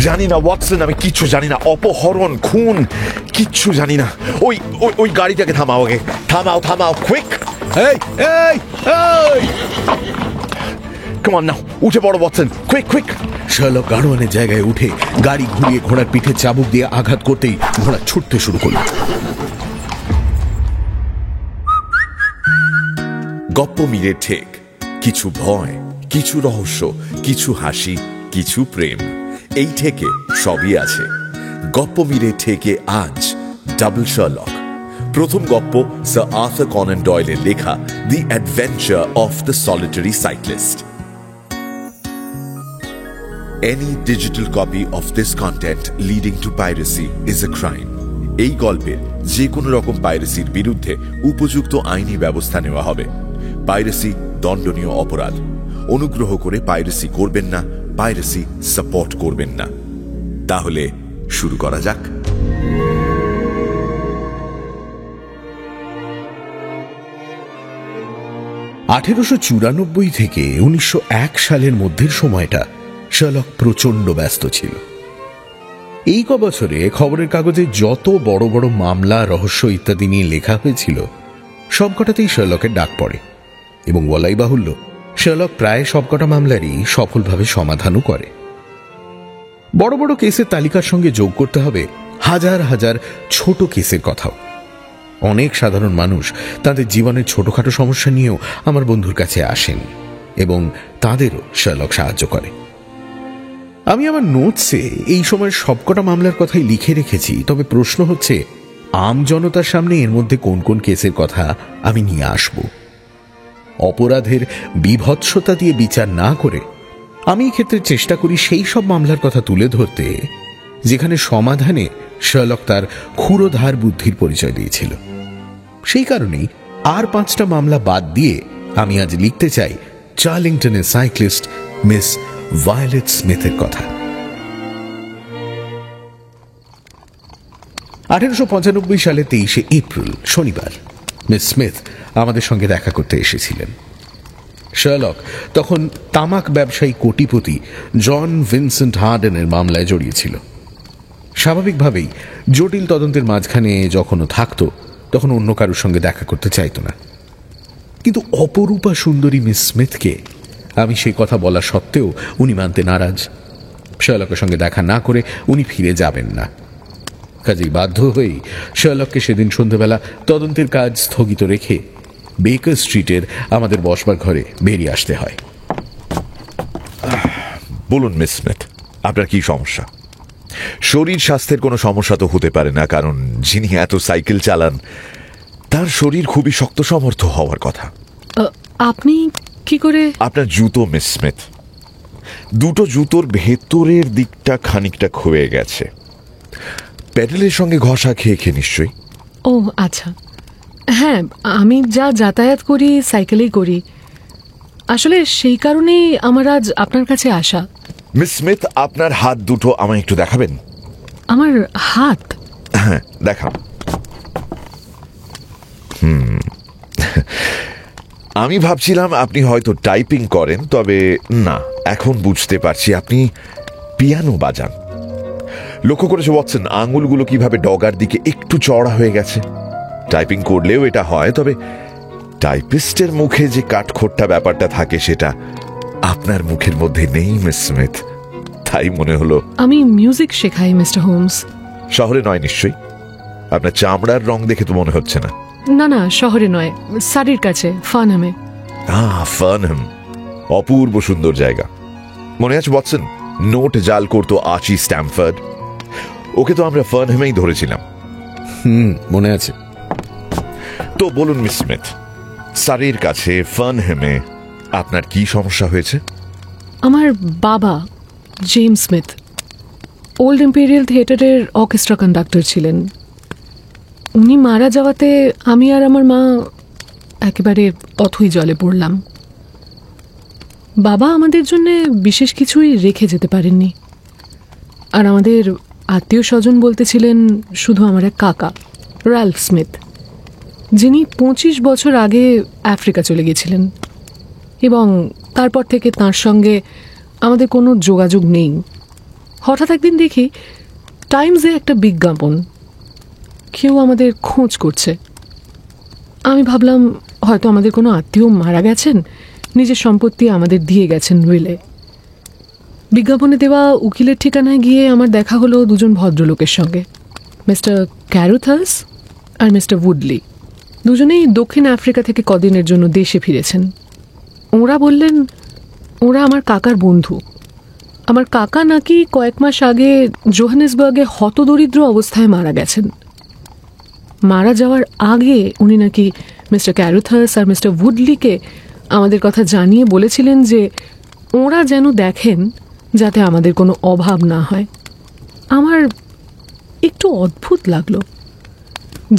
জানি না ওয়াটসন, আমি কিচ্ছু জানি না। অপহরণ, খুন, কিচ্ছু জানি না। ওই ওই ওই গাড়িটাকে থামাও আগে, থামাও থামাও, কুইক। এই এই এই, কাম অন নাও, উঠে পড়ো ওয়াটসন, কুইক কুইক। শার্লক গাড়োয়ানের জায়গায় উঠে গাড়ি ঘুরিয়ে ঘোড়ার পিঠে চাবুক দিয়ে আঘাত করতেই ঘোড়া ছুটতে শুরু করল। গপ্প মিলে ঠেক, কিছু ভয়, কিছু রহস্য, কিছু হাসি, কিছু প্রেম, এই ঠেকে সবই আছে। গপ্প মিলে ঠেকে আজ ডাবল শার্লক। প্রথম গপ্প স্যার আর্থার কনান ডয়েলের লেখা the adventure of the solitary cyclist. Any digital copy of this content leading to piracy is a crime. এই গল্পের যে কোনো রকম পাইরেসির বিরুদ্ধে উপযুক্ত আইনি ব্যবস্থা নেওয়া হবে। পাইরেসি দণ্ডনীয় অপরাধ। অনুগ্রহ করে পাইরেসি করবেন না, পাইরেসি সাপোর্ট করবেন না। তাহলে শুরু করা যাক। 1894 থেকে 1901 সালের মধ্যের সময়টা শার্লক প্রচন্ড ব্যস্ত ছিল। এই বছরে খবরের কাগজে যত বড় বড় মামলা, রহস্য ইত্যাদি নিয়ে লেখা হয়েছিল সবকটাতেই শার্লকের ডাক পড়ে, এবং বলাই বাহুল্য শার্লক প্রায় সবকটা মামলারই সফলভাবে সমাধানও করে। বড় বড় কেসের তালিকার সঙ্গে যোগ করতে হবে হাজার হাজার ছোট কেসের কথাও। অনেক সাধারণ মানুষ তাদের জীবনের ছোটখাটো সমস্যা নিয়েও আমার বন্ধুর কাছে আসেন, এবং তাদেরও শার্লক সাহায্য করে। আমি আমার নোটসে এই সময় সবকটা মামলার কথাই লিখে রেখেছি, তবে প্রশ্ন হচ্ছে আম জনতার সামনে এর মধ্যে কোন কোন কেসের কথা আমি নিয়ে আসব। অপরাধের বিভৎসতা দিয়ে বিচার না করে আমি এক্ষেত্রে চেষ্টা করি সেই সব মামলার কথা তুলে ধরতে যেখানে সমাধানে শার্লক তার ক্ষুরোধার বুদ্ধির পরিচয় দিয়েছিল। সেই কারণেই আর 5টা মামলা বাদ দিয়ে আমি আজ লিখতে চাই চার্লিংটনের সাইক্লিস্ট মিস ভায়োলেট স্মিথের কথা। 1895 সালে 23শে এপ্রিল শনিবার মিস স্মিথ আমাদের সঙ্গে দেখা করতে এসেছিলেন। শার্লক তখন তামাক ব্যবসায়ী কোটিপতি জন ভিনসেন্ট হার্ডেনের মামলায় জড়িয়েছিল। স্বাভাবিকভাবেই জটিল তদন্তের মাঝখানে যখনও থাকতো তখন অন্য কারোর সঙ্গে দেখা করতে চাইত না, কিন্তু অপরূপা সুন্দরী মিস স্মিথকে আমি সেই কথা বলা সত্ত্বেও উনি মানতে নারাজ। শার্লকের সঙ্গে দেখা না করে উনি ফিরে যাবেন না। কাজেই বাধ্য হয়েই শার্লককে সেদিন সন্ধ্যাবেলা তদন্তের কাজ স্থগিত রেখে বেকার স্ট্রিটের আমাদের বসবার ঘরে বেরিয়ে আসতে হয়। বলুন মিস স্মিথ, আপনার কি সমস্যা? শরীর স্বাস্থ্যের কোনো সমস্যা তো হতে পারে না, কারণ যিনি এত সাইকেল চালান তার শরীর খুবই শক্ত সমর্থ হওয়ার কথা। আপনি কি করে? আপনার জুতো মিস স্মিথ, দুটো জুতোর ভেতরের দিকটা খানিকটা ক্ষয়ে গেছে, প্যাডেলের সঙ্গে ঘষা খেয়ে খেয়ে নিশ্চয়ই। ও আচ্ছা, হ্যাঁ, আমি যা যাতায়াত করি সাইকেলেই করি। আসলে সেই কারণেই আমার আজ আপনার কাছে আসা। মিস স্মিথ, আপনার হাত দুটো আমায় একটু দেখাবেন? আমার হাত? হ্যাঁ, দেখান। আমি ভাবছিলাম আপনি হয়তো টাইপিং করেন, তবে না, এখন বুঝতে পারছি আপনি পিয়ানো বাজান। লক্ষ্য করেছে ওয়াটসন আঙুলগুলো কিভাবে ডগার দিকে একটু চড়া হয়ে গেছে? টাইপিং করলেও এটা হয়, তবে টাইপিস্টের মুখে যে কাঠখোট্টা ব্যাপারটা থাকে সেটা আপনার মুখের মধ্যে নেই মিস স্মিথ। তাই মনে হলো। আমি মিউজিক শেখাই মিস্টার হোমস। শহরে নয় নিশ্চয়ই? আপনার চামড়ার রং দেখে তো মনে হচ্ছে না। না না, শহরে নয়, সারির কাছে, ফার্নহামে। ফার্নহাম অপূর্ব সুন্দর জায়গা। মনে আছে ওয়াটসন, নোট জাল করতো আর্চি স্ট্যামফোর্ড? ওকে তো আমরা ফার্নহামেই ধরেছিলাম। মনে আছে। তো বলুন মিস স্মিথ, সারির কাছে ফার্নহামে আপনার কি সমস্যা হয়েছে? আমার বাবা জেমস স্মিথ ওল্ড ইম্পেরিয়াল থিয়েটারের অর্কেস্ট্রা কন্ডাক্টর ছিলেন। উনি মারা যাওয়াতে আমি আর আমার মা একেবারে অথই জলে পড়লাম। বাবা আমাদের জন্য বিশেষ কিছুই রেখে যেতে পারেননি, আর আমাদের আত্মীয় স্বজন বলতেছিলেন শুধু আমার এক কাকা রাল্ফ স্মিথ, যিনি 25 বছর আগে আফ্রিকা চলে গিয়েছিলেন, এবং তারপর থেকে তাঁর সঙ্গে আমাদের কোনো যোগাযোগ নেই। হঠাৎ একদিন দেখি টাইমসে একটা বিজ্ঞাপন, কেউ আমাদের খোঁজ করছে। আমি ভাবলাম হয়তো আমাদের কোনো আত্মীয় মারা গেছেন, নিজের সম্পত্তি আমাদের দিয়ে গেছেন উইলে। বিজ্ঞাপনে দেওয়া উকিলের ঠিকানায় গিয়ে আমার দেখা হলো দুজন ভদ্রলোকের সঙ্গে, মিস্টার ক্যারুথাস আর মিস্টার উডলি। দুজনেই দক্ষিণ আফ্রিকা থেকে কদিনের জন্য দেশে ফিরেছেন। ওরা বললেন ওরা আমার কাকার বন্ধু। আমার কাকা নাকি কয়েক মাস আগে জোহানেসবার্গে হতদরিদ্র অবস্থায় মারা গেছেন। মারা যাওয়ার আগে উনি নাকি মিস্টার ক্যারুথাস আর মিস্টার উডলিকে আমাদের কথা জানিয়ে বলেছিলেন যে ওরা যেন দেখেন যাতে আমাদের কোনো অভাব না হয়। আমার একটু অদ্ভুত লাগলো,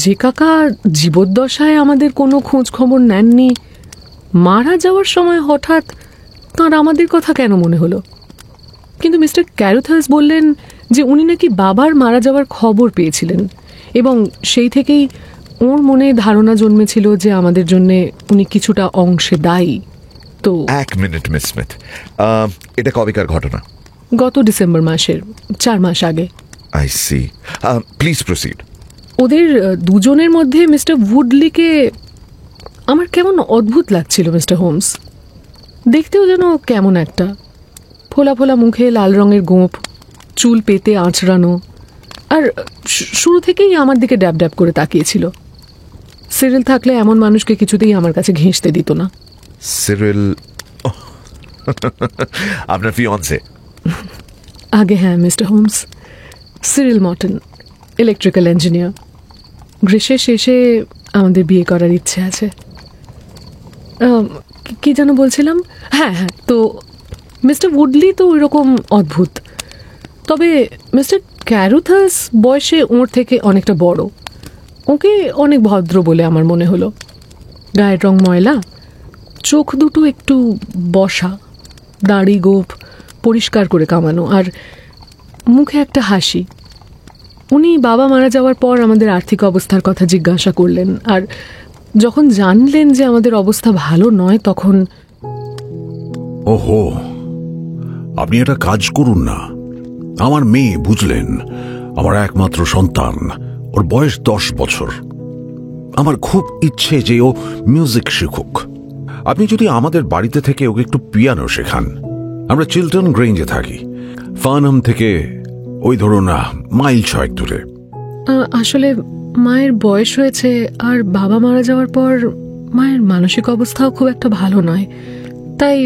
যে কাকা জীবদ্দশায় আমাদের কোনো খোঁজ খবর নেননি, মারা যাওয়ার সময় হঠাৎ তাঁর আমাদের কথা কেন মনে হলো? কিন্তু মিস্টার ক্যারুথাস বললেন যে উনি নাকি বাবার মারা যাওয়ার খবর পেয়েছিলেন এবং সেই থেকেই ওর মনে ধারণা জন্মেছিল যে আমাদের জন্যে উনি কিছুটা অংশে দায়ী। তো 1 মিনিট মিস স্মিথ, এটা কবেকার ঘটনা? গত ডিসেম্বর মাসের, 4 মাস আগে। I see, please proceed. ওদের দুজনের মধ্যে মিস্টার উডলিকে আমার কেমন অদ্ভুত লাগছিল মিস্টার হোমস। দেখতেও যেন কেমন একটা, ফোলা ফোলা মুখে, লাল রঙের গোঁফ, চুল পেতে আঁচড়ানো, আর শুরু থেকেই আমার দিকে ড্যাব ড্যাব করে তাকিয়েছিল। সিরিল থাকলে এমন মানুষকে কিছুতেই আমার কাছে ঘেঁষতে দিত না। সিরিল আপনার ফিয়ান্সে? আগে হ্যাঁ mister Holmes, Cyril মর্টন, electrical engineer. গ্রীষ্মের শেষে আমাদের বিয়ে করার ইচ্ছে আছে। কি যেন বলছিলাম, হ্যাঁ হ্যাঁ, তো মিস্টার উডলি তো ওইরকম অদ্ভুত, তবে মিস্টার ক্যারুথাস বয়সে ওর থেকে অনেকটা বড়। ওকে অনেক ভদ্র বলে আমার মনে হলো। গায়ের রং ময়লা, চোখ দুটো একটু বসা, দাড়ি গোঁফ পরিষ্কার করে কামানো, আর মুখে একটা হাসি। উনি বাবা মারা যাওয়ার পর আমাদের আর্থিক অবস্থার কথা জিজ্ঞাসা করলেন, আর যখন জানলেন যে আমাদের অবস্থা ভালো নয় তখন। ওহো, আপনি একটা কাজ করুন না। আমার মেয়ে, বুঝলেন, আমার একমাত্র সন্তান, ওর বয়স 10 বছর। আমার খুব ইচ্ছে যে ও মিউজিক শিখুক। আপনি যদি আমাদের বাড়িতে থেকে ওকে একটু পিয়ানো শেখান। আমরা চিলটন গ্রেঞ্জে থাকি, ফার্নহাম থেকে ওই ধরুন মাইল 6 দূরে। আসলে মায়ের বয়স হয়েছে, আর বাবা মারা যাওয়ার পর মায়ের মানসিক অবস্থাও খুব একটা ভালো নয়, তাই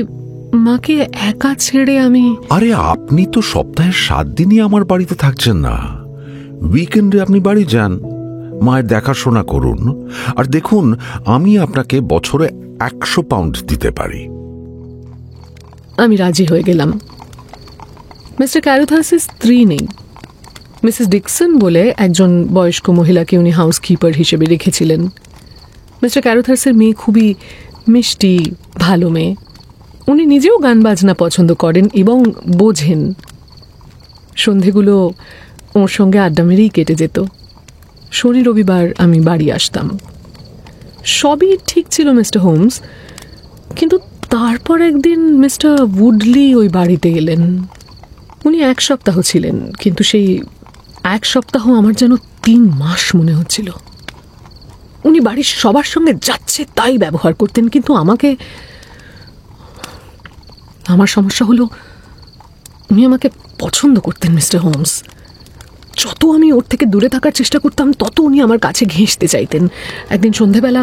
মাকে একা ছেড়ে আমি। আরে, আপনি তো সপ্তাহে 7 দিনই আমার বাড়িতে থাকছেন না। উইকেন্ডে আপনি বাড়ি যান, মায়ের দেখাশোনা করুন, আর দেখুন আমি আপনাকে বছরে 100 পাউন্ড দিতে পারি। আমি রাজি হয়ে গেলাম। মিস্টার ক্যারুথাসের স্ত্রী নেই। মিসেস ডিকসন বলে একজন বয়স্ক মহিলাকে উনি হাউসকিপার হিসেবে রেখেছিলেন। মিস্টার ক্যারুথাসের মেয়ে খুবই মিষ্টি, ভালো মেয়ে। উনি নিজেও গান বাজনা পছন্দ করেন এবং বোঝেন। সন্ধেগুলো ওর সঙ্গে আড্ডা মেরেই কেটে যেত। শনি রবিবার আমি বাড়ি আসতাম। সবই ঠিক ছিল মিস্টার হোমস, কিন্তু তারপর একদিন মিস্টার উডলি ওই বাড়িতে এলেন। উনি 1 সপ্তাহ ছিলেন, কিন্তু সেই 1 সপ্তাহ আমার যেন 3 মাস মনে হচ্ছিল। উনি বাড়ির সবার সঙ্গে যাচ্ছে তাই ব্যবহার করতেন, কিন্তু আমার সমস্যা হলো উনি আমাকে পছন্দ করতেন মিস্টার হোমস। যত আমি ওর থেকে দূরে থাকার চেষ্টা করতাম তত উনি আমার কাছে ঘেঁষতে চাইতেন। একদিন সন্ধ্যাবেলা।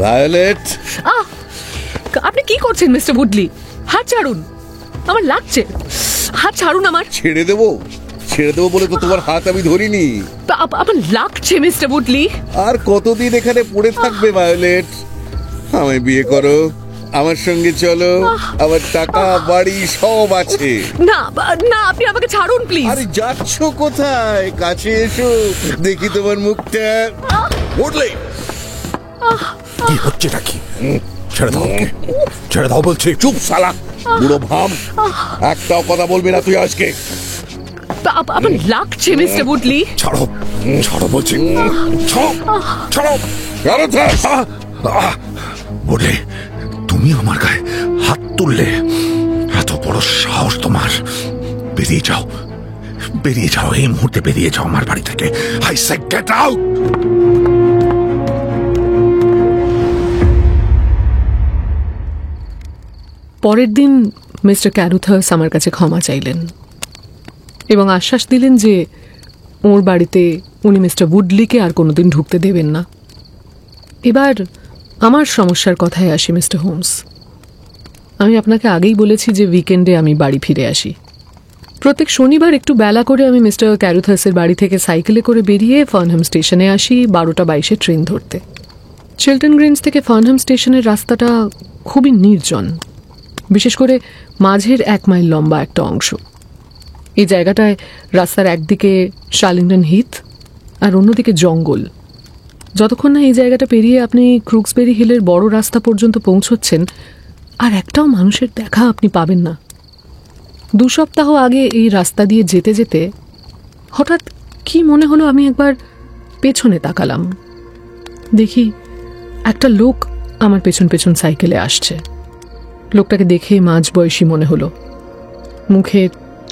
ভায়োলেট, আপনি কি করছেন মিস্টার উডলি? হাত ছাড়ুন, আমার লাগছে। হাত ছাড়ুন আমার। ছেড়ে দেবো বলে তো তোমার হাত আমি ধরিনি। আমার লাগছে মিস্টার উডলি। আর কতদিন এখানে পড়ে থাকবে ভায়োলেট? আমায় বিয়ে করো, আমার সঙ্গে চলো, আমার টাকা বাড়ি সব আছে। না না, আপনি আমাকে ছাড়ুন প্লিজ। আরে যাচ্ছ কোথায়? কাছে এসো, দেখি তোমার মুখটা। উঠলে কি হচ্ছেটা কি? ছেড়ে দাও ওকে, ছেড়ে দাও বলছি। চুপ শালা, বুড়ো ভাম, একটাও কথা বলবি না তুই আজকে। আমার লাগছে মিস্টার উডলি। ছাড়ো, ছাড়ো বলছি, ছাড়ো, ছাড়ো। বলে তুমি আমার গায়ে হাত তুললে? এত বড় সাহস তোমার? বেরিয়ে যাও, বেরিয়ে যাও, এই মুহূর্তে বেরিয়ে যাও আমার বাড়ি থেকে। I say get out. পরের দিন মিস্টার ক্যারুথার্স আমার কাছে ক্ষমা চাইলেন এবং আশ্বাস দিলেন যে ওর বাড়িতে উনি মিস্টার উডলিকে আর কোনোদিন ঢুকতে দেবেন না। এবার আমার সমস্যার কথায় আসি মিস্টার হোমস। আমি আপনাকে আগেই বলেছি যে উইকেন্ডে আমি বাড়ি ফিরে আসি। প্রত্যেক শনিবার একটু বেলা করে আমি মিস্টার ক্যারুথার্সের বাড়ি থেকে সাইকেলে করে বেরিয়ে ফার্নহাম স্টেশনে আসি 12:22 ট্রেন ধরতে। চিলটন গ্রিনস থেকে ফার্নহাম স্টেশনের রাস্তাটা খুবই নির্জন, বিশেষ করে মাঝের 1 মাইল লম্বা একটা অংশ। এই জায়গাটায় রাস্তার একদিকে শার্লিংটন হিথ আর অন্যদিকে জঙ্গল। যতক্ষণ না এই জায়গাটা পেরিয়ে আপনি ক্রুক্সবেরি হিলের বড় রাস্তা পর্যন্ত পৌঁছচ্ছেন, আর একটাও মানুষের দেখা আপনি পাবেন না। 2 সপ্তাহ আগে এই রাস্তা দিয়ে যেতে যেতে হঠাৎ কি মনে হলো, আমি একবার পেছনে তাকালাম। দেখি একটা লোক আমার পেছন পেছন সাইকেলে আসছে। লোকটাকে দেখে মাঝবয়সী মনে হলো, মুখে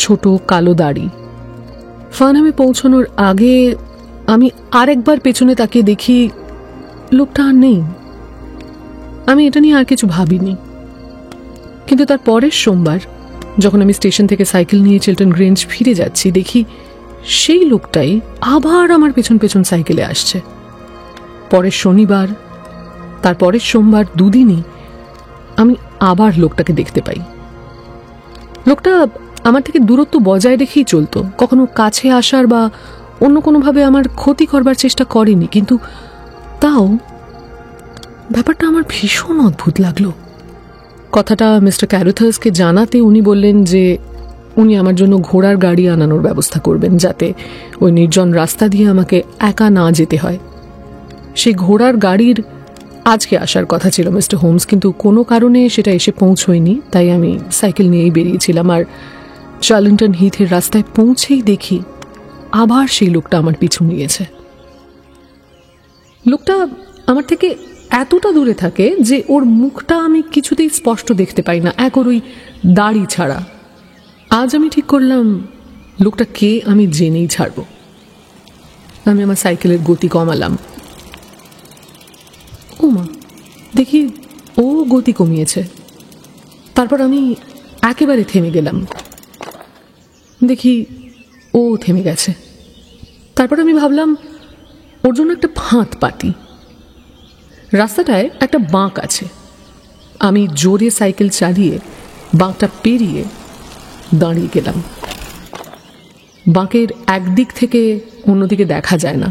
ছোট কালো দাড়ি। ফার্নহামে পৌঁছানোর আগে আমি আরেকবার পেছনে তাকিয়ে দেখি লোকটা আর নেই। আমি এটা নিয়ে আর কিছু ভাবিনি, কিন্তু তার পরের সোমবার যখন আমি স্টেশন থেকে সাইকেল নিয়ে চিলটন গ্রিনস ফিরে যাচ্ছি, দেখি সেই লোকটাই আবার আমার পেছন পেছন সাইকেলে আসছে। পরের শনিবার, তার পরের সোমবার, 2 দিনই আমি আবার লোকটাকে দেখতে পাই। লোকটা আমার থেকে দূরত্ব বজায় রেখেই চলতো, কখনো কাছে আসার বা অন্য কোনোভাবে আমার ক্ষতি করবার চেষ্টা করেনি, কিন্তু তাও ব্যাপারটা আমার ভীষণ অদ্ভুত লাগলো। কথাটা মিস্টার ক্যারুথার্সকে জানাতে উনি বললেন যে উনি আমার জন্য ঘোড়ার গাড়ি আনানোর ব্যবস্থা করবেন, যাতে ওই নির্জন রাস্তা দিয়ে আমাকে একা না যেতে হয়। সেই ঘোড়ার গাড়ির আজকে আসার কথা ছিল মিস্টার হোমস, কিন্তু কোনো কারণে সেটা এসে পৌঁছয়নি। তাই আমি সাইকেল নিয়েই বেরিয়েছিলাম, আর শার্লিংটন হিথের রাস্তায় পৌঁছেই দেখি আবার সেই লোকটা আমার পিছু নিয়েছে। লোকটা আমার থেকে এতটা দূরে থাকে যে ওর মুখটা আমি কিছুতেই স্পষ্ট দেখতে পাই না, এক ওর ওই দাড়ি ছাড়া। আজ আমি ঠিক করলাম লোকটা কে আমি জেনেই ছাড়ব। আমি আমার সাইকেলের গতি কমালাম। ওমা, দেখি ও গতি কমিয়েছে। তারপর আমি একেবারে থেমে গেলাম, দেখি ও থেমে গেছে। তারপর আমি ভাবলাম ওর জন্য একটা ফাঁদ পাতি। রাস্তাটায় একটা বাঁক আছে। আমি জোরে সাইকেল চালিয়ে বাঁকটা পেরিয়ে দাঁড়িয়ে গেলাম। বাঁকের একদিক থেকে অন্যদিকে দেখা যায় না।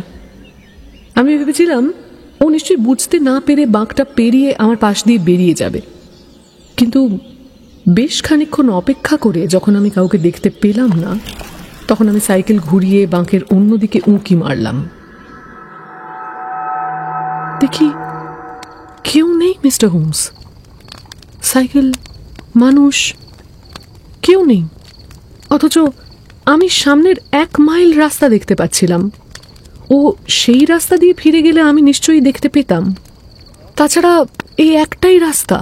আমি ভেবেছিলাম ও নিশ্চয়ই বুঝতে না পেরে বাঁকটা পেরিয়ে আমার পাশ দিয়ে বেরিয়ে যাবে, কিন্তু বেশ খানিকক্ষণ অপেক্ষা করে যখন আমি কাউকে দেখতে পেলাম না, তখন আমি সাইকেল ঘুরিয়ে বাঁকের অন্যদিকে উঁকি মারলাম। দেখি কেউ নেই মিস্টার হোমস। সাইকেল, মানুষ, কেউ নেই। অথচ আমি সামনের 1 মাইল রাস্তা দেখতে পাচ্ছিলাম। ও সেই রাস্তা দিয়ে ফিরে গেলে আমি নিশ্চয়ই দেখতে পেতাম। তাছাড়া এই একটাই রাস্তা,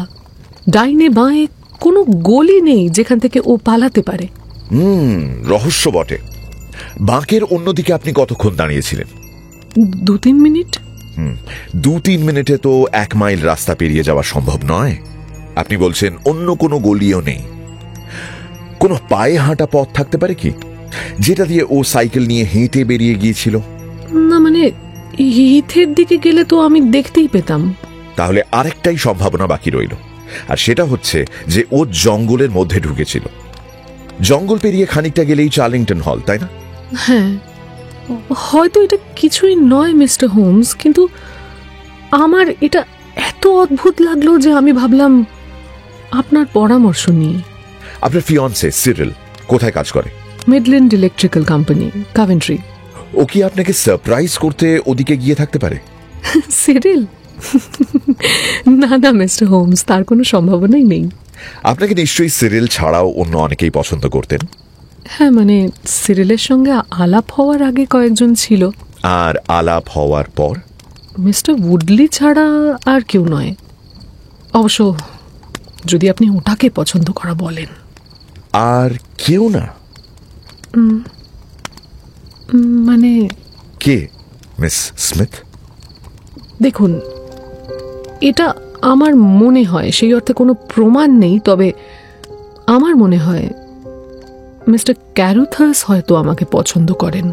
ডাইনে বাঁয়ে কোনো গলি নেই যেখান থেকে ও পালাতে পারে। রহস্য বটে। বাঁকের অন্যদিকে আপনি কতক্ষণ দাঁড়িয়েছিলেন? 2-3 মিনিট। 2-3 মিনিটে তো 1 মাইল রাস্তা পেরিয়ে যাওয়া সম্ভব নয়। আপনি বলছেন অন্য কোনো গলিও নেই। কোনো পায়ে হাঁটা পথ থাকতে পারে কি, যেটা দিয়ে ও সাইকেল নিয়ে হেঁটে বেরিয়ে গিয়েছিল? না, মানে হিথের দিকে গেলে তো আমি দেখতেই পেতাম। তাহলে আরেকটাই সম্ভাবনা বাকি রইল, আর সেটা হচ্ছে যে ও জঙ্গলের মধ্যে ঢুকেছিল। জঙ্গল পেরিয়ে খানিকটা গেলেই চার্লিংটন হল, তাই না? হ্যাঁ, হয়তো এটা কিছুই নয় মিস্টার হোমস, কিন্তু আমার এটা এত অদ্ভুত লাগলো যে আমি ভাবলাম আপনার পরামর্শ নিই। আপনার ফিয়ন্সে সিরিল কোথায় কাজ করে? Midland electrical company, Coventry. ও কি আপনাকে সারপ্রাইজ করতে ওদিকে গিয়ে থাকতে পারে? সিরিল? না না মিস্টার হোমস, তার কোনো সম্ভাবনাই নেই। আপনাকে নিশ্চয়ই সিরিল ছাড়াও অন্য অনেকেই পছন্দ করতেন। হ্যাঁ, মানে সিরিলের সঙ্গে আলাপ হওয়ার আগে কয়েকজন ছিল। আর আলাপ হওয়ার পর? মিস্টার উডলি ছাড়া আর কেউ নয়। অবশ্য যদি আপনি ওটাকে পছন্দ করা বলেন। আর কেউ না? মানে কে মিস স্মিথ? দেখুন, এটা আমার মনে হয়, সেই অর্থে কোনো প্রমাণ নেই, তবে আমার মনে হয় মিস্টার ক্যারুথাস হয়তো আমাকে পছন্দ করেন।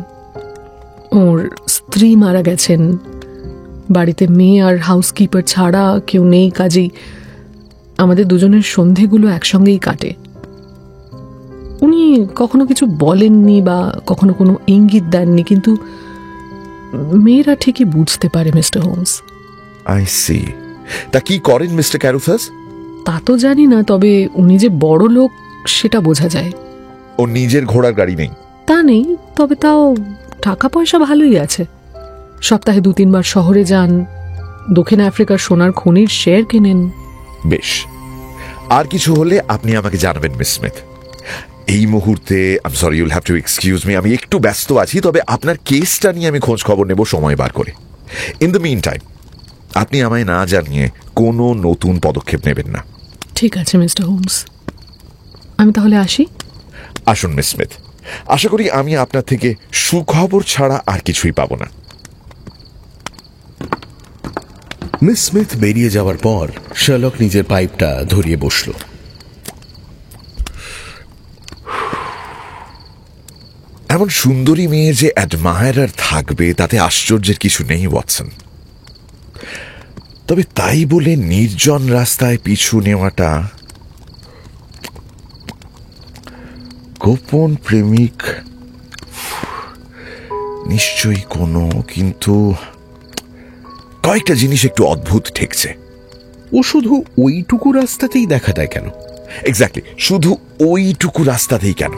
ওর স্ত্রী মারা গেছেন, বাড়িতে মেয়ে আর হাউসকিপার ছাড়া কেউ নেই, কাজেই আমাদের দুজনের সন্ধেগুলো একসঙ্গেই কাটে। উনি কখনো কিছু বলেননি বা কখনো কোনো ইঙ্গিত দেননি, কিন্তু মেয়েরা ঠিকই বুঝতে পারে মিস্টার হোমস। I C. তা কি করেন মিস্টার ক্যারুথাস? তা তো জানি না, তবে উনি যে বড় লোক সেটা বোঝা যায়। ও নিজের ঘোড়ার গাড়ি নেই? তা নেই, তবে তাও টাকা পয়সা ভালোই আছে। সপ্তাহে 2-3 বার শহরে যান, দক্ষিণ আফ্রিকার সোনার খনির শেয়ার কেনেন। বেশ, আর কিছু হলে আপনি আমাকে জানাবেন মিস স্মিথ। এই মুহূর্তে I am sorry, you'll have to excuse me, আমি একটু ব্যস্ত আছি, তবে আপনার কেসটা নিয়ে আমি খোঁজ খবর নেব সময় বার করে। ইন দ্য মিন টাইম আপনি আমায় না জানিয়ে কোনো নতুন পদক্ষেপ নেবেন না। ঠিক আছে মিস্টার হোমস, আমি তাহলে আসি। আসুন মিস স্মিথ, আশা করি আমি আপনার থেকে সুখবর ছাড়া আর কিছুই পাবো না। মিস স্মিথ বেরিয়ে যাওয়ার পর শার্লক নিজের পাইপটা ধরিয়ে বসল। এমন সুন্দরী মেয়ে যে অ্যাডমায়ারার থাকবে তাতে আশ্চর্যের কিছু নেই ওয়াটসন, তবে তাই বলে নির্জন রাস্তায় পিছু নেওয়াটা, গোপন প্রেমিক নিশ্চয়ই কোনো, কিন্তু কয়েকটা জিনিস একটু অদ্ভুত ঠেকছে। ও শুধু ওইটুকু রাস্তাতেই দেখা দেয় কেন? এক্স্যাক্টলি, শুধু ওইটুকু রাস্তাতেই কেন?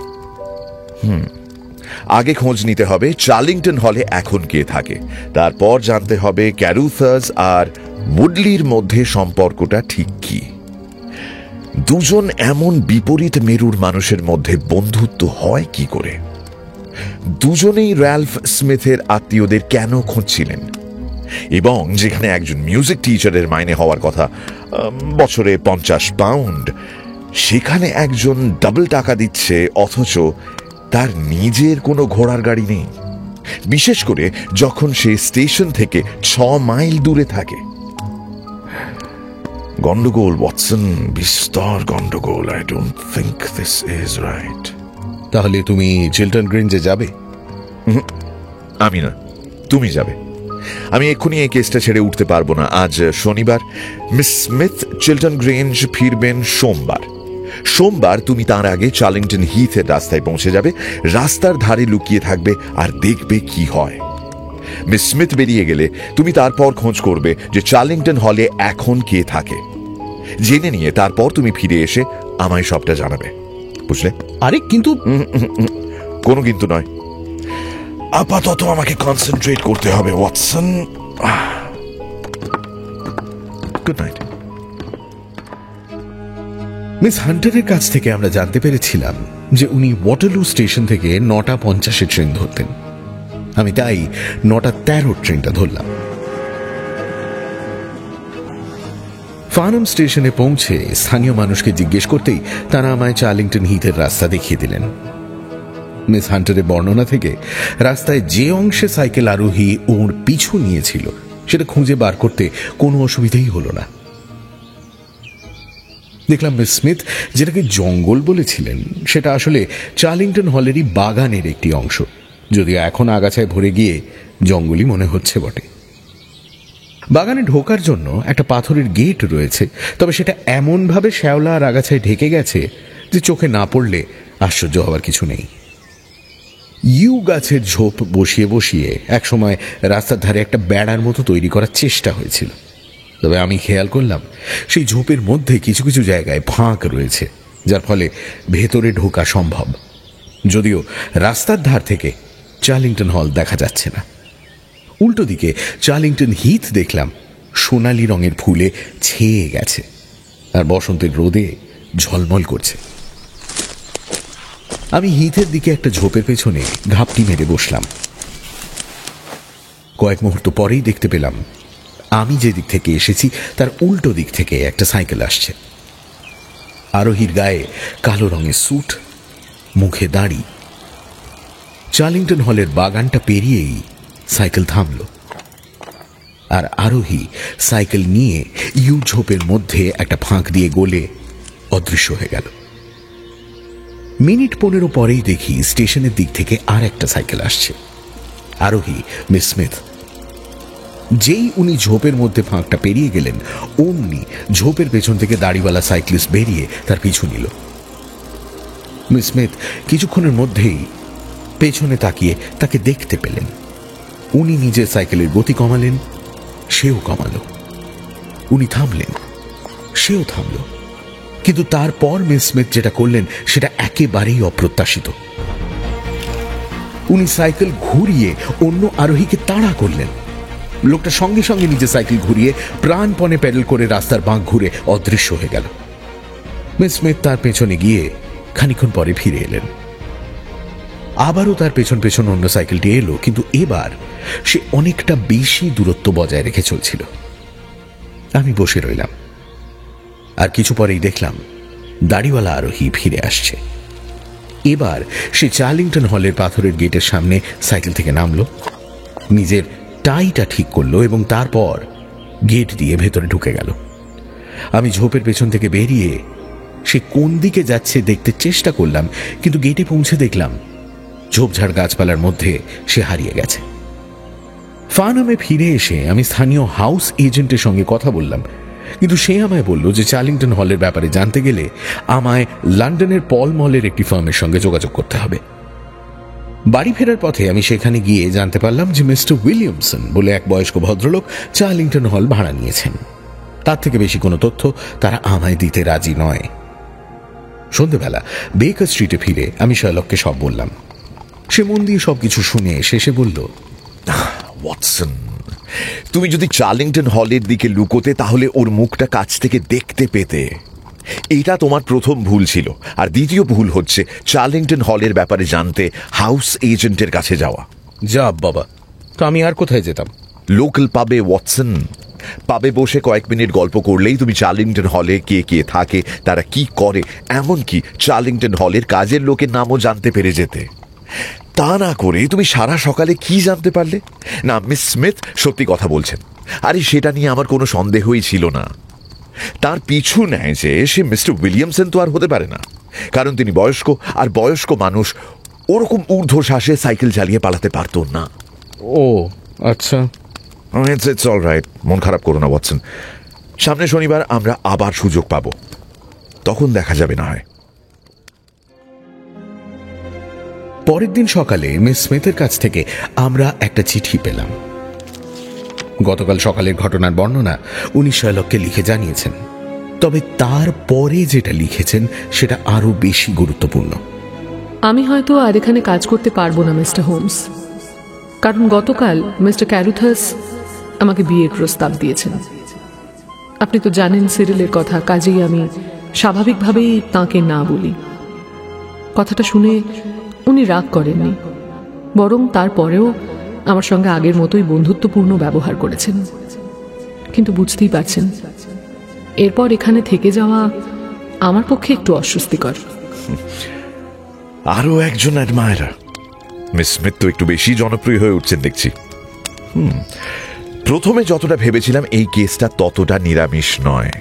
আগে খোঁজ নিতে হবে চার্লিংটন হলে এখন কে থাকে, তারপর জানতে হবে ক্যারুথাস আর উডলির মধ্যে সম্পর্কটা ঠিক কি। দুজন এমন বিপরীত মেরুর মানুষের মধ্যে বন্ধুত্ব হয় কি করে? দুজনেই র্যালফ স্মিথের আত্মীয়দের কেন খুঁজছিলেন? এবং যেখানে একজন মিউজিক টিচারের মাইনে হওয়ার কথা বছরে 50 পাউন্ড, সেখানে একজন ডাবল টাকা দিচ্ছে অথচ তার নিজের কোনো ঘোড়ার গাড়ি নেই, বিশেষ করে যখন সে স্টেশন থেকে 6 মাইল দূরে থাকে। গন্ডগোল ওয়াটসন, বিস্তর গন্ডগোল। I don't think this is right. তাহলে তুমি চিলটন গ্রিঞ্জে যাবে? আমি না, তুমি যাবে। আমি এক্ষুনি এই কেসটা ছেড়ে উঠতে পারবো না। আজ শনিবার, মিস স্মিথ চিলটন গ্রেঞ্জ ফিরবেন সোমবার। সোমবার তুমি তার আগে চার্লিংটন হিথের রাস্তায় পৌঁছে যাবে, রাস্তার ধারে লুকিয়ে থাকবে আর দেখবে কি হয়। মিস স্মিথ বেরিয়ে গেলে তুমি তারপর খোঁজ করবে যে চার্লিংটন হলে এখন কে থাকে, জেনে নিয়ে তারপর তুমি ফিরে এসে আমায় সবটা জানাবে, বুঝলে? আরে কিন্তু কোনো কিন্তু নয়, আপাতত আমাকে কনসেন্ট্রেট করতে হবে ওয়াটসন। Good night. মিস হান্টারের কাছ থেকে আমরা জানতে পেরেছিলাম যে উনি ওয়াটারলু স্টেশন থেকে 9:50 ট্রেন ধরতেন। আমি তাই 9:13 ট্রেনটা ধরলাম। ফার্নাম স্টেশনে পৌঁছে স্থানীয় মানুষকে জিজ্ঞেস করতেই তারা আমায় চার্লিংটন হিথের রাস্তা দেখিয়ে দিলেন। মিস হান্টারের বর্ণনা থেকে রাস্তায় যে অংশে সাইকেল আরোহী ওর পিছু নিয়েছিল সেটা খুঁজে বার করতে কোনো অসুবিধাই হলো না। দেখলাম মিস স্মিথ যেটাকে জঙ্গল বলেছিলেন সেটা আসলে চার্লিংটন হলেরই বাগানের একটি অংশ, যদিও এখন আগাছায় ভরে গিয়ে জঙ্গলই মনে হচ্ছে বটে। বাগানে ঢোকার জন্য একটা পাথরের গেট রয়েছে, তবে সেটা এমনভাবে শ্যাওলা আর আগাছায় ঢেকে গেছে যে চোখে না পড়লে আশ্চর্য হওয়ার কিছু নেই। ইউ গাছের ঝোপ বসিয়ে বসিয়ে একসময় রাস্তার ধারে একটা বেড়ার মতো তৈরি করার চেষ্টা হয়েছিল, তবে আমি খেয়াল করলাম সেই ঝোপের মধ্যে কিছু কিছু জায়গায় ফাঁক রয়েছে, যার ফলে ভেতরে ঢোকা সম্ভব, যদিও রাস্তার ধার থেকে চার্লিংটন হল দেখা যাচ্ছে না। উল্টো দিকে চার্লিংটন হিথ দেখলাম সোনালি রঙের ফুলে ছেয়ে গেছে আর বসন্তের রোদে ঝলমল করছে। আমি হিথের দিকে একটা ঝোপের পেছনে ঘাপটি মেরে বসলাম। কয়েক মুহূর্ত পরেই দেখতে পেলাম আমি যে দিক থেকে এসেছি তার উল্টো দিক থেকে একটা সাইকেল আসছে। আরোহীর গায়ে কালো রঙের স্যুট, মুখে দাড়ি। চার্লিংটন হলের বাগানটা পেরিয়েই সাইকেল থামল, আর আরোহী সাইকেল নিয়ে ইউ ঝোপের মধ্যে একটা ফাঁক দিয়ে গলে অদৃশ্য হয়ে গেল। মিনিট 15 পরেই দেখি স্টেশনের দিক থেকে আর একটা সাইকেল আসছে। আরোহী মিস স্মিথ। যেই উনি ঝোপের মধ্যে ফাঁকটা পেরিয়ে গেলেন, অমনি ঝোপের পেছন থেকে দাড়িওয়ালা সাইক্লিস্ট বেরিয়ে তার পিছু নিল। মিস স্মিথ কিছুক্ষণের মধ্যেই পেছনে তাকিয়ে তাকে দেখতে পেলেন। উনি নিজের সাইকেলের গতি কমালেন, সেও কমালো। উনি থামলেন, সেও থামল। কিন্তু তারপর মিস স্মিথ যেটা করলেন সেটা একেবারেই অপ্রত্যাশিত। উনি সাইকেল ঘুরিয়ে অন্য আরোহীকে তাড়া করলেন। লোকটা সঙ্গে সঙ্গে নিজের সাইকেল ঘুরিয়ে প্রাণপণে প্যাডেল করে রাস্তার বাঁক ঘুরে অদৃশ্য হয়ে গেল। মিস স্মিথ তার পেছনে গিয়ে খানিকক্ষণ পরে ফিরে এলেন। আবারও তার পেছন পেছন অন্য সাইকেলটি এলো, কিন্তু এবার সে অনেকটা বেশি দূরত্ব বজায় রেখে চলছিল। আমি বসে রইলাম, আর কিছু পরেই দেখলাম দাড়িওয়ালা আরোহী ফিরে আসছে। এবার সে চার্লিংটন হলের পাথরের গেটের সামনে সাইকেল থেকে নামলো, নিজের টাইটা ঠিক করলো এবং তারপর গেট দিয়ে ভেতরে ঢুকে গেল। আমি ঝোপের পেছন থেকে বেরিয়ে সে কোন দিকে যাচ্ছে দেখতে চেষ্টা করলাম, কিন্তু গেটে পৌঁছে দেখলাম ঝোপঝাড় গাছপালার মধ্যে সে হারিয়ে গেছে। ফার্নামে ফিরে এসে আমি স্থানীয় হাউস এজেন্টের সঙ্গে কথা বললাম, কিন্তু সে আমায় বলল যে চার্লিংটন হলের ব্যাপারে জানতে গেলে আমায় লন্ডনের পল মলের একটি ফার্মের সঙ্গে যোগাযোগ করতে হবে। বাড়ি ফেরার পথে আমি সেখানে গিয়ে জানতে পারলাম যে মিস্টার উইলিয়ামসন বলে এক বয়স্ক ভদ্রলোক চার্লিংটন হল ভাড়া নিয়েছেন। তার থেকে বেশি কোনো তথ্য তারা আমায় দিতে রাজি নয়। সন্ধ্যেবেলা বেকার স্ট্রিটে ফিরে আমি শার্লককে সব বললাম। সে মন দিয়ে সবকিছু শুনে শেষে বলল, ওয়াটসন, তুমি যদি চার্লিংটন হলের দিকে লুকোতে তাহলে ওর মুখটা কাছ থেকে দেখতে পেতে। এটা তোমার প্রথম ভুল ছিল। আর দ্বিতীয় ভুল হচ্ছে চার্লিংটন হলের ব্যাপারে জানতে হাউস এজেন্টের কাছে যাওয়া। যা বাবা, তো আমি আর কোথায় যেতাম? লোকাল পাবে ওয়াটসন। পাবে বসে কয়েক মিনিট গল্প করলেই তুমি চার্লিংটন হলে কে কে থাকে, তারা কি করে, এমনকি চার্লিংটন হলের কাজের লোকের নামও জানতে পেরে যেতে। তা না করে তুমি সারা সকালে কি জানতে পারলে? না, মিস স্মিথ সত্যি কথা বলছেন। আরে সেটা নিয়ে আমার কোনো সন্দেহই ছিল না। তার পিছু নেয় যে সে মিস্টার উইলিয়ামসন তো আর হতে পারে না, কারণ তিনি বয়স্ক, আর বয়স্ক মানুষ ওরকম ঊর্ধ্বশ্বাসে সাইকেল চালিয়ে পালাতে পারত না। ও আচ্ছা, ইটস অল রাইট, মন খারাপ করো না ওয়াটসন। সামনে শনিবার আমরা আবার সুযোগ পাব, তখন দেখা যাবে না হয়। পরের দিন সকালে মিস স্মিথের কাছ থেকে আমরা একটা চিঠি পেলাম। গতকাল সকালের ঘটনার বর্ণনা উনি শার্লককে লিখে জানিয়েছেন, তবে তারপরে যেটা লিখেছেন সেটা আরো বেশি গুরুত্বপূর্ণ। আমি হয়তো আর এখানে কাজ করতে পারবো না মিস্টার হোমস, কারণ গতকাল মিস্টার ক্যারুথাস আমাকে বিয়ের প্রস্তাব দিয়েছেন। আপনি তো জানেন সিরিলের কথা, কাজেই আমি স্বাভাবিকভাবেই তাঁকে না বলি। কথাটা শুনে উনি রাগ করেননি, বরং তারপরেও আমার সঙ্গে আগের মতোই বন্ধুত্বপূর্ণ ব্যবহার করেছেন। কিন্তু বুঝতেই পারছেন, এরপর এখানে থেকে যাওয়া আমার পক্ষে একটু অস্বস্তিকর। আরো একজন অ্যাডমায়ারার। মিস স্মিথ তো একটু বেশি জনপ্রিয় হয়ে উঠছেন দেখছি। প্রথমে যতটা ভেবেছিলাম এই কেসটা ততটা নিরামিষ নয়।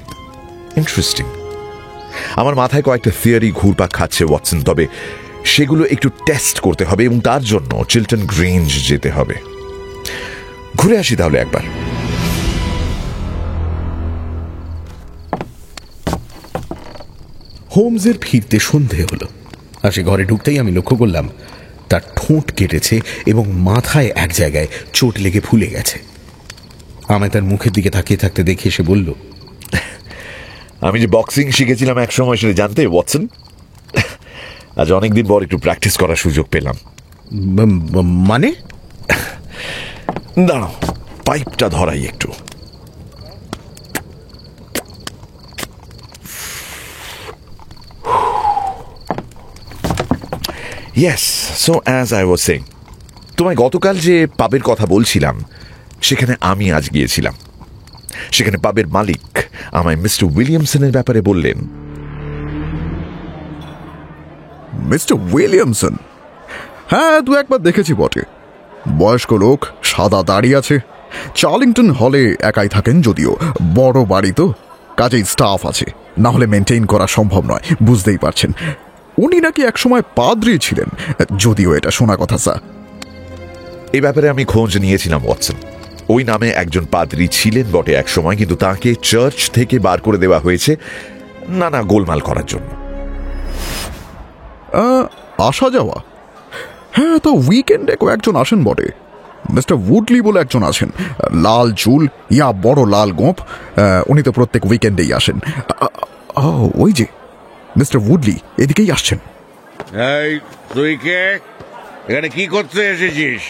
ইন্টারেস্টিং। আমার মাথায় কয়েকটা থিওরি ঘুরপাক খাচ্ছে ওয়াটসন, তবে সেগুলো একটু টেস্ট করতে হবে এবং তার জন্য চিলটন গ্রেঞ্জ যেতে হবে। ঘুরে আসি তাহলে একবার। হোমসের ফিরতে সন্ধে হলো, আর সে ঘরে ঢুকতেই আমি লক্ষ্য করলাম তার ঠোঁট কেটেছে এবং মাথায় এক জায়গায় চোট লেগে ফুলে গেছে। আমায় তার মুখের দিকে তাকিয়ে থাকতে দেখে সে বলল, আমি যে বক্সিং শিখেছিলাম এক সময় সেটা জানতে ওয়াটসন? আজ অনেকদিন পর একটু প্র্যাকটিস করার সুযোগ পেলাম। মানে? দাঁড়াও, পাইপটা ধরাই একটু। Yes, so as I was saying, তোমায় গতকাল যে পাবের কথা বলছিলাম সেখানে আমি আজ গিয়েছিলাম। সেখানে পাবের মালিক আমায় মিস্টার উইলিয়ামসনের ব্যাপারে বললেন। Mister Williamson? হ্যাঁ, দু একবার দেখেছি বটে। বয়স্ক লোক, সাদা দাড়ি আছে। চার্লিংটন হলে একাই থাকেন, যদিও বড় বাড়ি তো, কাজেই স্টাফ আছে, না হলে মেনটেইন করা সম্ভব নয়, বুঝতেই পারছেন। উনি নাকি একসময় পাদ্রী ছিলেন, যদিও এটা শোনা কথা স্যার। এই ব্যাপারে আমি খোঁজ নিয়েছিলাম ওয়াটসন। ওই নামে একজন পাদ্রী ছিলেন বটে এক সময়, কিন্তু তাকে চার্চ থেকে বার করে দেওয়া হয়েছে নানা গোলমাল করার জন্য। আসা যাওয়া? হ্যাঁ, তো উইকেন্ডে কয়েকজন আসেন বটে। মিস্টার উডলি বলে একজন আছেন, লাল চুল, ইয়া বড় লাল গোঁফ। উনি তো প্রত্যেক উইকেন্ডেই আসেন। ওই যে মিস্টার উডলি এদিকেই আসছেন। এই তুই কে? এখানে কি করতে এসেছিস?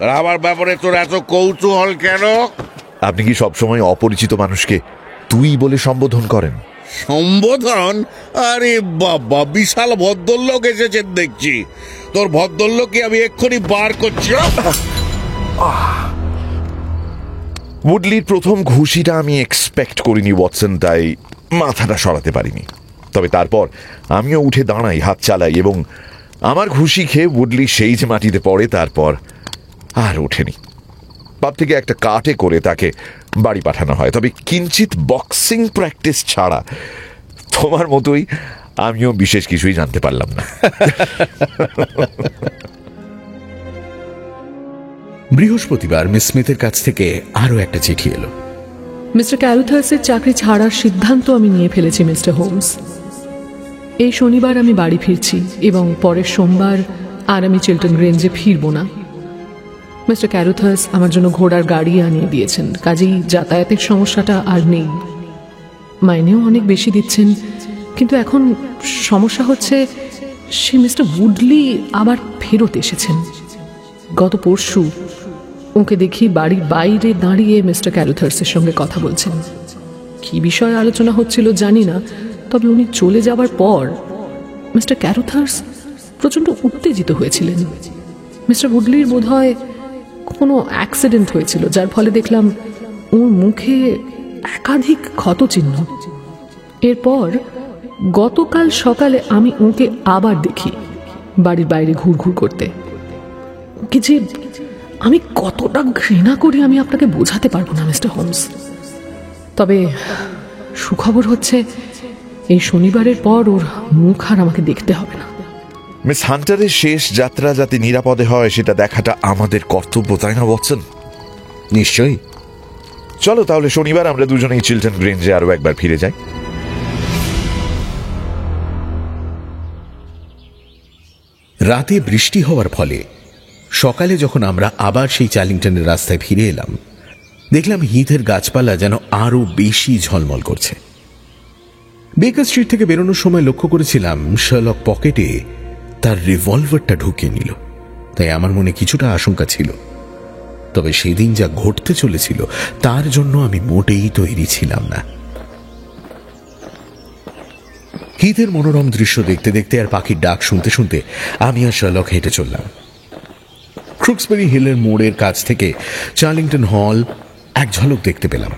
আর আমার ব্যাপারে তোর এত কৌতূহল কেন? আপনি কি সবসময় অপরিচিত মানুষকে তুই বলে সম্বোধন করেন? সম্বোধন? আরে বাবা, বিশাল ভদ্রলোক এসেছেন দেখছি। তোর ভদ্রলোককে আমি এক্ষুনি বার করছি। উডলির প্রথম ঘুষিটা আমি এক্সপেক্ট করিনি ওয়াটসন, তাই মাথাটা সরাতে পারিনি। তবে তারপর আমিও উঠে দাঁড়াই, হাত চালাই, এবং আমার ঘুষি খেয়ে উডলি সেই যে মাটিতে পড়ে, তারপর আর ওঠেনি। পাব থেকে একটা কাটে করে তাকে বাড়ি পাঠানো হয়। তবে কিঞ্চিত বক্সিং প্র্যাকটিস ছাড়া তোমার মতোই আমিও বিশেষ কিছুই জানতে পারলাম না। বৃহস্পতিবার মিস স্মিথের কাছ থেকে আরও একটা চিঠি এলো। মিস্টার ক্যারুথার্সের চাকরি ছাড়ার সিদ্ধান্ত আমি নিয়ে ফেলেছি মিস্টার হোমস। এই শনিবার আমি বাড়ি ফিরছি এবং পরের সোমবার আর আমি চিল্টন গ্রেঞ্জে ফিরব না। মিস্টার ক্যারুথার্স আমার জন্য ঘোড়ার গাড়ি আনিয়ে দিয়েছেন, কাজেই যাতায়াতের সমস্যাটা আর নেই। মাইনেও অনেক বেশি দিচ্ছেন, কিন্তু এখন সমস্যা হচ্ছে সে মিস্টার উডলি আবার ফেরত এসেছেন। গত পরশু ওকে দেখি বাড়ির বাইরে দাঁড়িয়ে মিস্টার ক্যারুথার্সের সঙ্গে কথা বলছেন। কি বিষয়ে আলোচনা হচ্ছিল জানি না, তবে উনি চলে যাবার পর মিস্টার ক্যারুথার্স প্রচণ্ড উত্তেজিত হয়েছিলেন। মিস্টার উডলির বোধহয় কোনো অ্যাক্সিডেন্ট হয়েছিল, যার ফলে দেখলাম ওর মুখে একাধিক ক্ষতচিহ্ন। এরপর গতকাল সকালে আমি ওকে আবার দেখি বাড়ির বাইরে ঘুরঘুর করতে। ওকে যে আমি কতটা ঘৃণা করি আমি আপনাকে বোঝাতে পারবো না মিস্টার হোমস। তবে সুখবর হচ্ছে এই শনিবারের পর ওর মুখ আর আমাকে দেখতে হবে না। মিস হান্টারের শেষ যাত্রা যাতে নিরাপদে হয় সেটা দেখাটা আমাদের কর্তব্য, তাই না ওয়াটসন? নিশ্চয়ই। চলো তাহলে শনিবার আমরা দুজনেই চিল্টন গ্রেঞ্জে আরো একবার ফিরে যাই। রাতে বৃষ্টি হওয়ার ফলে সকালে যখন আমরা আবার সেই চার্লিংটনের রাস্তায় ফিরে এলাম, দেখলাম হিথের গাছপালা যেন আরো বেশি ঝলমল করছে। বেকার স্ট্রিট থেকে বেরোনোর সময় লক্ষ্য করেছিলাম শার্লক পকেটে তার রিভলভারটা ঢুকিয়ে নিল, তাই আমার মনে কিছুটা আশঙ্কা ছিল। তবে সেদিন যা ঘটতে চলেছিল তার জন্য আমি মোটেই তৈরি ছিলাম না। হিথের মনোরম দৃশ্য দেখতে দেখতে আর পাখির ডাক শুনতে শুনতে আমি আর শার্লক হেঁটে চললাম। ক্রুক্সবেরি হিলের মোড়ের কাছ থেকে চার্লিংটন হল এক ঝলক দেখতে পেলাম।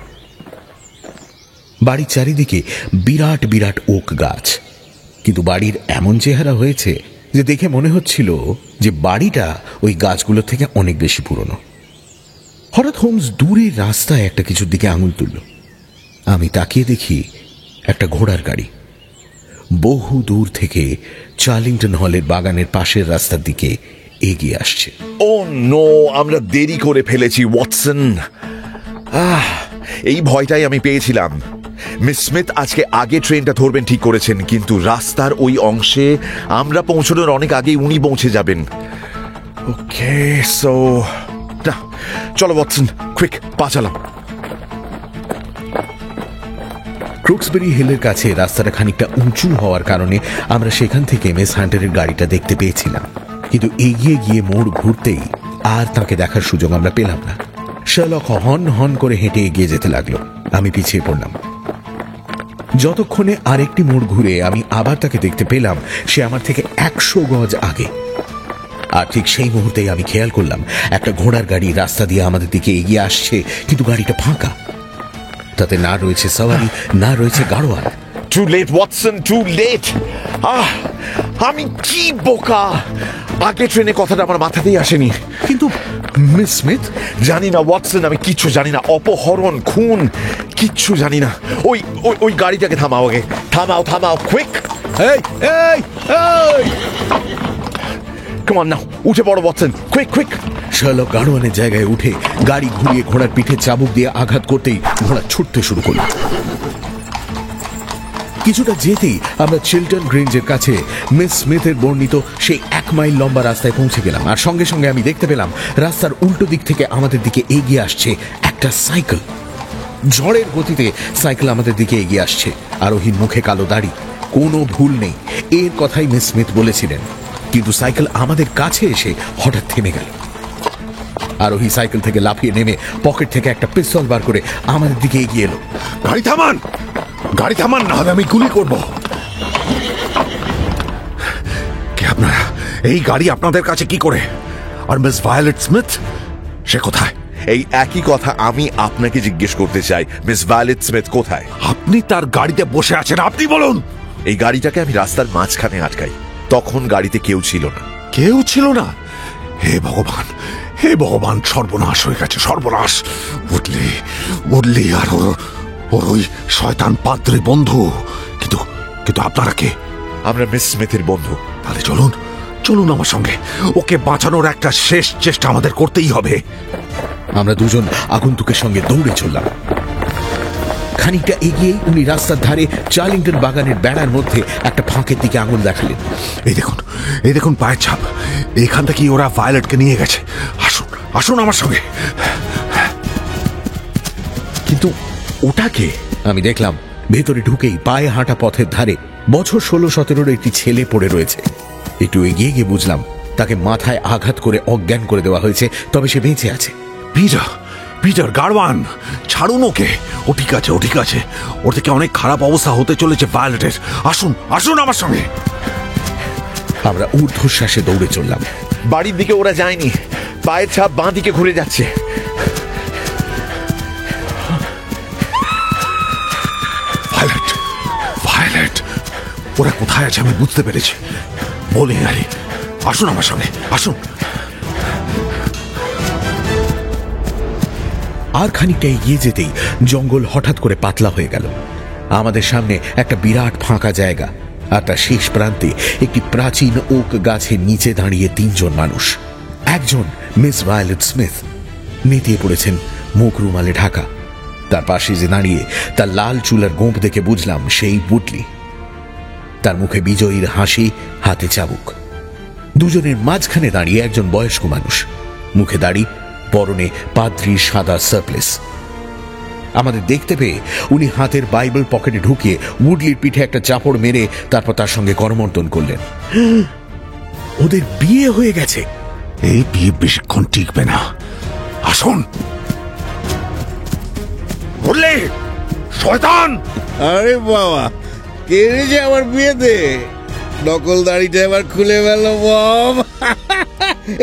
বাড়ির চারিদিকে বিরাট বিরাট ওক গাছ, কিন্তু বাড়ির এমন চেহারা হয়েছে যে দেখে মনে হচ্ছিল যে বাড়িটা ওই গাছগুলো থেকে অনেক বেশি পুরনো। হঠাৎ হোমস দূরের রাস্তায় একটা কিছুর দিকে আঙুল তুলল। আমি তাকিয়ে দেখি একটা ঘোড়ার গাড়ি বহু দূর থেকে চার্লিংটন হলের বাগানের পাশের রাস্তার দিকে এগিয়ে আসছে। ও নো, আমরা দেরি করে ফেলেছি ওয়াটসন। এই ভয়টাই আমি পেয়েছিলাম। মিস স্মিথ আজকে আগে ট্রেনটা ধরবেন ঠিক করেছেন, কিন্তু রাস্তার ওই অংশে আমরা পৌঁছানোর অনেক আগেই উনি পৌঁছে যাবেন। ওকে, সো না, চলো ওয়াটসন, কুইক পা চালাও। ক্রুক্সবেরি হিলের কাছে রাস্তাটা খানিকটা উঁচু হওয়ার কারণে আমরা সেখান থেকে মিস হান্টারের গাড়িটা দেখতে পেয়েছিলাম, কিন্তু এগিয়ে গিয়ে মোড় ঘুরতেই আর তাকে দেখার সুযোগ আমরা পেলাম না। শার্লক হন হন করে হেঁটে এগিয়ে যেতে লাগলো, আমি পিছিয়ে পড়লাম। যতক্ষণে আরেকটি মোড় ঘুরে আমি আবার তাকে দেখতে পেলাম, সে আমার থেকে 100 গজ আগে। আর ঠিক সেই মুহূর্তেই আমি খেয়াল করলাম একটা ঘোড়ার গাড়ি রাস্তা দিয়ে আমাদের দিকে এগিয়ে আসছে, কিন্তু গাড়িটা ফাঁকা। তাতে না রয়েছে সাওয়ারি, না রয়েছে গাড়োয়ান। Too late Watson, too late. আমি কি বোকা, আগে ট্রেনে কথাটা আমার মাথাতেই আসেনি। কিন্তু মিস স্মিথ, জানি না ওয়াটসন, আমি কিচ্ছু জানি না। অপহরণ, খুন, কিচ্ছু জানি না। ওই ওই ওই গাড়িটাকে থামাও, আগে থামাও, থামাও, কুইক। এই এই এই! কাম অন নাও, উঠে পড়ো ওয়াটসন, কুইক কুইক। শার্লক গাড়োয়ানের জায়গায় উঠে গাড়ি ঘুরিয়ে ঘোড়ার পিঠে চাবুক দিয়ে আঘাত করতেই ঘোড়া ছুটতে শুরু করল। কিছুটা যেতেই আমরা চিলটন গ্রেঞ্জের কাছে মিস স্মিথের বর্ণিত সেই 1 মাইল লম্বা রাস্তায় পৌঁছে গেলাম। আর সঙ্গে সঙ্গে আমি দেখতে পেলাম রাস্তার উল্টো দিক থেকে আমাদের দিকে এগিয়ে আসছে একটা সাইকেল। ঝড়ের গতিতে সাইকেল আমাদের দিকে এগিয়ে আসছে। আরোহীর মুখে কালো দাড়ি, কোনো ভুল নেই, এর কথাই মিস স্মিথ বলেছিলেন। কিন্তু সাইকেল আমাদের কাছে এসে হঠাৎ থেমে গেল। আরোহী সাইকেল থেকে লাফিয়ে নেমে পকেট থেকে একটা পিস্তল বার করে আমাদের দিকে এগিয়ে এলো। গাড়ি থামান, গাড়ি থামান, না হলে আমি গুলি করব। কে আপনারা? এই গাড়ি আপনাদের কাছে কি করে? আর মিস ভায়োলেট স্মিথ, সে কোথায়? এই একই কথা আমি আপনাকে জিজ্ঞেস করতে চাই, মিস ভায়োলেট স্মিথ কোথায়? আপনি তার গাড়িতে বসে আছেন, আপনি বলুন। এই গাড়িটাকে আমি রাস্তার মাঝখানে আটকাই, তখন গাড়িতে কেউ ছিল না। কেউ ছিল না? হে ভগবান, হে ভগবান, সর্বনাশ হয়ে গেছে, সর্বনাশ। উঠলি উঠলি আর ওর ওই শয়তান পাদ্রী বন্ধু। কিন্তু কিন্তু আপনারা কে? আমরা মিস স্মিথের বন্ধু। তাহলে চলুন, চলুন আমার সঙ্গে। ওকে বাঁচানোর একটা শেষ চেষ্টা আমাদের করতেই হবে। আমরা দুজন আগন্তুকের সঙ্গে দৌড়ে চললাম। খানিকটা এগিয়ে উনি রাস্তার ধারে চার্লিংটন বাগানের বেড়ার মধ্যে একটা ফাঁকের দিকে আঙুল দেখালেন। এই দেখুন, এই দেখুন পায়ের ছাপ। এখান থেকেই ওরা ভায়োলেটকে নিয়ে গেছে। আসুন, আসুন আমার সঙ্গে। কিন্তু ওটাকে আমি দেখলাম ভেতরে ঢুকেই পায়ে হাঁটা পথের ধারে বছর 16-17 একটি ছেলে পড়ে রয়েছে। একটু এগিয়ে গিয়ে বুঝলাম তাকে মাথায় আঘাত করে অজ্ঞান করে দেওয়া হয়েছে, তবে সে বেঁচে আছে। পিটার, পিটার গাড়ওয়ান, ছাড়ুন ওকে। ও ঠিক আছে, ও ঠিক আছে। ওর থেকে অনেক খারাপ অবস্থা হতে চলেছে ভায়োলেটের। আসুন, আসুন আমার সঙ্গে। আমরা ঊর্ধ্বশ্বাসে দৌড়ে চললাম। বাড়ির দিকে ওরা যায়নি, পায়ের ছাপ বাঁ দিকে ঘুরে যাচ্ছে। ভায়োলেট, ভায়োলেট, ওরা কোথায় আছে আমি বুঝতে পেরেছি। বলি আরে, আসুন আমার সঙ্গে, আসুন। আর খানিকটা এগিয়ে যেতেই জঙ্গল হঠাৎ করে পাতলা হয়ে গেল। আমাদের সামনে একটা বিরাট ফাঁকা জায়গা, আর তার শেষ প্রান্তে একটি প্রাচীন ওক গাছের নিচে দাঁড়িয়ে 3 জন মানুষ। একজন মিস ভায়োলেট স্মিথ, নেতিয়ে পড়েছেন, মুখ রুমালে ঢাকা। তার পাশে যে দাঁড়িয়ে তার লাল চুলের গোঁপ দেখে বুঝলাম সেই বুটলি। তার মুখে বিজয়ীর হাসি, হাতে চাবুক। দুজনের মাঝখানে দাঁড়িয়ে একজন বয়স্ক মানুষ, মুখে দাড়ি, পরনে পাদ্রীর সাদা সার্প্লেস। আমাদের দেখতে পেয়ে উনি হাতের বাইবেল পকেটে ঢুকিয়ে উডলির পিঠে একটা চাপড় মেরে তারপর তার সঙ্গে করমর্দন করলেন। ওদের বিয়ে হয়ে গেছে। এই বিয়ে বেশিক্ষণ টিকবে না। আসুন। বললে শয়তান! আরে বাবা, কে এনেছে আমার বিয়েতে? নকল দাড়িটা এবার খুলে গেল বম।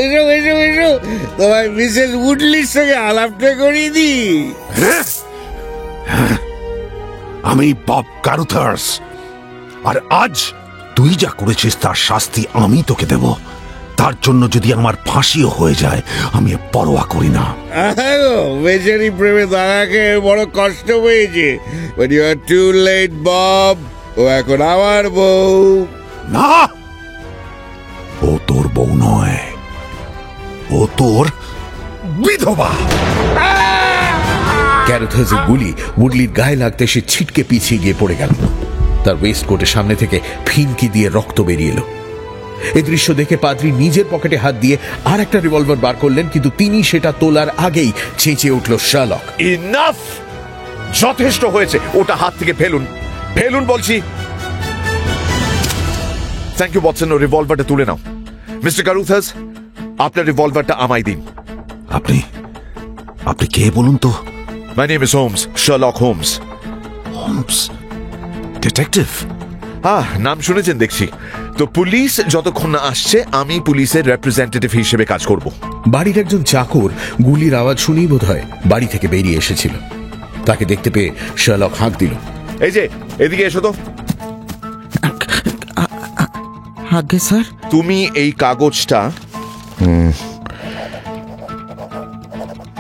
এসো এসো এসো, তোমার মিসেস উডলির সঙ্গে আলাপটা করিয়ে দি। আমি বব কারুথার্স, আর আজ তুই যা করেছিস তার শাস্তি আমি তোকে দেব। তার জন্য যদি আমার ফাঁসিও হয়ে যায় আমি পরোয়া করি না। বেচারি প্রেমে দাদাকে বড় কষ্ট পেয়েছে। But you are too late, Bob. ও এখন আমার বউ। না, ও তোর বউ নয়, ও তোর বিধবা। ক্যারোথার্সের গুলি উডলির গায়ে লাগতে সে ছিটকে পিছিয়ে গিয়ে পড়ে গেল। তার ওয়েস্ট কোটের সামনে থেকে ফিনকি দিয়ে রক্ত বেরিয়ে এলো। এই দৃশ্য দেখে পাদ্রী নিজের পকেটে হাত দিয়ে আর একটা রিভলভার বার করলেন, কিন্তু তিনি সেটা তোলার আগেই চেঁচিয়ে উঠল শার্লক। ইনাফ! যথেষ্ট হয়েছে, ওটা হাত থেকে ফেলুন, ফেলুন বলছি। থ্যাংক ইউ ওয়াটসন, রিভলভারটা তুলে নাও। মিস্টার কারুথার্স, আপনার রিভলভারটা আমায় দিন। আপনি আপনি কে বলুন তো? My name is Holmes, Sherlock Holmes. Holmes, detective? নাম শুনেছেন দেখছি। তো পুলিশ যতক্ষণ না আসছে আমি পুলিশের রিপ্রেজেন্টেটিভ হিসেবে কাজ করব। বাড়ির একজন চাকর গুলির আওয়াজ শুনেই বোধহয় বাড়ি থেকে বেরিয়ে এসেছিল। তাকে দেখতে পেয়ে শার্লক হাঁক দিল। এই যে, এদিকে এসো তো। আগে স্যার। তুমি এই কাগজটা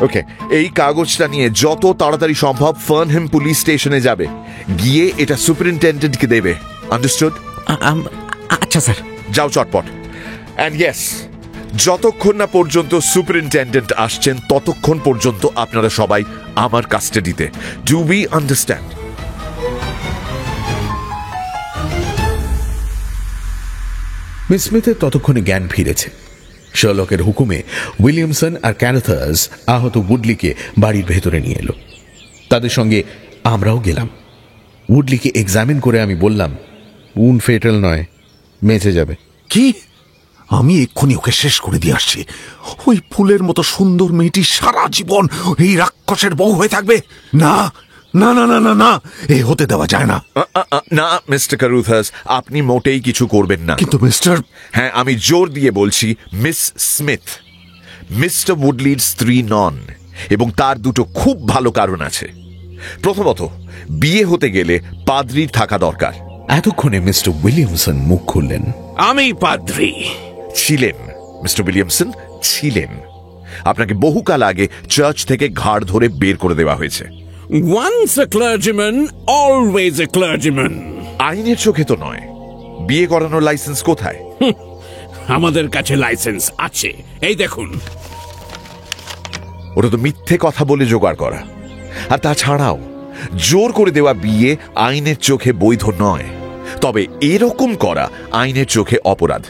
ওকে, এই কাগজটা নিয়ে যত তাড়াতাড়ি সম্ভব ফার্নহেম পুলিশ স্টেশনে যাবে, গিয়ে এটা সুপারিনটেন্ডেন্টকে দেবে। আন্ডারস্টুড? আচ্ছা স্যার। যাও চটপট। অ্যান্ড ইয়েস, যতক্ষণ না পর্যন্ত সুপারিনটেন্ডেন্ট আসছেন ততক্ষণ পর্যন্ত আপনারা সবাই আমার কাস্টাডিতে। Do we understand? মিস স্মিথের ততক্ষণে জ্ঞান ফিরেছে। শার্লকের হুকুমে উইলিয়ামসন আর ক্যারাথার্স আহত উডলিকে বাড়ির ভেতরে নিয়ে এলো। তাদের সঙ্গে আমরাও গেলাম। উডলিকে এক্সামিন করে আমি বললাম, উন ফেটাল নয়, বেঁচে যাবে। কি? আমি এক্ষুনি ওকে শেষ করে দিয়ে আসছি। ওই ফুলের মতো সুন্দর মেয়েটি সারা জীবন এই রাক্ষসের বউ হয়ে থাকবে? না না না না না না, এ হতে দেওয়া যায় না। না মিস্টার ক্যারুথার্স, আপনি মোটেই কিছু করবেন না। কিন্তু মিস্টার, হ্যাঁ, আমি জোর দিয়ে বলছি, মিস স্মিথ মিস্টার উডলির স্ত্রী নন, এবং তার দুটো খুব ভালো কারণ আছে। প্রথমত, বিয়ে হতে গেলে পাদ্রির থাকা দরকার। এতক্ষণে মিস্টার উইলিয়ামসন মুখ খুললেন। আমি পাদ্রী ছিলেন মিস্টার উইলিয়ামসন, ছিলেন। আপনাকে বহুকাল আগে চার্চ থেকে ঘাড় ধরে বের করে দেওয়া হয়েছে। Once a clergyman, always a clergyman. আইনের চোখে তো নয়। বিয়ে করানোর লাইসেন্স কোথায়? আমাদের কাছে লাইসেন্স আছে, এই দেখুন। ওটা তো মিথ্যে কথা বলে জোগাড় করা। আর তাছাড়াও জোর করে দেওয়া বিয়ে আইনের চোখে বৈধ নয়, তবে এরকম করা আইনের চোখে অপরাধ।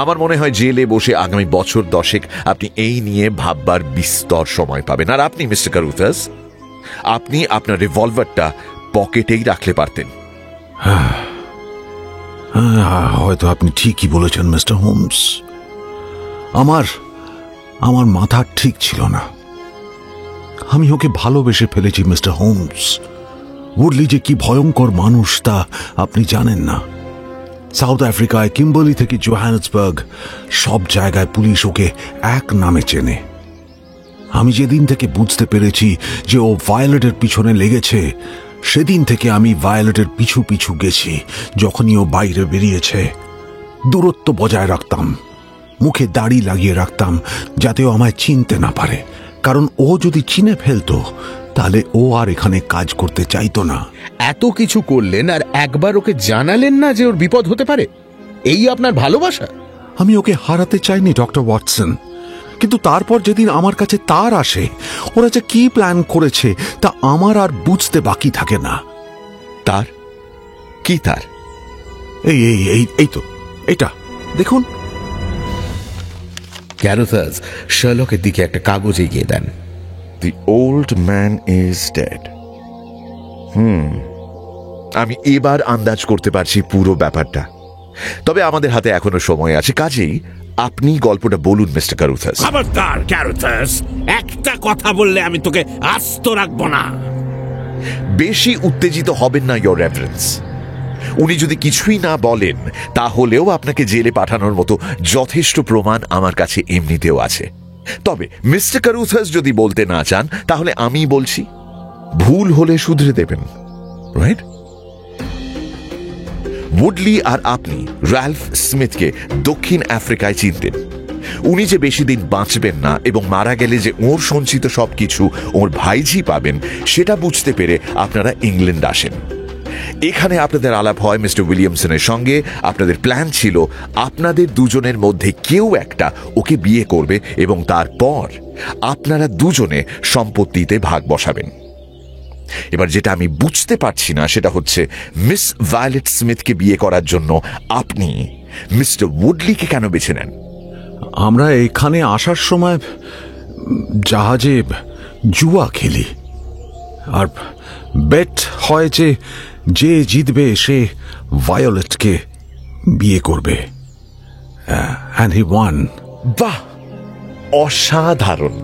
আমার মনে হয় জেলে বসে আগামী বছর 10 আপনি এই নিয়ে ভাববার বিস্তর সময় পাবেন। আর আপনি মিস্টার ক্যারুথার্স, আপনি আপনার রিভলভারটা পকেটেই রাখলে পারতেন। হয়তো আপনি ঠিকই বলেছেন মিস্টার হোমস। আমার মাথা ঠিক ছিল না। আমি ওকে ভালোবেসে ফেলেছি মিস্টার হোমস। উডলি যে কি ভয়ঙ্কর মানুষ তা আপনি জানেন না। সাউথ আফ্রিকায় কিম্বার্লি থেকে জোহান্সবার্গ, সব জায়গায় পুলিশ ওকে এক নামে চেনে। আমি যেদিন থেকে বুঝতে পেরেছি যে ও ভায়োলেটের পিছনে লেগেছে, সেদিন থেকে আমি ভায়োলেটের পিছু পিছু গেছি। যখনই ও বাইরে বেরিয়েছে, দূরত্ব বজায় রাখতাম, মুখে দাড়ি লাগিয়ে রাখতাম, যাতে ও আমায় চিনতে না পারে। কারণ ও যদি চিনে ফেলতো, তাহলে ও আর এখানে কাজ করতে চাইতো না। এত কিছু করলেন আর একবার ওকে জানালেন না যে ওর বিপদ হতে পারে? এই আপনার ভালোবাসা? আমি ওকে হারাতে চাইনি ডক্টর ওয়াটসন, কিন্তু তারপর যেদিন আমার কাছে তার আসে, ওরা যে কি প্ল্যান করেছে তা আমার আর বুঝতে বাকি থাকে না। তার কি? তার এই এই এই এই তো এটা দেখুন। ক্যারোথার্স শার্লকের দিকে একটা কাগজ এগিয়ে দেন। The old man is dead. আমি এবার আন্দাজ করতে পারছি পুরো ব্যাপারটা। তবে আমাদের হাতে এখনো সময় আছে, কাজেই আপনি গল্পটা বলুন মিস্টার ক্যারুথার্স। খবরদার ক্যারোথার্স, একটা কথা বললে আমি তোকে আস্ত রাখবো না। বেশি উত্তেজিত হবেন না ইয়োর রেফারেন্স। উনি যদি কিছুই না বলেন, তাহলেও আপনাকে জেলে পাঠানোর মতো যথেষ্ট প্রমাণ আমার কাছে এমনিতেও আছে। তবে মিস্টার ক্যারুথার্স যদি বলতে না চান, তাহলে আমি বলছি, ভুল হলে শুধরে দেবেন, রাইট? উডলি আর আপনি র্যালফ স্মিথকে দক্ষিণ আফ্রিকায় চিনতেন। উনি যে বেশি দিন বাঁচবেন না এবং মারা গেলে যে ওর সঞ্চিত সবকিছু ওর ভাইঝি পাবেন, সেটা বুঝতে পেরে আপনারা ইংল্যান্ড আসেন। এখানে আপনাদের আলাপ হয় মিস্টার উইলিয়ামসনের সঙ্গে। আপনাদের প্ল্যান ছিল আপনাদের দুজনের মধ্যে কেউ একটা ওকে বিয়ে করবে এবং তারপর আপনারা দুজনে সম্পত্তিতে ভাগ বসাবেন। এবার যেটা আমি বুঝতে পারছি না সেটা হচ্ছে, মিস ভায়োলেট স্মিথকে বিয়ে করার জন্য আপনি মিস্টার উডলিকে কেন বেছে নেন? আমরা এখানে আসার সময় জাহাজে জুয়া খেলি, আর বেট হয় যে যে জিতবে সে ভায়োলেটকে বিয়ে করবে। and he won. বাহ, অসাধারণ।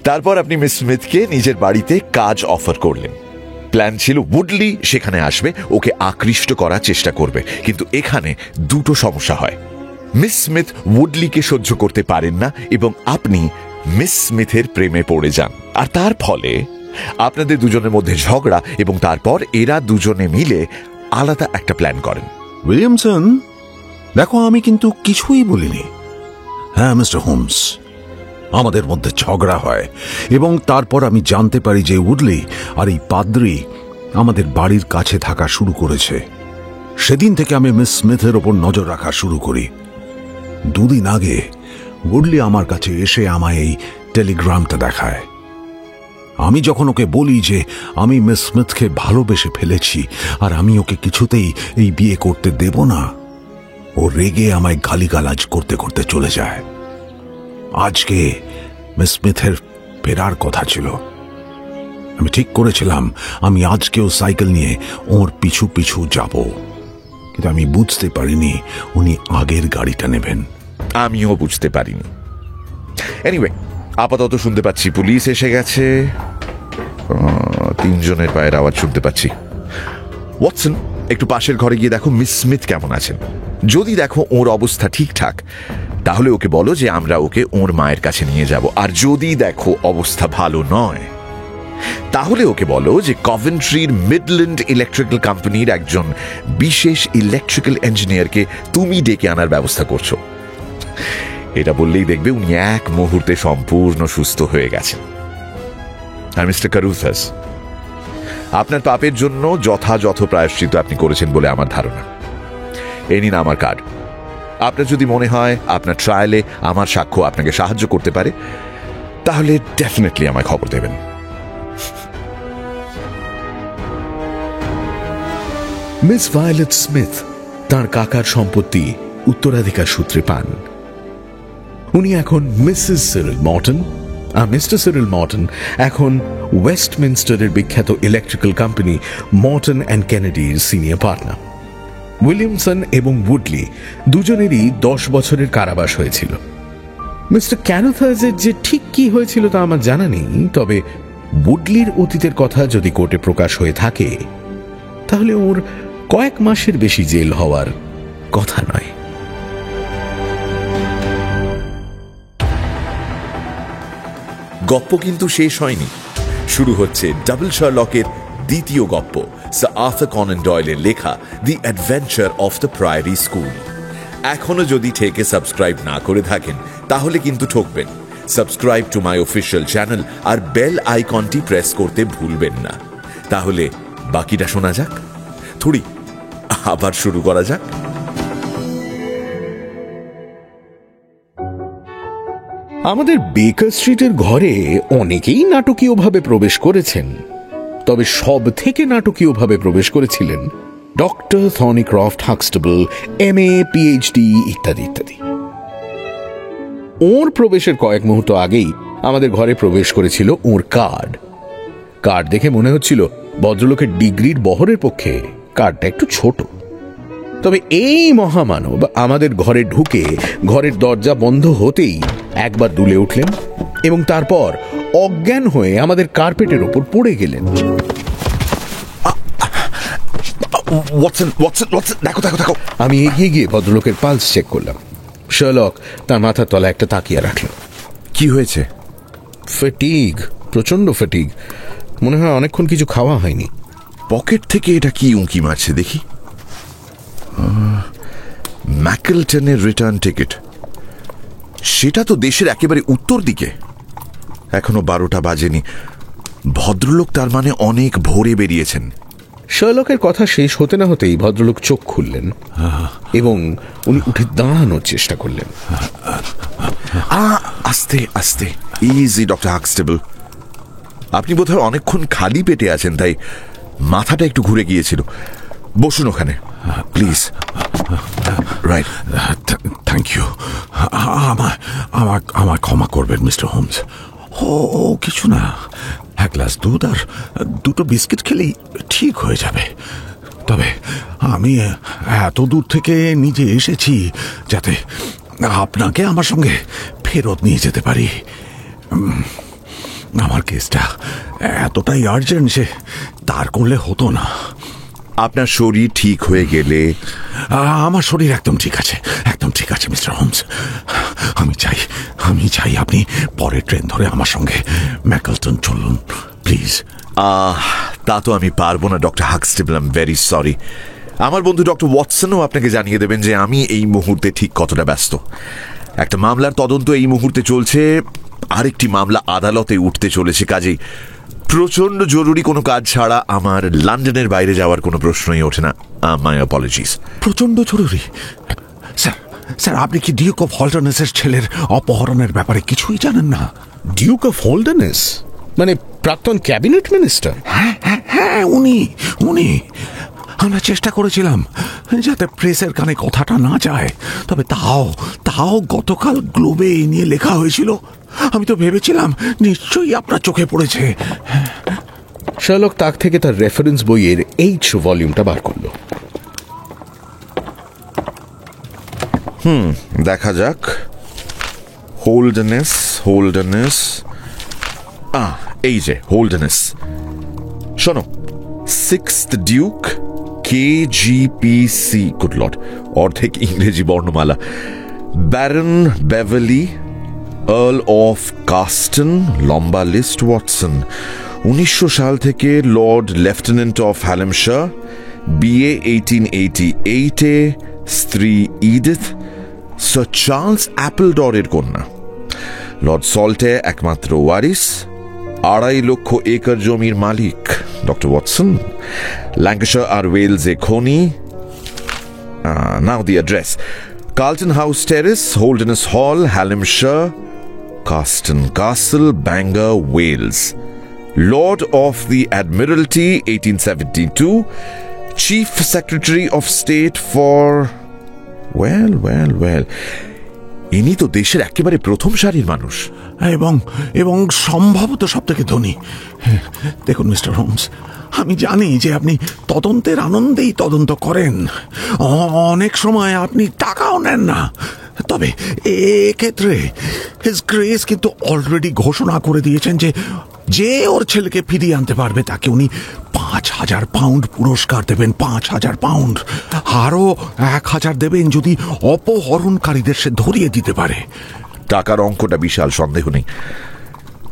তারপর আপনি মিস স্মিথকে নিজের বাড়িতে কাজ অফার করলেন। প্ল্যান ছিল উডলি সেখানে আসবে, ওকে আকৃষ্ট করার চেষ্টা করবে। কিন্তু এখানে দুটো সমস্যা হয়। মিস স্মিথ উডলিকে সহ্য করতে পারেন না এবং আপনি মিস স্মিথের প্রেমে পড়ে যান। আর তার ফলে আপনাদের দুজনের মধ্যে ঝগড়া, এবং তারপর এরা দুজনে মিলে আলাদা একটা প্ল্যান করেন। উইলিয়ামসন, দেখো আমি কিন্তু কিছুই বলিনি। হ্যাঁ মিস্টার হোমস, আমাদের মধ্যে ঝগড়া হয় এবং তারপর আমি জানতে পারি যে উডলি আর এই পাদ্রী আমাদের বাড়ির কাছে থাকা শুরু করেছে। সেদিন থেকে আমি মিস স্মিথের ওপর নজর রাখা শুরু করি। 2 দিন আগে উডলি আমার কাছে এসে আমায় এই টেলিগ্রামটা দেখায়। আমি যখন ওকে বলি যে আমি মিস স্মিথকে ভালোবেসে ফেলেছি আর আমি ওকে কিছুতেই এই বিয়ে করতে দেব না, ও রেগে আমায় গালিগালাজ করতে করতে চলে যায়। আজকে মিস স্মিথের ফেরার কথা ছিল। আমি ঠিক করেছিলাম আমি আজকেও সাইকেল নিয়ে ওর পিছু পিছু যাব, কিন্তু আমি বুঝতে পারিনি উনি আগের গাড়িটা নেবেন। আমিও বুঝতে পারিনি। এনিওয়ে, আপাতত শুনতে পাচ্ছি পুলিশ এসে গেছে। 3 জনের পায়ের আওয়াজ শুনতে পাচ্ছি। ওয়াটসন, একটু পাশের ঘরে গিয়ে দেখো মিস স্মিথ কেমন আছেন। যদি দেখো ওর অবস্থা ঠিকঠাক, তাহলে ওকে বলো যে আমরা ওকে ওর মায়ের কাছে নিয়ে যাব। আর যদি দেখো অবস্থা ভালো নয়, তাহলে ওকে বলো যে কভেন্ট্রির মিডল্যান্ড ইলেকট্রিক্যাল কোম্পানির একজন বিশেষ ইলেকট্রিক্যাল ইঞ্জিনিয়ারকে তুমি ডেকে আনার ব্যবস্থা করছো। এটা বললেই দেখবে উনি এক মুহূর্তে সম্পূর্ণ সুস্থ হয়ে গেছেন। আর মিস্টার কারুথাস, আপনার পাপের জন্য যথাযথ প্রায়শ্চিত্ত আপনি করেছেন বলে আমার ধারণা। এই নিন আমার কার্ড। আপনার যদি মনে হয় আপনার ট্রায়ালে আমার সাক্ষ্য আপনাকে সাহায্য করতে পারে, তাহলে ডেফিনেটলি আমায় খবর দেবেন। মিস ভায়োলেট স্মিথ তাঁর কাকার সম্পত্তি উত্তরাধিকার সূত্রে পান। উনি এখন মিসেস সিরিল মর্টন, আর মিস্টার সিরিল মর্টন এখন ওয়েস্টমিনস্টারের বিখ্যাত ইলেকট্রিক্যাল কোম্পানি মর্টন অ্যান্ড কেনেডির সিনিয়র পার্টনার। উইলিয়ামসন এবং উডলি দুজনেরই 10 বছরের কারাবাস হয়েছিল। মিস্টার ক্যারুথার্সের যে ঠিক কি হয়েছিল তা আমার জানা নেই, তবে উডলির অতীতের কথা যদি কোর্টে প্রকাশ হয়ে থাকে, তাহলে ওর কয়েক মাসের বেশি জেল হওয়ার কথা নয়। গপ্প কিন্তু শেষ হয়নি। শুরু হচ্ছে ডাবল শার্লকের দ্বিতীয় গপ্প, স্যার আর্থার কনান ডয়েলের লেখা the adventure of the priory school. এখনো যদি ঠেকে সাবস্ক্রাইব না করে থাকেন, তাহলে কিন্তু ঠকবেন। Subscribe to my official channel আর বেল আইকনটি প্রেস করতে ভুলবেন না। তাহলে বাকিটা শোনা যাক। থোড়ি আবার শুরু করা যাক। আমাদের বেকার স্ট্রিটের ঘরে অনেকেই নাটকীয়ভাবে প্রবেশ করেছেন, তবে সব থেকে নাটকীয়ভাবে প্রবেশ করেছিলেন ডক্টর থর্নিক্রফট হাক্সটেবল, MA, PhD ইত্যাদি ইত্যাদি। ওর প্রবেশের কয়েক মুহূর্ত আগেই আমাদের ঘরে প্রবেশ করেছিল ওর কার্ড দেখে মনে হচ্ছিল ভদ্রলোকের ডিগ্রির বহরের পক্ষে কার্ডটা একটু ছোট। তবে এই মহামানব আমাদের ঘরে ঢুকে ঘরের দরজা বন্ধ হতেই একবার দুলে উঠলেন এবং তারপর অজ্ঞান হয়ে আমাদের কার্পেটের ওপর পড়ে গেলেন। দেখো। আমি এগিয়ে গিয়ে ভদ্রলোকের পালস চেক করলাম। শার্লক তার মাথার তলায় একটা তাকিয়া রাখল। কি হয়েছে? ফ্যাটিগ, প্রচন্ড ফ্যাটিগ। মনে হয় অনেকক্ষণ কিছু খাওয়া হয়নি। পকেট থেকে এটা কি উঁকি মারছে দেখি। ম্যাকলটনের রিটার্ন টিকিট। সেটা তো দেশের একেবারে উত্তর দিকে। এখনো 12টা বাজেনি। ভদ্রলোক তার মানে অনেক ভোরে বেরিয়েছেন। শার্লকের কথা শেষ হতে না হতেই ভদ্রলোক চোখ খুললেন এবং উনি উঠে দাঁড়ানোর চেষ্টা করলেন। আস্তে আস্তে, ইজি ডক্টর হাক্সটেবল। আপনি বোধহয় অনেকক্ষণ খালি পেটে আছেন, তাই মাথাটা একটু ঘুরে গিয়েছিল। বসুন ওখানে প্লিজ। Right, thank you. আমার ক্ষমা করবেন মিস্টার হোমস। ও কিছু না, 1 গ্লাস দুধ আর 2টো বিস্কিট খেলেই ঠিক হয়ে যাবে। তবে আমি এত দূর থেকে নিজে এসেছি যাতে আপনাকে আমার সঙ্গে ফেরত নিয়ে যেতে পারি। আমার কেসটা এতটাই আর্জেন্ট যে তার করলে হতো না। আপনার শরীর ঠিক হয়ে গেলে? আমার শরীর একদম ঠিক আছে, একদম ঠিক আছে মিস্টার হোমস। আমি চাই আপনি পরের ট্রেন ধরে আমার সঙ্গে ম্যাকলটন চলুন প্লিজ। তা তো আমি পারবো না doctor Huxtable, I am very sorry. আমার বন্ধু ডক্টর ওয়াটসনও আপনাকে জানিয়ে দেবেন যে আমি এই মুহূর্তে ঠিক কতটা ব্যস্ত। একটা মামলার তদন্ত এই মুহূর্তে চলছে, আরেকটি মামলা আদালতে উঠতে চলেছে, কাজেই প্রচন্ড জরুরি কোনো কাজ ছাড়া আমার লন্ডনের বাইরে যাওয়ার কোনো প্রশ্নই ওঠে না। মাই অ্যাপলজিস। প্রচন্ড জরুরি। স্যার স্যার, আপনি কি ডিউক অফ হল্টারনেসের ছেলের অপহরণের ব্যাপারে কিছুই জানেন না? ডিউক অফ হোল্ডারনেস মানে প্রাক্তন ক্যাবিনেট মিনিস্টার? হ্যাঁ হ্যাঁ হ্যাঁ, উনি উনি আমরা চেষ্টা করেছিলাম যাতে প্রেসের কানে কথাটা না যায়, তবে তাও গতকাল গ্লোবে এই নিয়ে লেখা হয়েছিল। আমি তো ভেবেছিলাম নিশ্চয়ই আপনার চোখে পড়েছে। শার্লক তাক থেকে তার রেফারেন্স বইয়ের H ভলিউমটা বার করলো। দেখা যাক। হোল্ডারনেস এই যে হোল্ডারনেস। শোনো, 6th Duke KGPC, good Lord, অর্ধেক ইংরেজি বর্ণমালা। ব্যারন বেভারলি, আর্ল অফ কাস্টন, লম্বা লিস্ট। ওয়াটসন 1900 সাল থেকে লর্ড লেফটেন্যান্ট অফ হ্যালমশায়ার, বিএ 1888-এ, স্ত্রী ইডিথ, স্যার চার্লস অ্যাপলডরের কন্যা। লর্ড সল্টে একমাত্র ওয়ারিস, 2.5 লক্ষ একর জমির মালিক। ডক্টর ওয়াটসন, ল্যাঙ্কাশায়ার আর ওয়েলসে খনি। Now the address: Carlton House Terrace, Holderness Hall, Hallamshire, Caston Castle, Bangor, Wales. Lord of the Admiralty 1872, chief secretary of state for well, ইনি তো দেশের একেবারে প্রথম সারির মানুষ এবং সম্ভবত সব থেকে ধনী। দেখুন মিস্টার হোমস, আমি জানি যে আপনি তদন্তের আনন্দেই তদন্ত করেন, অনেক সময় আপনি টাকাও নেন না, তবে এক্ষেত্রে হিজ গ্রেস কিন্তু অলরেডি ঘোষণা করে দিয়েছেন যে ওর ছেলেকে ফিরিয়ে আনতে পারবে তাকে উনি 5,000 পাউন্ড পুরস্কার দেবেন। 5,000 পাউন্ড, আরও 1,000 দেবেন যদি অপহরণকারীদের সে ধরিয়ে দিতে পারে। টাকার অঙ্কটা বিশাল, সন্দেহ নেই।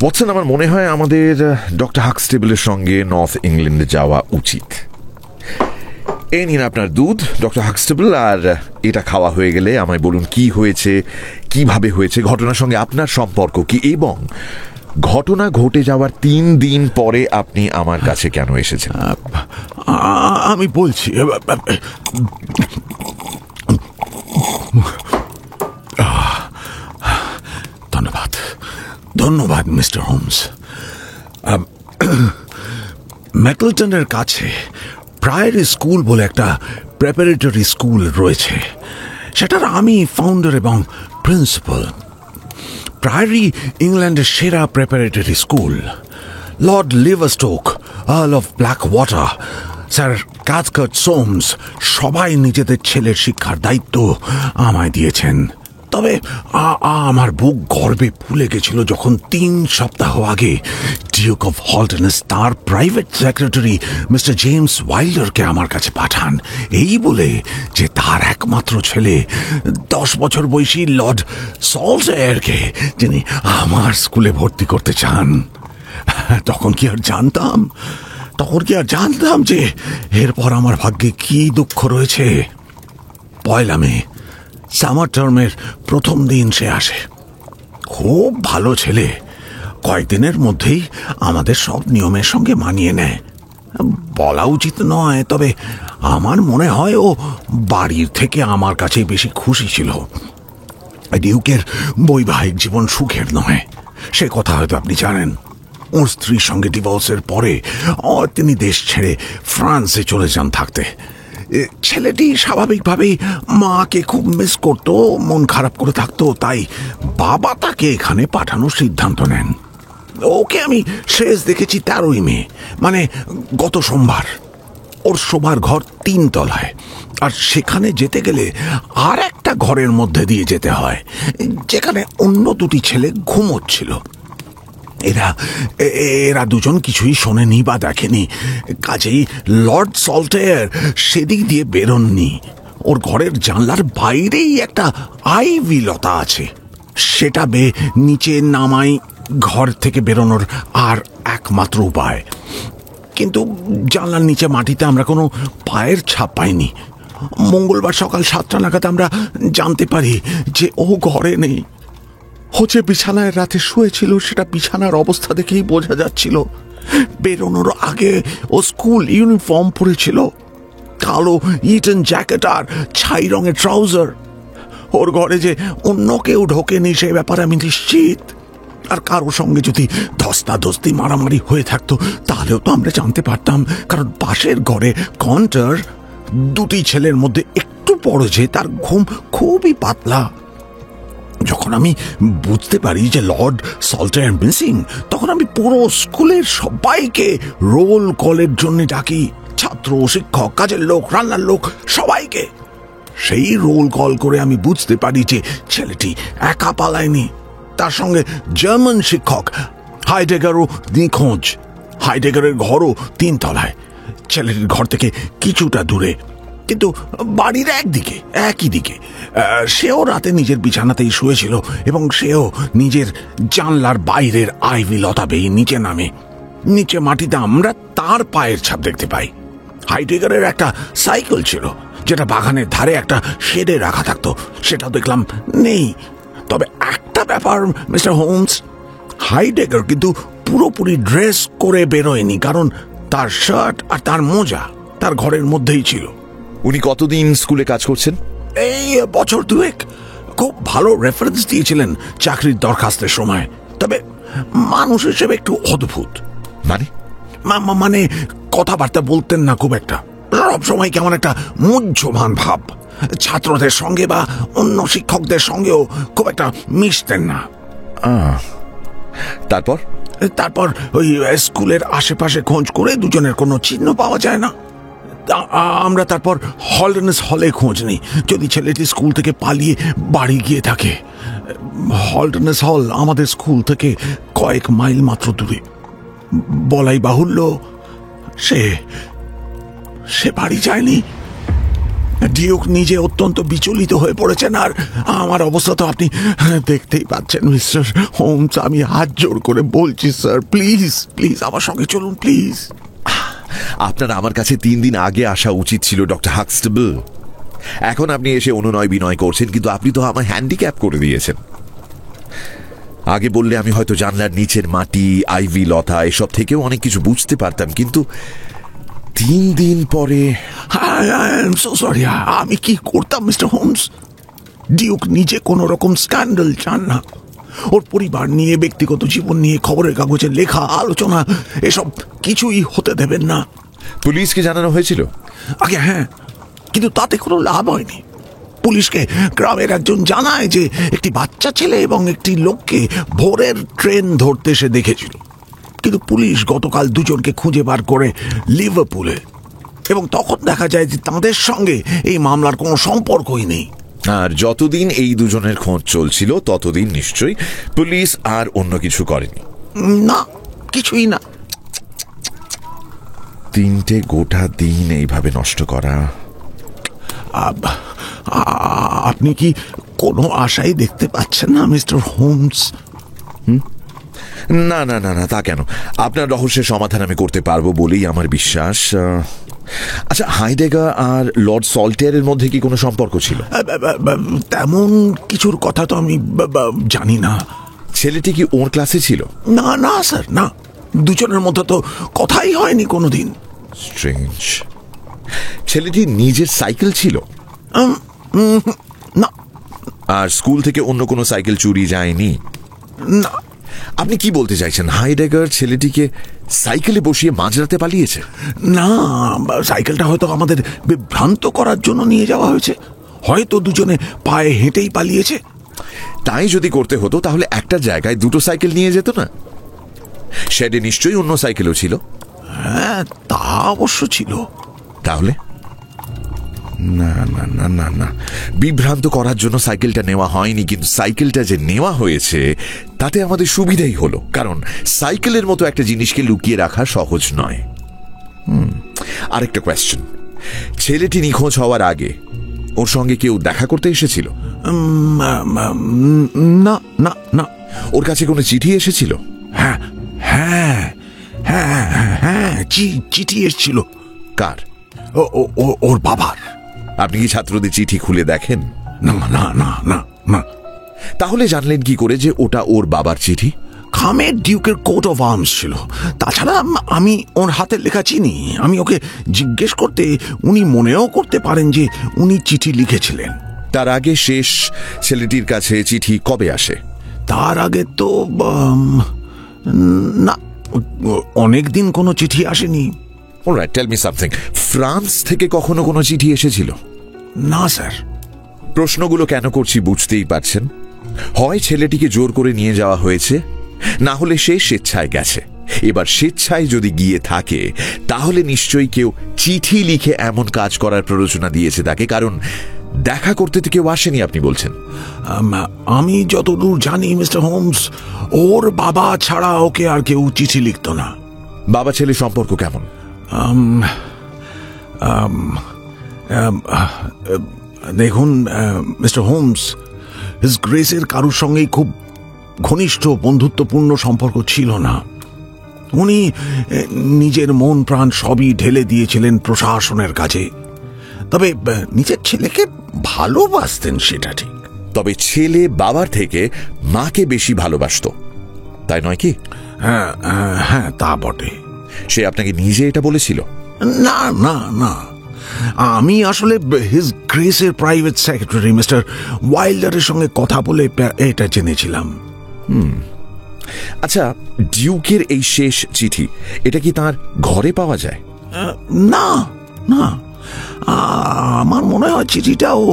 ওয়াটসন, আমার মনে হয় আমাদের ডক্টর হাক্সটেবলের সঙ্গে নর্থ ইংল্যান্ডে যাওয়া উচিত। এই নিন আপনার দুধ, ডক্টর হাক্সটেবল, আর এটা খাওয়া হয়ে গেলে আমায় বলুন কি হয়েছে, কিভাবে হয়েছে, ঘটনার সঙ্গে আপনার সম্পর্ক কি, এবং ঘটনা ঘটে যাওয়ার 3 দিন পরে আপনি আমার কাছে কেন এসেছেন। আমি বলছি। ধন্যবাদ মিস্টার হোমস। ম্যাকলটনের কাছে প্রায়রি স্কুল বলে একটা প্রেপারেটরি স্কুল রয়েছে, সেটার আমি ফাউন্ডার এবং প্রিন্সিপাল। প্রায়রি ইংল্যান্ডের সেরা preparatory school. Lord Leverstoke, Earl of Blackwater, sir Cathcart Soames সবাই নিজেদের ছেলের শিক্ষার দায়িত্ব আমায় দিয়েছেন। তবে আমার বুক গর্বে ফুলে গেছিল যখন 3 সপ্তাহ আগে ডিউক অফ হল্টারনেস তার প্রাইভেট সেক্রেটারি মিস্টার জেমস ওয়াইল্ডারকে আমার কাছে পাঠান, এই বলে যে তার একমাত্র ছেলে 10 বছর বয়সী লর্ড সল্টয়ারকে যিনি আমার স্কুলে ভর্তি করতে চান। তখন কি আর জানতাম যে এরপর আমার ভাগ্যে কি দুঃখ রয়েছে। 1 মে সামার টার্মের প্রথম দিন সে আসে। খুব ভালো ছেলে, কয়েকদিনের মধ্যেই আমাদের সব নিয়মের সঙ্গে মানিয়ে নেয়। বলা উচিত নয়, তবে আমার মনে হয় ও বাড়ির থেকে আমার কাছেই বেশি খুশি ছিল। ডিউকের বৈবাহিক জীবন সুখের নয়, সে কথা হয়তো আপনি জানেন। ওর স্ত্রীর সঙ্গে ডিভোর্সের পরে তিনি দেশ ছেড়ে ফ্রান্সে চলে যান থাকতে। ছেলেটি স্বাভাবিকভাবেই মাকে খুব মিস করত, মন খারাপ করে থাকতো, তাই বাবা তাকে এখানে পাঠানোর সিদ্ধান্ত নেন। ওকে আমি শেষ দেখেছি 13 মে, মানে গত সোমবার। ওর শোবার ঘর 3 তলায়, আর সেখানে যেতে গেলে আর একটা ঘরের মধ্যে দিয়ে যেতে হয় যেখানে অন্য 2টি ছেলে ঘুমোচ্ছিল। এরা দুজন কিছুই শোনেনি বা দেখেনি, কাজেই লর্ড সল্টয়ার সেদিক দিয়ে বেরোননি। ওর ঘরের জানলার বাইরেই একটা আইভি লতা আছে, সেটা নিচে নামাই ঘর থেকে বেরোনোর আর একমাত্র উপায়। কিন্তু জানলার নিচে মাটিতে আমরা কোনো পায়ের ছাপ পাইনি। মঙ্গলবার সকাল 7টা নাগাদ আমরা জানতে পারি যে ও ঘরে নেই। ও যে বিছানায় রাতে শুয়েছিল সেটা বিছানার অবস্থা দেখেই বোঝা যাচ্ছিল। বেরোনোর আগে ও স্কুল ইউনিফর্ম পরেছিল, কালো ইটন জ্যাকেট আর ছাই রঙের ট্রাউজার। ওর ঘরে যে অন্য কেউ ঢোকেনি সে ব্যাপারে আমি নিশ্চিত। আর কারো সঙ্গে যদি ধস্তাধস্তি মারামারি হয়ে থাকতো তাহলেও তো আমরা জানতে পারতাম, কারণ পাশের ঘরে কন্টার দুটি ছেলের মধ্যে একটু বড় যে তার ঘুম খুবই পাতলা। যখন আমি বুঝতে পারি যে লর্ড সল্টার মিসিং, তখন আমি পুরো স্কুলের সবাইকে রোল কলের জন্য ডাকি, ছাত্র, শিক্ষক, কাজের লোক, রান্নার লোক, সবাইকে। সেই রোল কল করে আমি বুঝতে পারি যে ছেলেটি একা পালায়নি, তার সঙ্গে জার্মান শিক্ষক হাইডেগারও নিখোঁজ। হাইডেগারের ঘরও 3 তলায়, ছেলেটির ঘর থেকে কিছুটা দূরে, কিন্তু বাড়ির একই দিকে। সেও রাতে নিজের বিছানাতেই শুয়েছিল এবং সেও নিজের জানলার বাইরের আইভি লতা বেয়ে নিচে নামে। নিচে মাটিতে আমরা তার পায়ের ছাপ দেখতে পাই। হাইডেগারের একটা সাইকেল ছিল যেটা বাগানের ধারে একটা শেডে রাখা থাকতো, সেটাও দেখলাম নেই। তবে একটা ব্যাপার মিস্টার হোমস, হাইডেগার কিন্তু পুরোপুরি ড্রেস করে বেরোয়নি, কারণ তার শার্ট আর তার মোজা তার ঘরের মধ্যেই ছিল। উনি কতদিন স্কুলে কাজ করছেন? এই বছর 2 খুব ভালো রেফারেন্স দিয়েছিলেন চাকরির দরখাস্তের সময়। তবে মানুষ হিসেবে একটু অদ্ভুত। মানে মানে কথাবার্তা বলতেন না খুব একটা, সব সময় কেমন একটা মুহ্যমান ভাব। ছাত্রদের সঙ্গে বা অন্য শিক্ষকদের সঙ্গেও খুব একটা মিশতেন না। তারপর ওই স্কুলের আশেপাশে খোঁজ করে দুজনের কোনো চিহ্ন পাওয়া যায় না। আমরা তারপর হলডেনেস হলে খোঁজ নিই, যদি ছেলেটি স্কুল থেকে পালিয়ে বাড়ি গিয়ে থাকে। হলডেনেস হল আমাদের স্কুল থেকে কয়েক মাইল মাত্র দূরে। বলাই বাহুল্য সে বাড়ি যায়নি। ডিউক নিজে অত্যন্ত বিচলিত হয়ে পড়েছেন, আর আমার অবস্থা তো আপনি দেখতেই পাচ্ছেন মিস্টার হোমস। আমি হাত জোড় করে বলছি স্যার, প্লিজ প্লিজ আমার সঙ্গে চলুন প্লিজ। আপনার আমার কাছে 3 দিন আগে আসা উচিত ছিল ডক্টর হাক্সটেবল। এখন আপনি এসে অনুনয় বিনয় করছেন, কিন্তু আপনি তো আমার হ্যান্ডিক্যাপ করে দিয়েছেন। আগে বললে আমি হয়তো জানলার নিচের মাটি, আইভি লতা এসব থেকেও অনেক কিছু বুঝতে পারতাম, কিন্তু 3 দিন পরে সরি, আমি কি করতাম মিস্টার হোমস? ডিউক নিজে কোনো রকম স্ক্যান্ডাল চান না। ওর পরিবার নিয়ে, ব্যক্তিগত জীবন নিয়ে খবরের কাগজে লেখা, আলোচনা এসব কিছুই হতে দেবেন না। পুলিশকে জানানো হয়েছিল আগে? হ্যাঁ, কিন্তু তাতে কোনো লাভ হয়নি। পুলিশকে গ্রামের একজন জানায় যে একটি বাচ্চা ছেলে এবং একটি লোককে ভোরের ট্রেন ধরতে সে দেখেছিল, কিন্তু পুলিশ গতকাল দুজনকে খুঁজে বার করে লিভারপুলে, এবং তখন দেখা যায় যে তাদের সঙ্গে এই মামলার কোনো সম্পর্কই নেই। আর যতদিন এই দুজনের খোঁজ চলছিল ততদিন নিশ্চয়ই পুলিশ আর অন্য কিছু করেনি। না, কিছুই না। 3টে গোটা দিন এইভাবে নষ্ট করা। আপনি কি কোনো আশাই দেখতে পাচ্ছেন না মিস্টার হোমস? না না না না, তা কেন? আপনার রহস্যের সমাধান আমি করতে পারবো বলেই আমার বিশ্বাস। আচ্ছা, হাইডেগার আর লর্ড সল্টারের মধ্যে কি কোনো সম্পর্ক ছিল? তেমন কিছুর কথা তো আমি জানি না। ছেলেটি কি ওর ক্লাসে ছিল? না না স্যার, না। দুজনের মধ্যে তো কথাই হয়নি কোনোদিন। স্ট্রেঞ্জ। ছেলেটির নিজের সাইকেল ছিল? না। আর স্কুল থেকে অন্য কোনো সাইকেল চুরি যায়নি? না। আপনি কি বলতে চাইছেন, হাইডেগার ছেলেটিকে সাইকেলে বসিয়ে মাঝরাতে পালিয়েছে? না, সাইকেলটা হয়তো আমাদের বিভ্রান্ত করার জন্য নিয়ে যাওয়া হয়েছে। হয়তো দুজনে পায়ে হেঁটেই পালিয়েছে। তাই যদি করতে হতো তাহলে একটা জায়গায় 2টো সাইকেল নিয়ে যেত না? শেডে নিশ্চয়ই অন্য সাইকেলও ছিল। হ্যাঁ, তা অবশ্য ছিল। তাহলে না না না না না, বিভ্রান্ত করার জন্য সাইকেলটা নেওয়া হয়নি, কিন্তু সাইকেলটা যে নেওয়া হয়েছে তাতে আমাদের সুবিধাই হলো, কারণ সাইকেলের মতো একটা জিনিসকে লুকিয়ে রাখা সহজ নয়। আরেকটা কোয়েশ্চেন, ছেলেটি নিখোঁজ হওয়ার আগে ওর সঙ্গে কেউ দেখা করতে এসেছিল? না না না। ওর কাছে কোনো চিঠি এসেছিল? হ্যাঁ হ্যাঁ হ্যাঁ হ্যাঁ, চিঠি এসেছিল। কার? ওর বাবার। আপনি কি ছাত্রদের চিঠি খুলে দেখেন? না না না না না। তাহলে জানলেন কি করে যে ওটা ওর বাবার চিঠি? খামের ডিউকের কোট অফ আর্মস ছিল। তাছাড়া আমি ওর হাতের লেখা চিনি। আমি ওকে জিজ্ঞেস করতে উনি মনেও করতে পারেন যে উনি চিঠি লিখেছিলেন। তার আগে শেষ ছেলেটির কাছে চিঠি কবে আসে? তার আগে তো না, অনেক দিন কোনো চিঠি আসেনি। Alright, tell me something. France থেকে কখনো কোনো চিঠি এসেছিল? না স্যার। প্রশ্নগুলো কেন করছি বুঝতেই পারছেন। হয় ছেলেটিকে জোর করে নিয়ে যাওয়া হয়েছে, না হলে সে স্বেচ্ছায় গেছে। এবার স্বেচ্ছায় যদি গিয়ে থাকে তাহলে নিশ্চয়ই কেউ চিঠি লিখে এমন কাজ করার প্ররোচনা দিয়েছে তাকে, কারণ দেখা করতে তো কেউ আসেনি আপনি বলছেন। আমি যতদূর জানি মিস্টার হোমস, ওর বাবা ছাড়া ওকে আর কেউ চিঠি লিখত না। বাবা ছেলে সম্পর্ক কেমন? দেখুন মিস্টার হোমস, হিজ গ্রেসের কারুর সঙ্গেই খুব ঘনিষ্ঠ বন্ধুত্বপূর্ণ সম্পর্ক ছিল না। উনি নিজের মন প্রাণ সবই ঢেলে দিয়েছিলেন প্রশাসনের কাজে। তবে নিজের ছেলেকে ভালোবাসতেন, সেটা ঠিক। তবে ছেলে বাবার থেকে মাকে বেশি ভালোবাসত, তাই নয় কি? হ্যাঁ হ্যাঁ, তা বটে। সে আপনাকে নিজে এটা বলেছিল? না না না, আমি আসলে হিজ গ্রেসের প্রাইভেট সেক্রেটারি মিস্টার ওয়াইল্ডারের সঙ্গে কথা বলে এটা জেনেছিলাম। আচ্ছা, ডিউকের এই শেষ চিঠি, এটা কি তার ঘরে পাওয়া যায়? না না, আমার মনে হয় চিঠিটা ও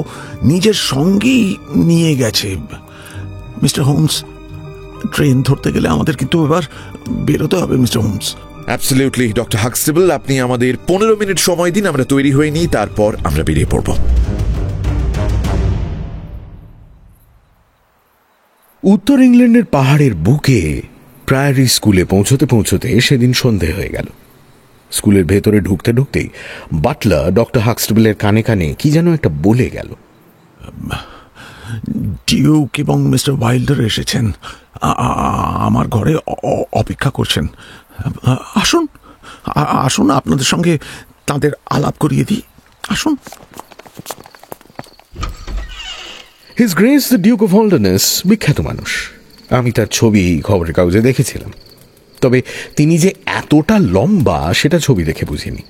নিজের সঙ্গেই নিয়ে গেছে। মিস্টার হোমস, ট্রেন ধরতে গেলে আমাদের কিন্তু এবার বেরোতে হবে মিস্টার হোমস। অ্যাবসলিউটলি ডক্টর হাক্সটেবল, আপনি আমাদের 15 মিনিট সময় দিন, আমরা তৈরি হয়ে নিই, তারপর আমরা বেরিয়ে পড়ব। উত্তর ইংল্যান্ডের পাহাড়ের বুকে প্রায়রি স্কুলে পৌঁছতে পৌঁছতে সেদিন সন্ধে হয়ে গেল। স্কুলের ভেতরে ঢুকতে ঢুকতেই বাটলার ডক্টর হাক্সটেবলের কানে কানে কি যেন একটা বলে গেল। ডিউক এবং মিস্টার ওয়াইল্ডার এসেছেন, আমার ঘরে অপেক্ষা করছেন। আসুন আসুন, আপনাদের সঙ্গে তাদের আলাপ করিয়ে দিই। আসুন। His grace the duke of Holderness বিখ্যাত মানুষ। আমি তার ছবি খবরের কাগজে দেখেছিলাম, তবে তিনি যে এতটা লম্বা সেটা ছবি দেখে বুঝিনি।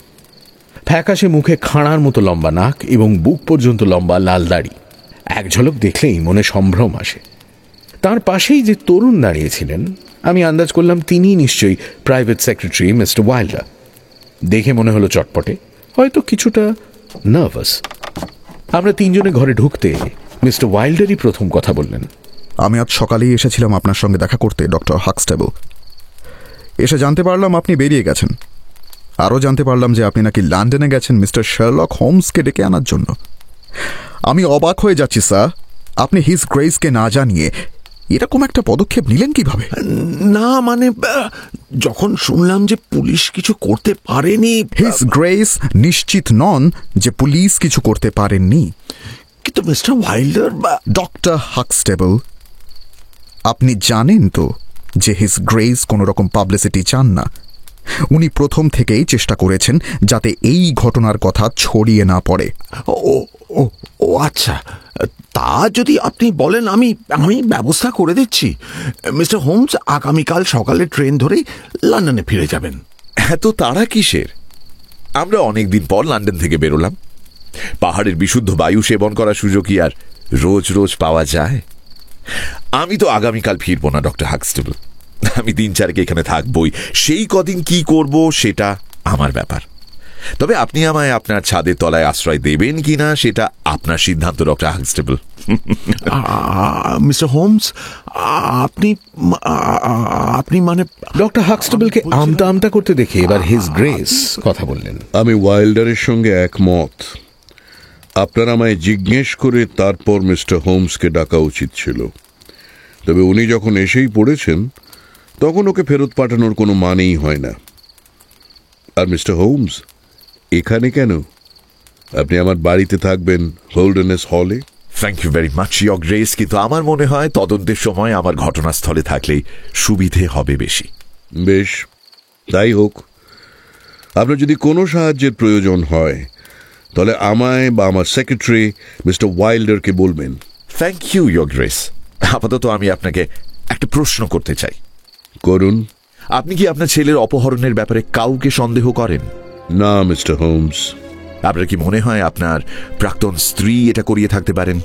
ফ্যাকাশে মুখে খাঁড়ার মতো লম্বা নাক এবং বুক পর্যন্ত লম্বা লাল দাড়ি। এক ঝলক দেখলেই মনে সম্ভ্রম আসে। তার পাশেই যে তরুণ দাঁড়িয়েছিলেন, আমি আন্দাজ করলাম তিনি নিশ্চয়ই প্রাইভেট সেক্রেটারি মিস্টার ওয়াইল্ডার। দেখে মনে হলো চটপটে, হয়তো কিছুটা নার্ভাস। আমরা তিনজনে ঘরে ঢুকতে মিস্টার ওয়াইল্ডারই প্রথম কথা বললেন। আমি আজ সকালেই এসেছিলাম আপনার সঙ্গে দেখা করতে ডক্টর হাক্সটেবল। এসে জানতে পারলাম আপনি বেরিয়ে গেছেন। আরও জানতে পারলাম যে আপনি নাকি লন্ডনে গেছেন মিস্টার শার্লক হোমসকে ডেকে আনার জন্য। আমি অবাক হয়ে যাচ্ছি স্যার, আপনি হিজ গ্রেসকে না জানিয়ে এরকম একটা পদক্ষেপ নিলেন কিভাবে? না মানে, যখন শুনলাম যে পুলিশ কিছু করতে পারেনি। হিজ গ্রেস নিশ্চিত নন যে পুলিশ কিছু করতে পারেননি। কিন্তু মিস্টার ওয়াইল্ডার ডক্টর হাক্সটেবল, আপনি জানেন তো যে হিজ গ্রেস কোনো রকম পাবলিসিটি চান না। উনি প্রথম থেকেই চেষ্টা করেছেন যাতে এই ঘটনার কথা ছড়িয়ে না পড়ে। ও ও ও আচ্ছা, তা যদি আপনি বলেন আমি ব্যবস্থা করে দিচ্ছি। মিস্টার হোমস আগামীকাল সকালে ট্রেন ধরেই লন্ডনে ফিরে যাবেন। এত তাড়া কিসের? আমরা অনেকদিন পর লন্ডন থেকে বেরোলাম। পাহাড়ের বিশুদ্ধ বায়ু সেবন করার সুযোগ কি আর রোজ রোজ পাওয়া যায়? আমি তো আগামীকাল ফিরবো না ডক্টর হাক্সটেবল। আমি 3-4 এখানে থাকবই। সেই কদিন কি করব সেটা আমার ব্যাপার। তবে আপনি আমায় আপনার ছাদের তলায় আশ্রয় দেবেন কিনা সেটা আপনার সিদ্ধান্ত ডক্টর হাক্সটেবল। মিস্টার হোমস, আপনি মানে ডক্টর হাক্সটেবলকে আমতা আমতা করতে দেখে এবার হিজ গ্রেস কথা বললেন। আমি ওয়াইল্ডারের সঙ্গে একমত। আপনার আমায় জিজ্ঞেস করে তারপর মিস্টার হোমসকে ডাকা উচিত ছিল। তবে উনি যখন এসেই পড়েছেন তখন ওকে ফেরত পাঠানোর কোনো মানেই হয় না। আর মিস্টার হোমস এখানে কেন? আপনি আমার বাড়িতে থাকবেন, হোল্ডারনেস হলে। Thank you very much your grace, কিন্তু আমার মনে হয় তদন্তের সময় আমার ঘটনাস্থলে থাকলেই সুবিধে হবে বেশি। বেশ, তাই হোক। আপনার যদি কোনো সাহায্যের প্রয়োজন হয় তাহলে আমায় বা আমার সেক্রেটারি মিস্টার ওয়াইল্ডারকে বলবেন। Thank you your grace. আপাতত আমি আপনাকে একটা প্রশ্ন করতে চাই। করুন। আপনি কি আপনার ছেলের অপহরণের ব্যাপারে কাউকে সন্দেহ করেন? না মিস্টার হোমস। আপনার কি মনে হয় আপনার প্রাক্তন স্ত্রী এটা করিয়ে থাকতে পারেন?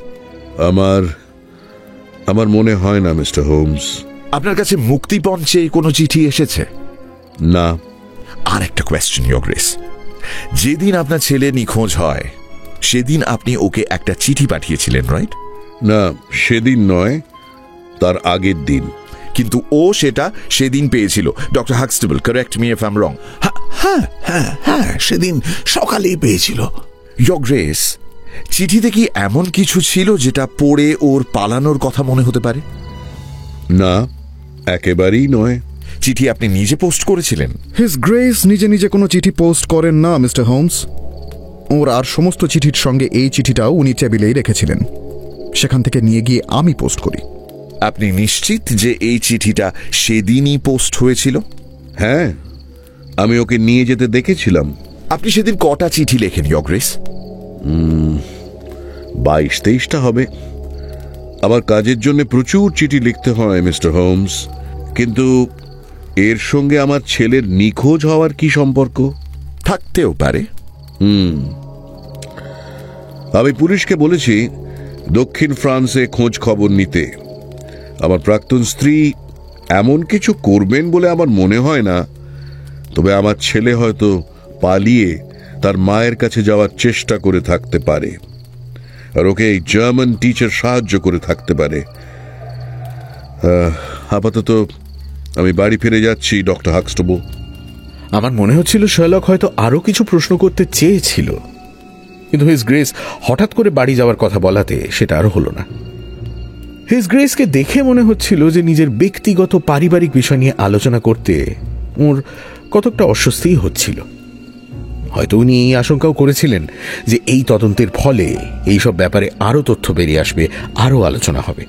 আমার মনে হয় না মিস্টার হোমস। আপনার কাছে মুক্তিপণ চেয়ে কোনো চিঠি এসেছে? না। আর একটা কোয়েশ্চেন ইয়োর গ্রেস, যেদিন আপনার ছেলে নিখোঁজ হয় সেদিন আপনি ওকে একটা চিঠি পাঠিয়েছিলেন, রাইট? না, সেদিন নয়, তার আগের দিন। কিন্তু ও সেটা সেদিন পেয়েছিল। Doctor Huxtable, correct me if I am wrong. হ্যাঁ, সেদিন সকালেই পেয়েছিল। ইয়োর গ্রেস, চিঠিতে কি এমন কিছু ছিল যেটা পড়ে ওর পালানোর কথা মনে হতে পারে? না, একেবারেই নয়। চিঠি আপনি নিজে পোস্ট করেছিলেন? হিজ গ্রেস নিজে নিজে কোনো চিঠি পোস্ট করেন না মিস্টার হোমস। ওর আর সমস্ত চিঠির সঙ্গে এই চিঠিটাও উনি টেবিলেই রেখেছিলেন, সেখান থেকে নিয়ে গিয়ে আমি পোস্ট করি। আপনি নিশ্চিত যে এই চিঠিটা সেদিনই পোস্ট হয়েছিল? হ্যাঁ, আমি ওকে নিয়ে যেতে দেখেছিলাম। আপনি সেদিন কটা চিঠি লেখেন ইয়োর গ্রেস? 22-23টা হবে। আমার কাজের জন্য প্রচুর চিঠি লিখতে হয় মিস্টার হোমস, কিন্তু এর সঙ্গে আমার ছেলের নিখোঁজ হওয়ার কি সম্পর্ক? থাকতেও পারে। আমি পুলিশকে বলেছি দক্ষিণ ফ্রান্সে খোঁজ খবর নিতে। আমার প্রাক্তন স্ত্রী এমন কিছু করবেন বলে আমার মনে হয় না, তবে আমার ছেলে হয়তো পালিয়ে তার মায়ের কাছে যাওয়ার চেষ্টা করে থাকতে পারে, আর ওকে এই জার্মান টিচার সাহায্য করে থাকতে পারে। আপাতত আমি বাড়ি ফিরে যাচ্ছি ডক্টর হাক্সটেবল। আমার মনে হচ্ছিল শার্লক হয়তো আরো কিছু প্রশ্ন করতে চেয়েছিল, কিন্তু হিজ গ্রেস হঠাৎ করে বাড়ি যাওয়ার কথা বলাতে সেটা আরো হলো না। হিজ গ্রেসকে দেখে মনে হচ্ছিল যে নিজের ব্যক্তিগত পারিবারিক বিষয় নিয়ে আলোচনা করতে ওর কতকটা অস্বস্তি হচ্ছিল। হয়তো উনি এই আশঙ্কাও করেছিলেন যে এই তদন্তের ফলে এইসব ব্যাপারে আরো তথ্য বেরিয়ে আসবে, আরো আলোচনা হবে।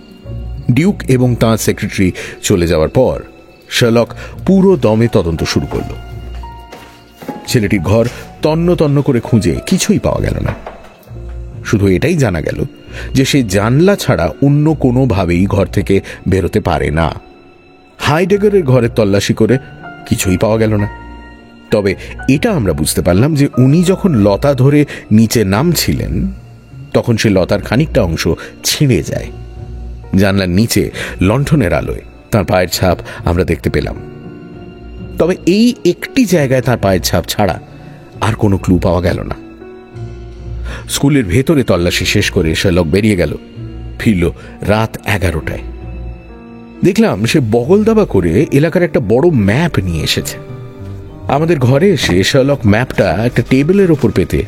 ডিউক এবং তাঁর সেক্রেটারি চলে যাওয়ার পর শার্লক পুরো দমে তদন্ত শুরু করল। ছেলেটির ঘর তন্ন তন্ন করে খুঁজে কিছুই পাওয়া গেল না। শুধু এটাই জানা গেল যে সে জানলা ছাড়া অন্য কোনোভাবেই ঘর থেকে বেরোতে পারে না। হাইডেগারের ঘরের তল্লাশি করে কিছুই পাওয়া গেল না। তবে এটা আমরা বুঝতে পারলাম যে উনি যখন লতা ধরে নিচে নামছিলেন তখন সে লতার খানিকটা অংশ ছিঁড়ে যায়। জানলার নিচে লণ্ঠনের আলোয় তার পায়ের ছাপ আমরা দেখতে পেলাম। তবে এই একটি জায়গায় তার পায়ের ছাপ ছাড়া আর কোনো ক্লু পাওয়া গেল না। স্কুলের ভেতরে তল্লাশি শেষ করে শার্লক বেরিয়ে গেল। ফিরল রাত 11টায়। দেখলাম সে বগল দাবা করে এলাকার একটা বড় ম্যাপ নিয়ে এসেছে। আমাদের ঘরে এসে শার্লক ম্যাপটা একটা টেবিলের ওপর পেতে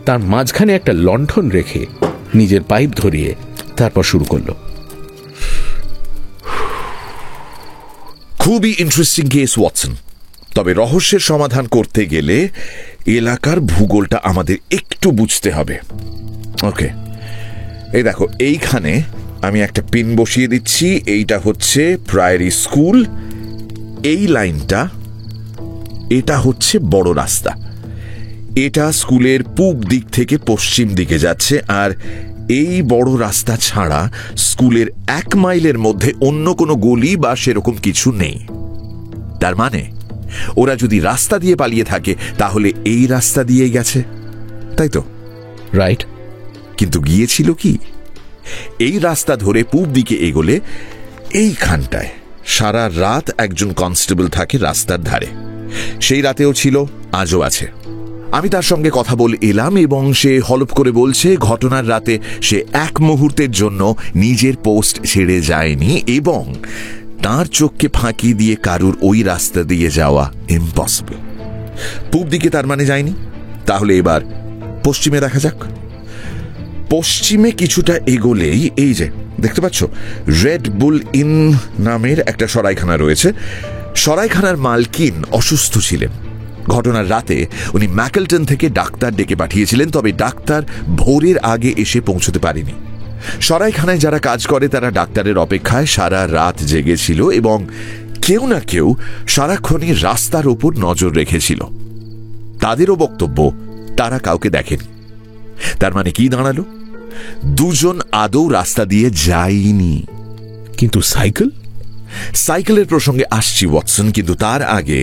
তার মাঝখানে একটা লণ্ঠন রেখে নিজের পাইপ ধরিয়ে তারপর শুরু করল। খুবই ইন্টারেস্টিং কেস ওয়াটসন, তবে রহস্যের সমাধান করতে গেলে এলাকার ভূগোলটা আমাদের একটু বুঝতে হবে। ওকে, এই দেখো, এইখানে আমি একটা পিন বসিয়ে দিচ্ছি। এইটা হচ্ছে প্রাইমারি স্কুল, এই লাইনটা এটা হচ্ছে বড় রাস্তা। এটা স্কুলের পূব দিক থেকে পশ্চিম দিকে যাচ্ছে, আর এই বড় রাস্তা ছাড়া স্কুলের 1 মাইলের মধ্যে অন্য কোনো গলি বা সেরকম কিছু নেই। তার মানে ওরা যদি রাস্তা দিয়ে পালিয়ে থাকে তাহলে এই রাস্তা দিয়ে গেছে, তাই তো? রাইট। কিন্তু গিয়েছিল কি? এই রাস্তা ধরে পূব দিকে এগোলে এইখানটায় সারা রাত একজন কনস্টেবল থাকে রাস্তার ধারে। সেই রাতেও ছিল, আজও আছে। আমি তার সঙ্গে কথা বলে এলাম এবং সে হলপ করে বলছে ঘটনার রাতে সে এক মুহূর্তের জন্য নিজের পোস্ট ছেড়ে যায়নি এবং তার চোখকে ফাঁকি দিয়ে কারুর ওই রাস্তা দিয়ে যাওয়া ইম্পসিবল। পূব দিকে তার মানে যায়নি। তাহলে এবার পশ্চিমে দেখা যাক। পশ্চিমে কিছুটা এগোলেই এই যে দেখতে পাচ্ছ, রেড বুল ইন নামের একটা সরাইখানা রয়েছে। সরাইখানার মালকিন অসুস্থ ছিলেন। ঘটনার রাতে উনি ম্যাকেলটন থেকে ডাক্তার ডেকে পাঠিয়েছিলেন, তবে ডাক্তার ভোরের আগে এসে পৌঁছতে পারেনি। সরাইখানায় যারা কাজ করে তারা ডাক্তারের অপেক্ষায় সারা রাত জেগেছিল এবং কেউ না কেউ সারাক্ষণই রাস্তার ওপর নজর রেখেছিল। তাদেরও বক্তব্য তারা কাউকে দেখেনি। তার মানে কি দাঁড়ালো? দুজন আদৌ রাস্তা দিয়ে যায়নি। কিন্তু সাইকেলের প্রসঙ্গে আসছি ওয়াটসন, কিন্তু তার আগে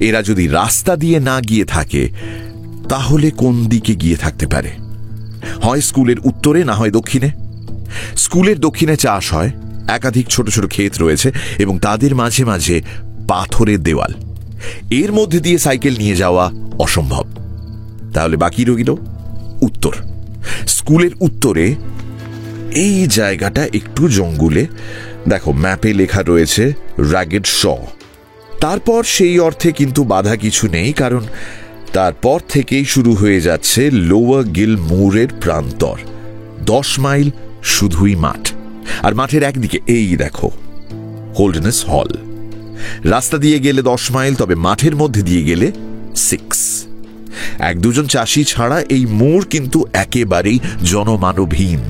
এরা যদি রাস্তা দিয়ে না গিয়ে থাকে তাহলে কোন দিকে গিয়ে থাকতে পারে? হয় স্কুলের উত্তরে, না হয় দক্ষিণে। স্কুলের দক্ষিণে চাষ হয়, একাধিক ছোট ছোট ক্ষেত রয়েছে এবং তাদের মাঝে মাঝে পাথরের দেওয়াল। এর মধ্যে দিয়ে সাইকেল নিয়ে যাওয়া অসম্ভব। তাহলে বাকি রইল উত্তর। স্কুলের উত্তরে এই জায়গাটা একটু জঙ্গলে। দেখো, ম্যাপে লেখা রয়েছে র্যাগেড শ। তারপর সেই অর্থে কিন্তু বাধা কিছু নেই, কারণ তারপর থেকেই শুরু হয়ে যাচ্ছে লোয়ার গিল মুরের প্রান্তর। 10 মাইল শুধুই মাঠ, আর মাঠের একদিকে এই দেখো হোল্ডনেস হল। রাস্তা দিয়ে গেলে 10 মাইল, তবে মাঠের মধ্যে দিয়ে গেলে 6। 1-2 চাষি ছাড়া এই মুর কিন্তু একেবারেই জনমানবহীন।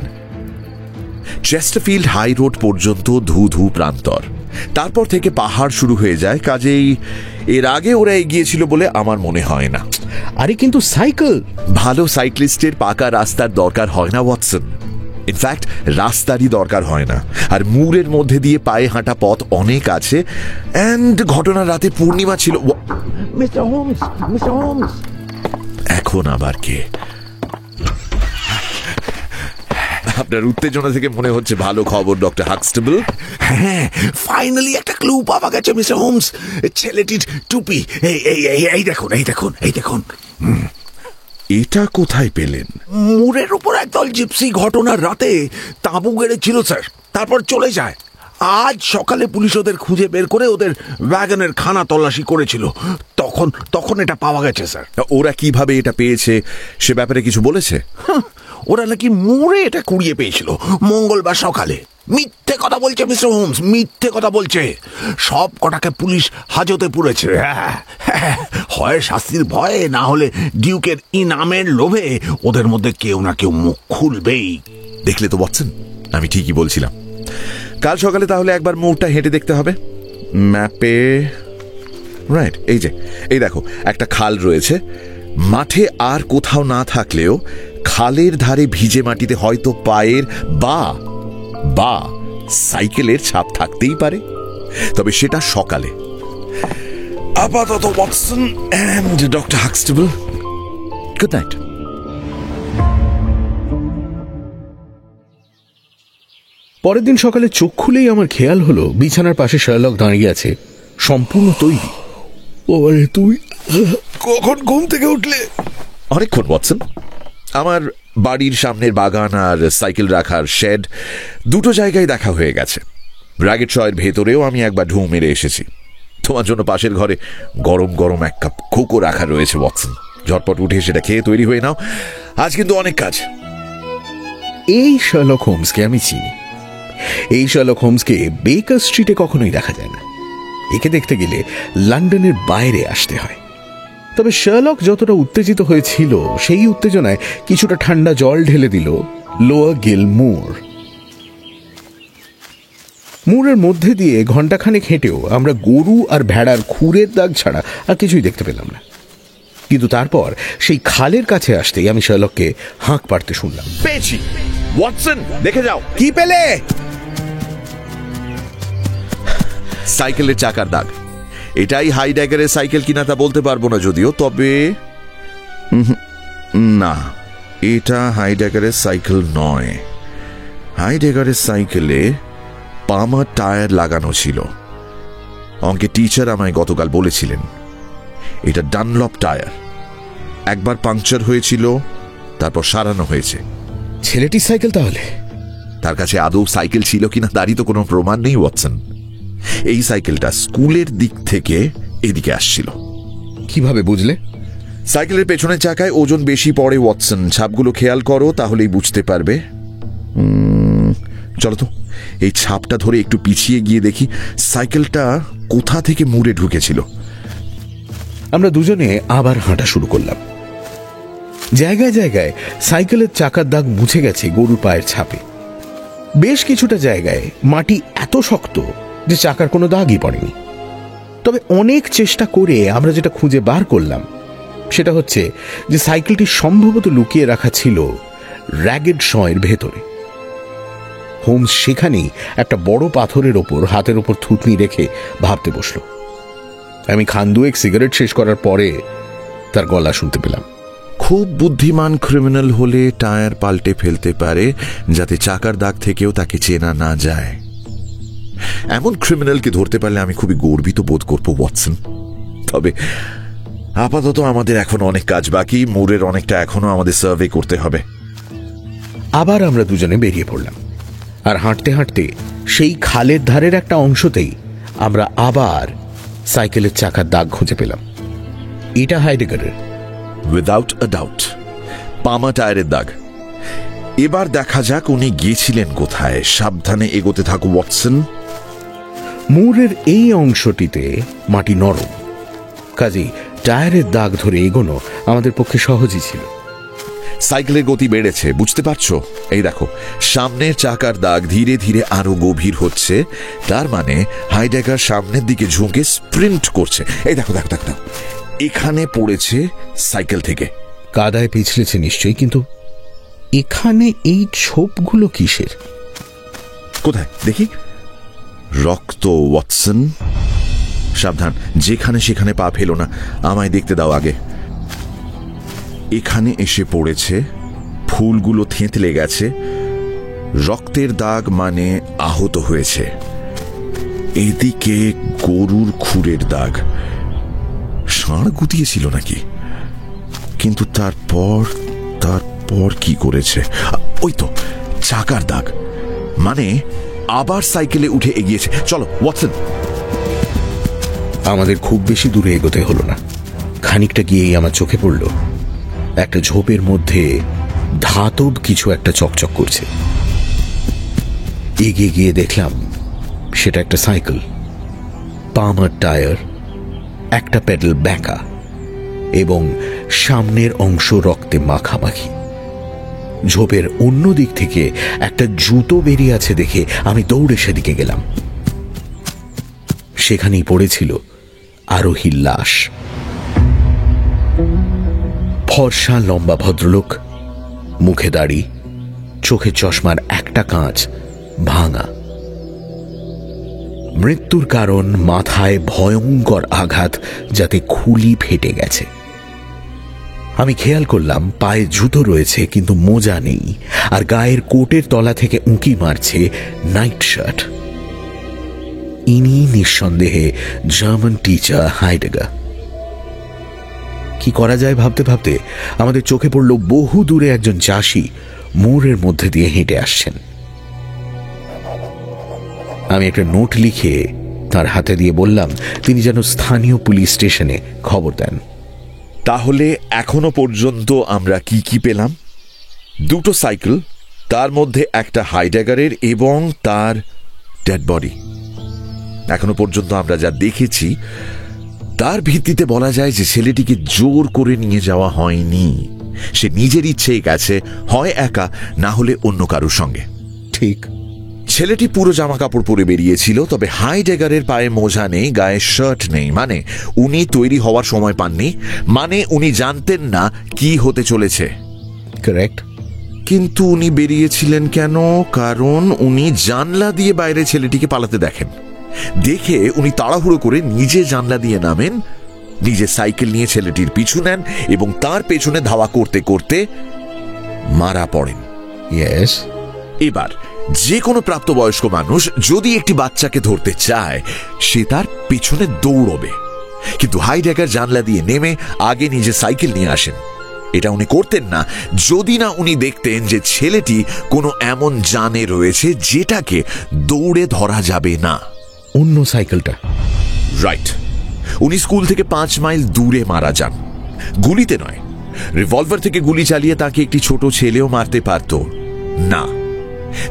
চেস্টারফিল্ড হাই রোড পর্যন্ত ধু ধু প্রান্তর। তারপর থেকে পাহাড় শুরু হয়ে যায়, কাজেই এর আগে ওরা এগিয়েছিল বলে আমার মনে হয় না। আরে কিন্তু সাইকেল, ভালো সাইক্লিস্টের পাকা রাস্তার দরকার হয় না ওয়াটসন। ইনফ্যাক্ট রাস্তারই দরকার হয় না। আর মুরের মধ্যে দিয়ে পায়ে হাঁটা পথ অনেক আছে। অ্যান্ড ঘটনার রাতে পূর্ণিমা ছিল। মিস্টার হোমস, এখন আবার কে? আপনার উত্তেজনা থেকে মনে হচ্ছে ভালো খবর, ডক্টর হাক্সটেবল। হ্যাঁ, ফাইনালি একটা ক্লু পাওয়া গেছে মিস্টার হোমস। ছেলেটির টুপি, এই দেখুন। এটা কোথায় পেলেন? মুরের উপর একদল জিপসি ঘটনার রাতে তাঁবু গেড়েছিল স্যার, তারপর চলে যায়। আজ সকালে পুলিশ ওদের খুঁজে বের করে ওদের ওয়াগনের খানা তল্লাশি করেছিল, তখন এটা পাওয়া গেছে স্যার। ওরা কিভাবে এটা পেয়েছে সে ব্যাপারে কিছু বলেছে? ওরা নাকি মুরে এটা কুড়িয়ে পেয়েছিল মঙ্গলবার সকালে। মিথ্যে কথা বলছে মিস্টার হোমস, মিথ্যে কথা বলছে। সব কটাকে পুলিশ হাজতে পুরেছে। হয় শাস্তির ভয়ে, না হলে ডিউকের ইনামের লোভে ওদের মধ্যে কেউ না কেউ মুখ খুলবেই। দেখলে তো ওয়াটসন, আমি ঠিকই বলছিলাম। কাল সকালে তাহলে একবার মোড়টা হেঁটে দেখতে হবে। ম্যাপে রাইট, এই দেখো একটা খাল রয়েছে। মাঠে আর কোথাও না থাকলেও খালের ধারে ভিজে মাটিতে হয়তো পায়ের বা সাইকেলের ছাপ থাকতেই পারে, তবে সেটা সকালে। আপাতত Watson and doctor Huxtable, good night. পরের দিন সকালে চোখ খুলেই আমার খেয়াল হলো বিছানার পাশে শার্লক দাঁড়িয়ে আছে, সম্পূর্ণ তৈরি। ওরে, তুই কখন ঘুম থেকে উঠলে? অনেকক্ষণ ওয়াটসন। আমার বাড়ির সামনের বাগান আর সাইকেল রাখার শেড, দুটো জায়গায় দেখা হয়ে গেছে। র্যাগেড শয়ের ভেতরেও আমি একবার ঢু মেরে এসেছি। তোমার জন্য পাশের ঘরে গরম গরম 1 কাপ কোকো রাখা রয়েছে ওয়াটসন। ঝটপট উঠে সেটা খেয়ে তৈরি হয়ে নাও। আজ কিন্তু অনেক কাজ। এই শার্লক হোমসকে আমি চিনি। এই শার্লক হোমসকে বেকার স্ট্রিটে কখনোই দেখা যায় না। একে দেখতে গেলে লন্ডনের বাইরে আসতে হয়। তবে শার্লক যতটা উত্তেজিত হয়েছিল, সেই উত্তেজনায় কিছুটা ঠান্ডা জল ঢেলে দিল লোয়ার গিল মুরের মধ্যে দিয়ে ঘণ্টাখানেক হেঁটেও আমরা গরু আর ভেড়ার খুরের দাগ ছাড়া আর কিছুই দেখতে পেলাম না। কিন্তু তারপর সেই খালের কাছে আসতেই আমি শার্লককে হাঁক পাড়তে শুনলাম। পেয়েছি ওয়াটসন, দেখে যাও। কি পেলে? সাইকেলের চাকার দাগ। এটাই হাইড্যাগারের সাইকেল কিনা তা বলতে পারবো না যদিও, তবে না, এটা হাইড্যাগারের সাইকেল নয়। হাইড্যাগারের সাইকেলে পামার টায়ার লাগানো ছিল। অঙ্কের টিচার আমায় গতকাল বলেছিলেন এটা ডানলপ টায়ার। একবার পাংচার হয়েছিল, তারপর সারানো হয়েছে। ছেলেটির সাইকেল তাহলে? তার কাছে আদৌ সাইকেল ছিল কিনা তারই তো কোনো প্রমাণ নেই ওয়াটসন। এই সাইকেলটা স্কুলের দিক থেকে এদিকে আসছিল। কিভাবে বুঝলে? সাইকেলের পেছনের চাকায় ওজন বেশি পড়ে ওয়াটসন। ছাপগুলো খেয়াল করো, তাহলেই বুঝতে পারবে। চলো তো এই ছাপটা ধরে একটু পিছিয়ে গিয়ে দেখি সাইকেলটা কোথা থেকে মুড়ে ঢুকেছিল। আমরা দুজনে আবার হাঁটা শুরু করলাম। জায়গায় জায়গায় সাইকেলের চাকার দাগ মুছে গেছে গরুর পায়ের ছাপে। বেশ কিছুটা জায়গায় মাটি এত শক্ত যে চাকার কোনো দাগই পড়েনি। তবে অনেক চেষ্টা করে আমরা যেটা খুঁজে বার করলাম সেটা হচ্ছে যে সাইকেলটি সম্ভবত লুকিয়ে রাখা ছিল র্যাগেড শয়ের ভেতরে। হোমস সেখানেই একটা বড় পাথরের ওপর হাতের ওপর থুতনি রেখে ভাবতে বসল। আমি খান 2 সিগারেট শেষ করার পরে তার গলা শুনতে পেলাম। খুব বুদ্ধিমান ক্রিমিনাল হলে টায়ার পাল্টে ফেলতে পারে যাতে চাকার দাগ থেকেও তাকে চেনা না যায়। এমন ক্রিমিনালকে ধরতে পারলে আমি খুবই গর্বিত বোধ করব ওয়াটসন। তবে আপাতত আমাদের এখন অনেক কাজ বাকি। মুরের অনেকটা এখনো আমাদের সার্ভে করতে হবে। আবার আমরা দুজনে বেরিয়ে পড়লাম, আর হাঁটতে হাঁটতে সেই খালের ধারের একটা অংশতেই আমরা আবার সাইকেলের চাকার দাগ খুঁজে পেলাম। এটা হাইডেগারের। উইদাউট আ ডাউট পামা টায়ারের দাগ। এবার দেখা যাক উনি গিয়েছিলেন কোথায়। সাবধানে এগোতে থাকো ওয়াটসন। মুরের এই অংশটিতে মাটি নরম, কাজেই টায়ারের দাগ ধরে এগোনো আমাদের পক্ষে সহজই ছিল। সাইকেলের গতি বেড়েছে, বুঝতে পারছো? এই দেখো, সামনের চাকার দাগ ধীরে ধীরে আরো গভীর হচ্ছে। তার মানে হাইডেগার সামনের দিকে ঝুঁকে স্প্রিন্ট করছে। এই দেখো দেখো দেখো, এখানে পড়েছে সাইকেল থেকে। কাদায় পিছলেছে নিশ্চয়ই, কিন্তু এখানে এই ছোপগুলো কিসের? কোথায় দেখি? রক্ত ওয়াটসন। সাবধান, যেখানে সেখানে পা ফেলো না, আমায় দেখতে দাও আগে। এখানে এসে পড়েছে, ফুলগুলো থেঁতলে গেছে। রক্তের দাগ মানে আহত হয়েছে। এদিকে গরুর খুরের দাগ। ষাঁড় গুটিয়েছিল নাকি? কিন্তু তারপর কি করেছে? ওই তো চাকার দাগ, মানে আবার সাইকেলে উঠে এগিয়েছে। চলো ওয়াটসন। আমাদের খুব বেশি দূরে এগোতে হলো না। খানিকটা গিয়েই আমার চোখে পড়ল একটা ঝোপের মধ্যে ধাতব কিছু একটা চকচক করছে। এগিয়ে গিয়ে দেখলাম সেটা একটা সাইকেল, পামার টায়ার, একটা প্যাডেল ব্যাঁকা এবং সামনের অংশ রক্তে মাখামাখি। ঝোপের অন্য দিক থেকে একটা জুতো বেরিয়ে আছে দেখে আমি দৌড়ে সেদিকে গেলাম। সেখানেই পড়েছিল আরোহীর লাশ। ফর্সা লম্বা ভদ্রলোক, মুখে দাড়ি, চোখে চশমার একটা কাঁচ ভাঙা। মৃত্যুর কারণ মাথায় ভয়ঙ্কর আঘাত, যাতে খুলি ফেটে গেছে। আমি খেয়াল করলাম পায়ে জুতো রয়েছে কিন্তু মোজা নেই, আর গায়ের কোটের তলা থেকে উঁকি মারছে নাইট শার্ট। ইনি নিঃসন্দেহে জার্মান টিচার হাইডেগার। কি করা যায় ভাবতে ভাবতে আমাদের চোখে পড়ল বহু দূরে একজন চাষি মোড়ের মধ্যে দিয়ে হেঁটে আসছেন। আমি একটা নোট লিখে তার হাতে দিয়ে বললাম তিনি যেন স্থানীয় পুলিশ স্টেশনে খবর দেন। তাহলে এখনো পর্যন্ত আমরা কি কি পেলাম? 2টো সাইকেল, তার মধ্যে একটা হাইডেগারের এবং তার ডেড বডি। এখনো পর্যন্ত আমরা যা দেখেছি তার ভিত্তিতে বলা যায় যে ছেলেটিকে জোর করে নিয়ে যাওয়া হয়নি। সে নিজের ইচ্ছেই গেছে, হয় একা না হলে অন্য কারোর সঙ্গে। ঠিক। ছেলেটি পুরো জামা কাপড় পরে বেরিয়েছিল, তবে হাইডেগারের পায়ে মোজা নেই, গায়ে শার্ট নেই, মানে উনি তৈরি হওয়ার সময় পাননি, মানে উনি জানতেন না কি হতে চলেছে। কারেক্ট। কিন্তু উনি বেরিয়েছিলেন কেন? কারণ উনি জানলা দিয়ে বাইরে ছেলেটিকে পালাতে দেখেন। দেখে উনি তাড়াহুড়ো করে নিজে জানলা দিয়ে নামেন, নিজে সাইকেল নিয়ে ছেলেটির পিছু নেন এবং তার পেছনে ধাওয়া করতে করতে মারা পড়েন। ইয়েস। এবার যে কোনো প্রাপ্তবয়স্ক মানুষ যদি একটি বাচ্চাকে ধরতে চায়, সে তার পেছনে দৌড়বে। কিন্তু হাইডেগার জানলা দিয়ে নেমে আগে নিজে সাইকেল নিয়ে আসেন। এটা উনি করতেন না যদি না উনি দেখতেন যে ছেলেটি কোনো এমন জানে রয়েছে যেটাকে দৌড়ে ধরা যাবে না। অন্য সাইকেলটা। রাইট। উনি স্কুল থেকে 5 মাইল দূরে মারা যান, গুলিতে নয়। রিভলভার থেকে গুলি চালিয়ে তাকে একটি ছোট ছেলেও মারতে পারত না।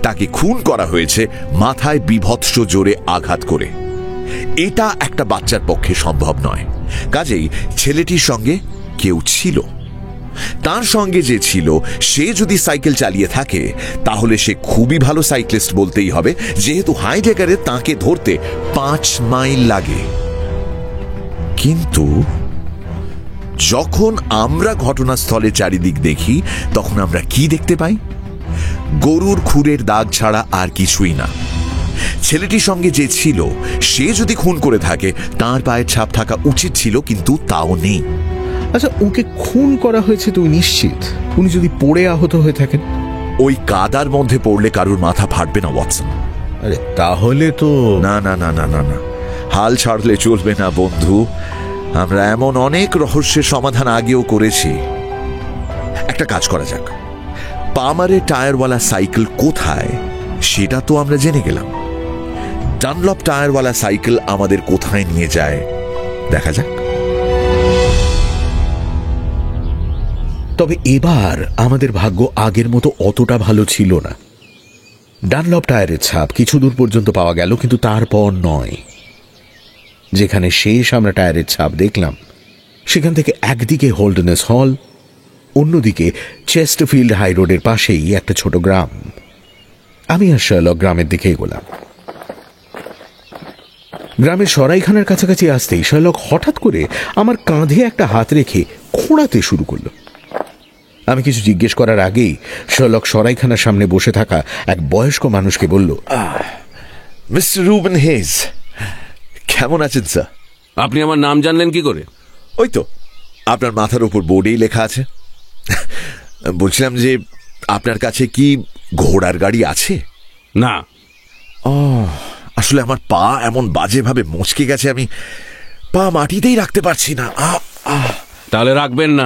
তাকে খুন করা হয়েছে মাথায় বিভৎস জোরে আঘাত করে। এটা একটা বাচ্চার পক্ষে সম্ভব নয়। কাজেই ছেলেটির সঙ্গে কেউ ছিল। তার সঙ্গে যে ছিল সে যদি সাইকেল চালিয়ে থাকে তাহলে সে খুবই ভালো সাইক্লিস্ট বলতেই হবে, যেহেতু হাইডেগারে তাকে ধরতে 5 মাইল লাগে। কিন্তু যখন আমরা ঘটনাস্থলে চারিদিক দেখি তখন আমরা কি দেখতে পাই? গরুর খুরের দাগ ছাড়া আর কিছুই না। ছেলেটির সঙ্গে যে ছিল সে যদি খুন করে থাকে তার পায়ের ছাপ থাকা উচিত ছিল, কিন্তু তাও নেই। আচ্ছা, ওকে খুন করা হয়েছে তুই নিশ্চিত? উনি যদি পড়ে আহত হয়ে থাকেন? ওই কাদার মধ্যে পড়লে কারুর মাথা ফাটবে না ওয়াটসন। আরে তাহলে তো না না না না না না, হাল ছাড়লে চলবে না বন্ধু। আমরা এমন অনেক রহস্যের সমাধান আগেও করেছি। একটা কাজ করা যাক, পামারের টায়ারওয়ালা সাইকেল কোথায় সেটা তো আমরা জেনে গেলাম। ডানলপ টায়ারওয়ালা সাইকেল আমাদের কোথায় নিয়ে যায় দেখা যাক। তবে এবার আমাদের ভাগ্য আগের মতো অতটা ভালো ছিল না। ডানলপ টায়ারের ছাপ কিছু দূর পর্যন্ত পাওয়া গেল, কিন্তু তারপর নয়। যেখানে শেষ আমরা টায়ারের ছাপ দেখলাম সেখান থেকে একদিকে হোল্ডনেস হল, অন্যদিকে চেস্টফিল্ড হাই রোডের পাশেই একটা ছোট গ্রাম। আমি আর শার্লক গ্রামের দিকে এগোলাম। গ্রামের সরাইখানার কাছাকাছি আসতেই শার্লক হঠাৎ করে আমার কাঁধে একটা হাত রেখে খোঁড়াতে শুরু করলো। আমি কিছু জিজ্ঞেস করার আগেই শার্লক সরাইখানার সামনে বসে থাকা এক বয়স্ক মানুষকে বলল, মিস্টার রুবেন হেজ, কেমন আছেন স্যার? আপনি আমার নাম জানলেন কি করে? ওই তো আপনার মাথার উপর বোর্ডেই লেখা আছে। বলছিলাম যে আপনার কাছে কি ঘোড়ার গাড়ি আছে? না। আসলে আমার পা এমন বাজেভাবে মচকে গেছে, আমি পা মাটিতেই রাখতে পারছি না। তাহলে রাখবেন না।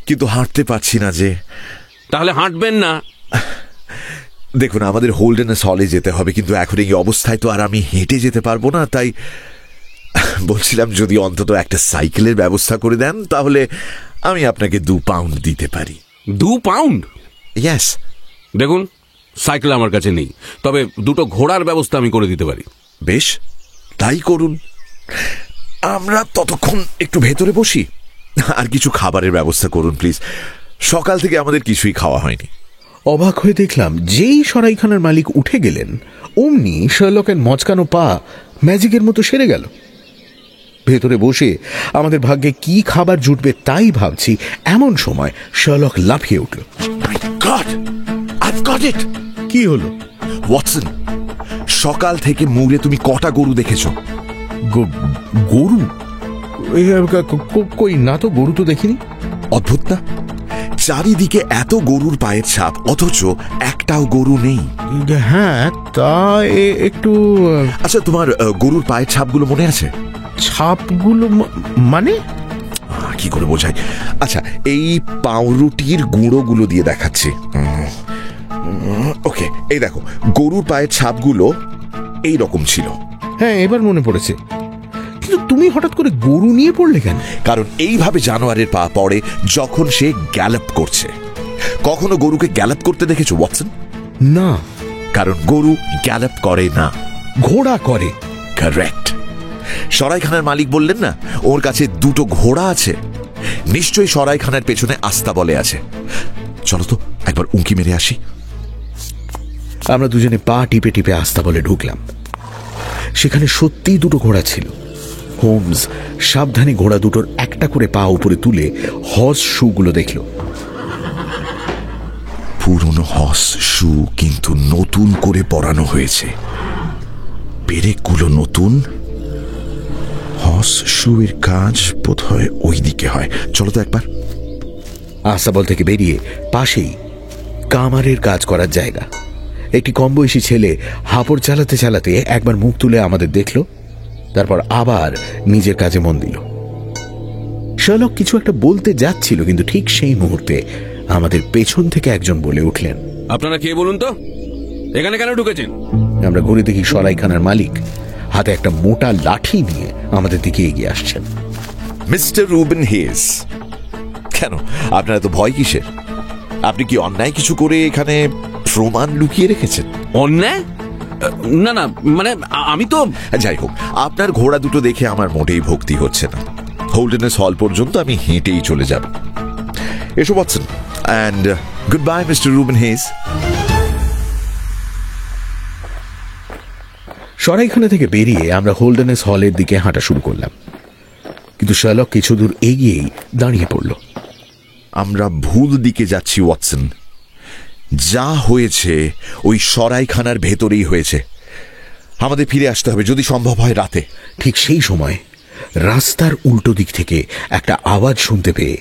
কিন্তু হাঁটতে পারছি না যে। তাহলে হাঁটবেন না। দেখুন, আমাদের হোল্ডেনেস হলে যেতে হবে, কিন্তু এখন এই অবস্থায় তো আর আমি হেঁটে যেতে পারবো না। তাই বলছিলাম যদি অন্তত একটা সাইকেলের ব্যবস্থা করে দেন তাহলে আমি আপনাকে 2 পাউন্ড দিতে পারি। 2 পাউন্ড? ইয়েস। দেখুন, সাইকেল আমার কাছে নেই, তবে 2টো ঘোড়ার ব্যবস্থা আমি করে দিতে পারি। বেশ, তাই করুন। আমরা ততক্ষণ একটু ভেতরে বসি। আর কিছু খাবারের ব্যবস্থা করুন প্লিজ। সকাল থেকে আমাদের কিছুই খাওয়া হয়নি। অবাক হয়ে দেখলাম যেই সরাইখানার মালিক উঠে গেলেন অমনি শার্লকের মচকানো পা ম্যাজিকের মতো সেরে গেল। ভেতরে বসে আমাদের ভাগ্যে কি খাবার জুটবে তাই ভাবছি, এমন সময় শার্লক লাফিয়ে উঠল। My God! I've got it! কি হলো? ওয়াটসন, সকাল থেকে মুড়ে তুমি কটা গরু দেখেছ? গরু? কই না তো, গরু তো দেখিনি। অদ্ভুত না? চারিদিকে এত গরুর পায়ের ছাপ, অথচ একটাও গরু নেই। হ্যাঁ, তা একটু। আচ্ছা, তোমার গরুর পায়ের ছাপগুলো মনে আছে? ছাপগুলো মানে? কি করে বোঝাই? আচ্ছা, এই পাউরুটির গুঁড়োগুলো দিয়ে দেখাচ্ছি। ওকে, এই দেখো, গরুর পায়ের ছাপগুলো এই রকম ছিল। হ্যাঁ, এবার মনে পড়েছে। কিন্তু তুমি হঠাৎ করে গরু নিয়ে পড়লে কেন? কারণ এইভাবে জানোয়ারের পা পড়ে যখন সে গ্যালপ করছে। কখনো গরুকে গ্যালপ করতে দেখেছো ওয়াটসন? না। কারণ গরু গ্যালপ করে না, ঘোড়া করে। কারেক্ট। সরাইখানার মালিক বললেন না ওর কাছে 2টো ঘোড়া আছে। নিশ্চয়ই সরাইখানার পেছনে আস্তাবলে আছে। চলো তো একবার উঁকি মেরে আসি। আমরা দুজনে পা টিপে টিপে আস্তাবলে ঢুকলাম। সেখানে সত্যিই 2টো ঘোড়া ছিল। হোমস সাবধানে ঘোড়া দুটোর একটা করে পা উপরে তুলে হর্স শুগুলো দেখল। পুরনো হর্স শু, কিন্তু নতুন করে পরানো হয়েছে। পেরেকগুলো নতুন। হর্স শু এর কাজ বোধহয় ওই দিকে হয়। চলো তো একবার। আস্তাবল থেকে বেরিয়ে পাশেই কামারের কাজ করার জায়গা। একটি কম বয়সী ছেলে হাঁপড় চালাতে চালাতে একবার মুখ তুলে আমাদের দেখল, তারপর আবার নিজের কাজে মন দিল। শার্লক কিছু একটা বলতে যাচ্ছিল, কিন্তু ঠিক সেই মুহূর্তে আমাদের পেছন থেকে একজন বলে উঠলেন, আপনারা কে বলুন তো? এখানে কেন ঢুকেছেন? আমরা ঘুরে দেখি সরাইখানার মালিক হাতে একটা মোটা লাঠি নিয়ে আমাদের দিকে এগিয়ে আসছেন। মিস্টার রুবেন হেজ, কেন আপনারা তো ভয় কিসের? আপনি কি অন্যায় কিছু করে এখানে প্রমাণ লুকিয়ে রেখেছেন? অন্যায়? না না, মানে আমি তো। যাই হোক, আপনার ঘোড়া দুটো দেখে আমার মোটেই ভক্তি হচ্ছে না। হোল্ডেনেস হল পর্যন্ত আমি হেঁটেই চলে যাব। এসো Watson, and goodbye mister Reuben Hayes. সরাইখানা থেকে বেরিয়ে আমরা হোল্ডেনেস হলের দিকে হাঁটা শুরু করলাম। কিন্তু শার্লক কিছু দূর এগিয়েই দাঁড়িয়ে পড়ল। আমরা ভুল দিকে যাচ্ছি ওয়াটসন। যা হয়েছে ওই সরাইখানার ভেতরেই হয়েছে। আমাদের ফিরে আসতে হবে, যদি সম্ভব হয় রাতে। ঠিক সেই সময় রাস্তার উল্টো দিক থেকে একটা আওয়াজ শুনতে পেয়ে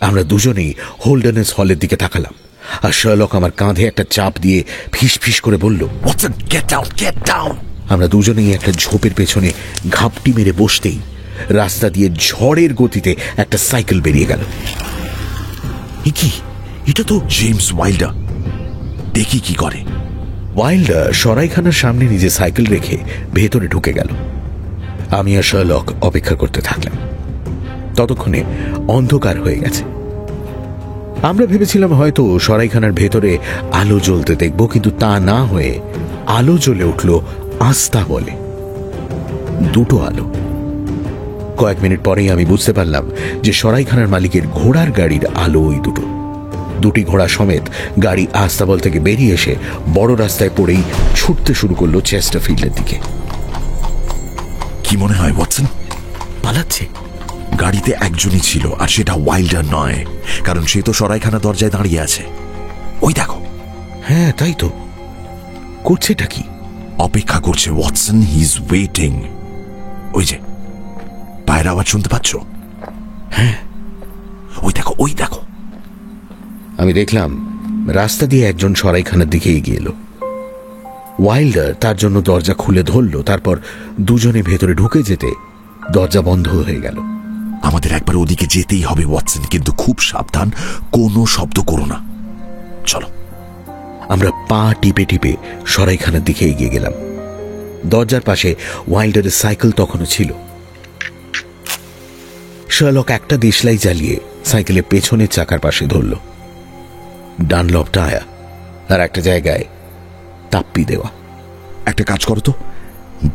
আমরা দুজনেই হোল্ডেনেস হলের দিকে তাকালাম। আর শার্লক আমার কাঁধে একটা চাপ দিয়ে ফিস ফিস করে বলল, Watson, get down, get down. আমরা দুজনেই একটা ঝোপের পেছনে ঘাপটি মেরে বসতেই রাস্তা দিয়ে ঝড়ের গতিতে একটা সাইকেল বেরিয়ে গেল। কি, এটা তো জেমস ওয়াইল্ডার। দেখি কি করে। ওয়াইল্ডার সরাইখানার সামনে নিজে সাইকেল রেখে ভেতরে ঢুকে গেল। আমি আর শার্লক অপেক্ষা করতে থাকলাম। ততক্ষণে অন্ধকার হয়ে গেছে। আমরা ভেবেছিলাম হয়তো সরাইখানার ভেতরে আলো জ্বলতে দেখব, কিন্তু তা না হয়ে আলো জ্বলে উঠল আস্থা বলে। দুটো আলো। কয়েক মিনিট পরেই আমি বুঝতে পারলাম যে সরাইখানার মালিকের ঘোড়ার গাড়ির আলো ওই দুটো। দুটি ঘোড়া সমেত গাড়ি আস্তাবল থেকে বেরিয়ে এসে বড় রাস্তায় পড়েই ছুটতে শুরু করলো চেস্টারফিল্ডের দিকে। কি মনে হয় ওয়াটসন? পালাচ্ছে। গাড়িতে একজনই ছিল, আর সেটা ওয়াইল্ডার নয়, কারণ সে তো সরাইখানা দরজায় দাঁড়িয়ে আছে। ওই দেখো। হ্যাঁ, তাই তো। করছেটা কি? অপেক্ষা করছে ওয়াটসন। He is waiting. ওই যে পায়ের আওয়াজ শুনতে পাচ্ছ? হ্যাঁ, ওই দেখো, ওই দেখো। আমি দেখলাম রাস্তা দিয়ে একজন সরাইখানার দিকে এগিয়ে এলো। ওয়াইল্ডার তার জন্য দরজা খুলে ধরল। তারপর দুজনে ভেতরে ঢুকে যেতে দরজা বন্ধ হয়ে গেল। আমাদের একবার ওদিকে যেতেই হবে ওয়াটসন, কিন্তু খুব সাবধান, কোনো শব্দ করো না। চলো। আমরা পা টিপে টিপে সরাইখানার দিকে এগিয়ে গেলাম। দরজার পাশে ওয়াইল্ডারের সাইকেল তখনও ছিল। শার্লক একটা দেশলাই জ্বালিয়ে সাইকেলের পেছনের চাকার পাশে ধরল। ডানলপ টায়ার আর একটা জায়গায় তাপ্পি দেওয়া। একটা কাজ করো তো,